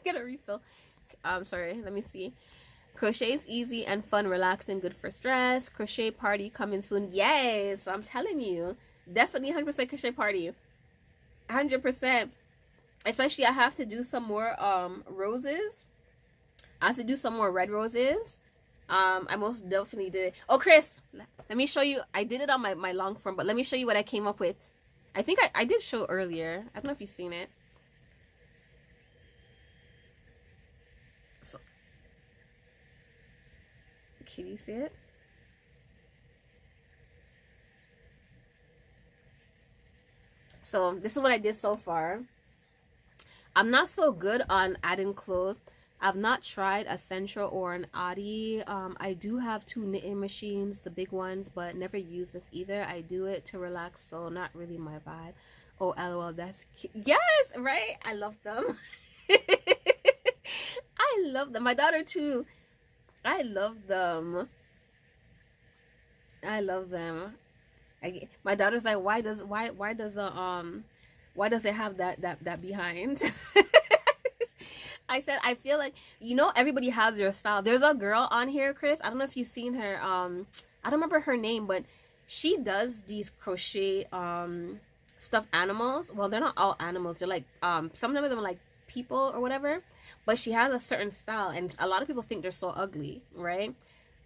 Get a refill. Sorry, let me see. Crochet is easy and fun, relaxing, good for stress. Crochet party coming soon. Yes, I'm telling you. Definitely 100% crochet party. 100%. Especially I have to do some more roses. I have to do some more red roses. I most definitely did. Oh, Chris, let me show you. I did it on my long form, but let me show you what I came up with. I think I did show earlier. I don't know if you've seen it. So, can you see it? So this is what I did so far. I'm not so good on adding clothes. I've not tried a Central or an Adi. I do have 2 knitting machines, the big ones, but never use this either. I do it to relax, so not really my vibe. Oh, LOL, that's cute. Yes, right? I love them. I love them. My daughter too. I love them. I love them. My daughter's like, why does it have that behind? I said, I feel like, you know, everybody has their style. There's a girl on here, Chris. I don't know if you've seen her. I don't remember her name, but she does these crochet stuffed animals. Well, they're not all animals. They're like some of them are like people or whatever. But she has a certain style, and a lot of people think they're so ugly, right?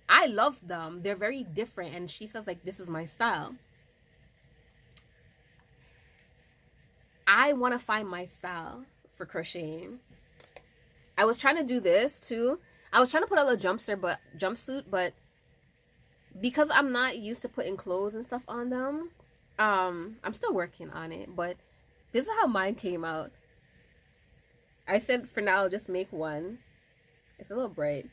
I love them. They're very different, and she says like, this is my style. I want to find my style for crocheting. I was trying to do this too. I was trying to put a little jumpsuit, but because I'm not used to putting clothes and stuff on them, I'm still working on it. But this is how mine came out. I said for now, I'll just make one. It's a little bright.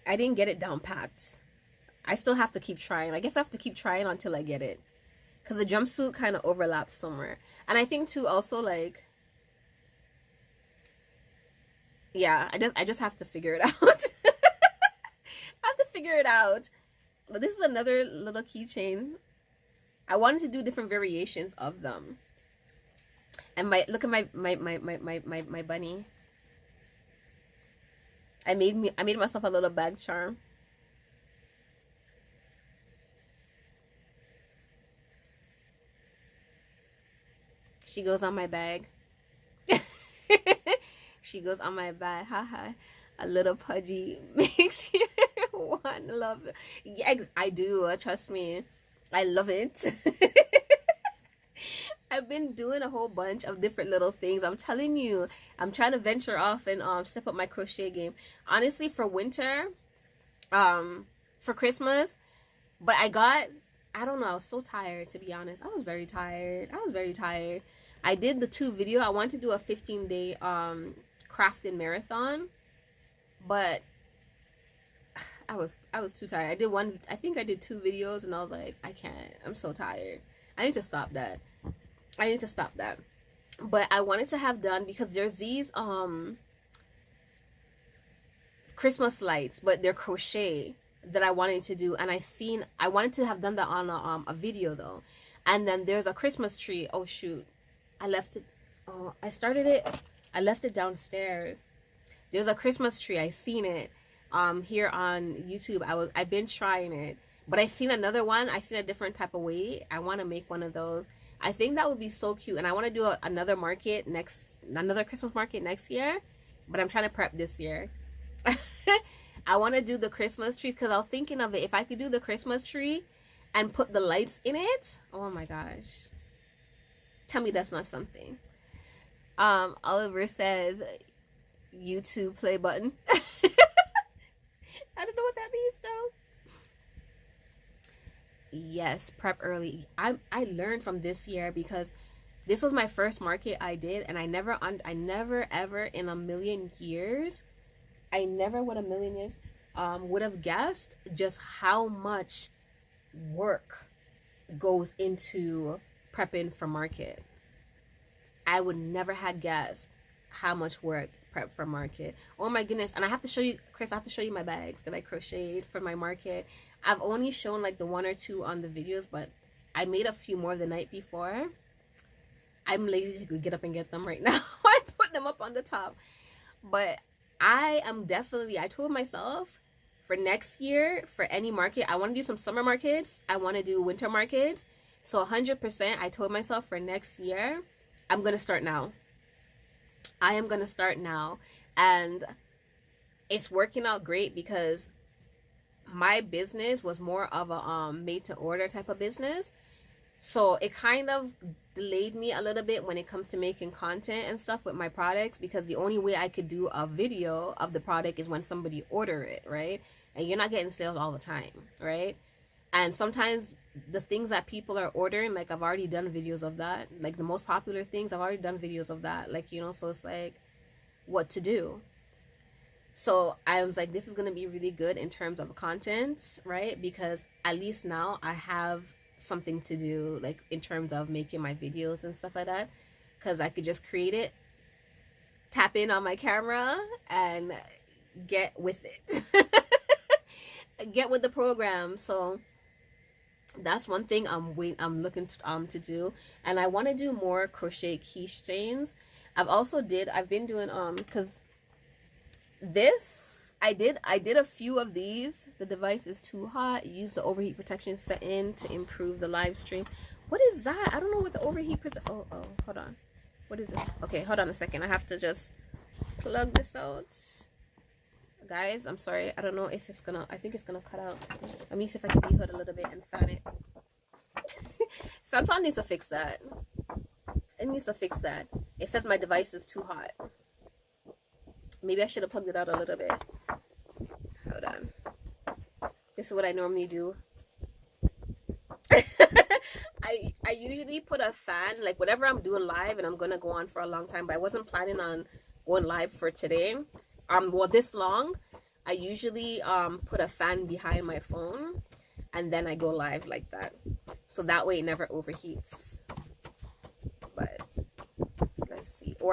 I didn't get it down packed. I still have to keep trying. I guess I have to keep trying until I get it. Because the jumpsuit kind of overlaps somewhere. And I think too also like, yeah, I just have to figure it out. I have to figure it out. But this is another little keychain. I wanted to do different variations of them. And look at my bunny. I made myself a little bag charm. She goes on my bag. She goes on my bag. Haha. A little pudgy makes you want to love it. Yeah, I do. Trust me. I love it. I've been doing a whole bunch of different little things. I'm telling you, I'm trying to venture off and step up my crochet game. Honestly, for winter, for Christmas. But I don't know, I was so tired, to be honest. I was very tired. I did the 2 video. I wanted to do a 15-day crafting marathon, but I was too tired. I think I did 2 videos and I was like, I can't. I'm so tired. I need to stop that. But I wanted to have done, because there's these Christmas lights, but they're crochet, that I wanted to do, and I wanted to have done that on a video though. And then there's a Christmas tree. Oh shoot, I left it. Oh, I left it downstairs. There's a Christmas tree. I seen it here on YouTube. I've been trying it, but I seen another one. I seen a different type of way. I want to make one of those. I think that would be so cute, and I want to do another Christmas market next year, but I'm trying to prep this year. I want to do the Christmas trees, because I was thinking of it. If I could do the Christmas tree and put the lights in it, oh my gosh. Tell me that's not something. Oliver says, YouTube play button. I don't know what that means though. Yes, prep early. I learned from this year, because this was my first market I did, and I never ever in a million years, would have guessed just how much work goes into prepping for market. I would never had guessed how much work prep for market. Oh my goodness. And I have to show you, Chris, I have to show you my bags that I crocheted for my market. I've only shown like the 1 or 2 on the videos, but I made a few more the night before. I'm lazy to get up and get them right now. I put them up on the top. But I told myself for next year, for any market, I want to do some summer markets. I want to do winter markets. So 100%, I told myself for next year, I'm going to start now. I am going to start now. And it's working out great, because my business was more of a made to order type of business. So it kind of delayed me a little bit when it comes to making content and stuff with my products, because the only way I could do a video of the product is when somebody order it, right? And you're not getting sales all the time, right? And sometimes the things that people are ordering, like I've already done videos of that. Like the most popular things, I've already done videos of that. Like, you know, so it's like what to do. So I was like, this is going to be really good in terms of content, right? Because at least now I have something to do, like in terms of making my videos and stuff like that, because I could just create it, tap in on my camera, and get with it. Get with the program. So that's one thing I'm looking to do. And I want to do more crochet keychains. I've been doing because this I did a few of these. The device is too hot. Use the overheat protection setting to improve the live stream. What is that? I don't know what the overheat oh, hold on. What is it? Okay, hold on a second. I have to just plug this out. Guys, I'm sorry. I don't know if it's gonna, I think it's gonna cut out. Let me see if I can dehood a little bit and fan it. Samsung needs to fix that. It needs to fix that. It says my device is too hot. Maybe I should have plugged it out a little bit. Hold on. This is what I normally do. I usually put a fan, like whatever I'm doing live, and I'm gonna go on for a long time, but I wasn't planning on going live for today. Well, this long. I usually put a fan behind my phone, and then I go live like that, so that way it never overheats.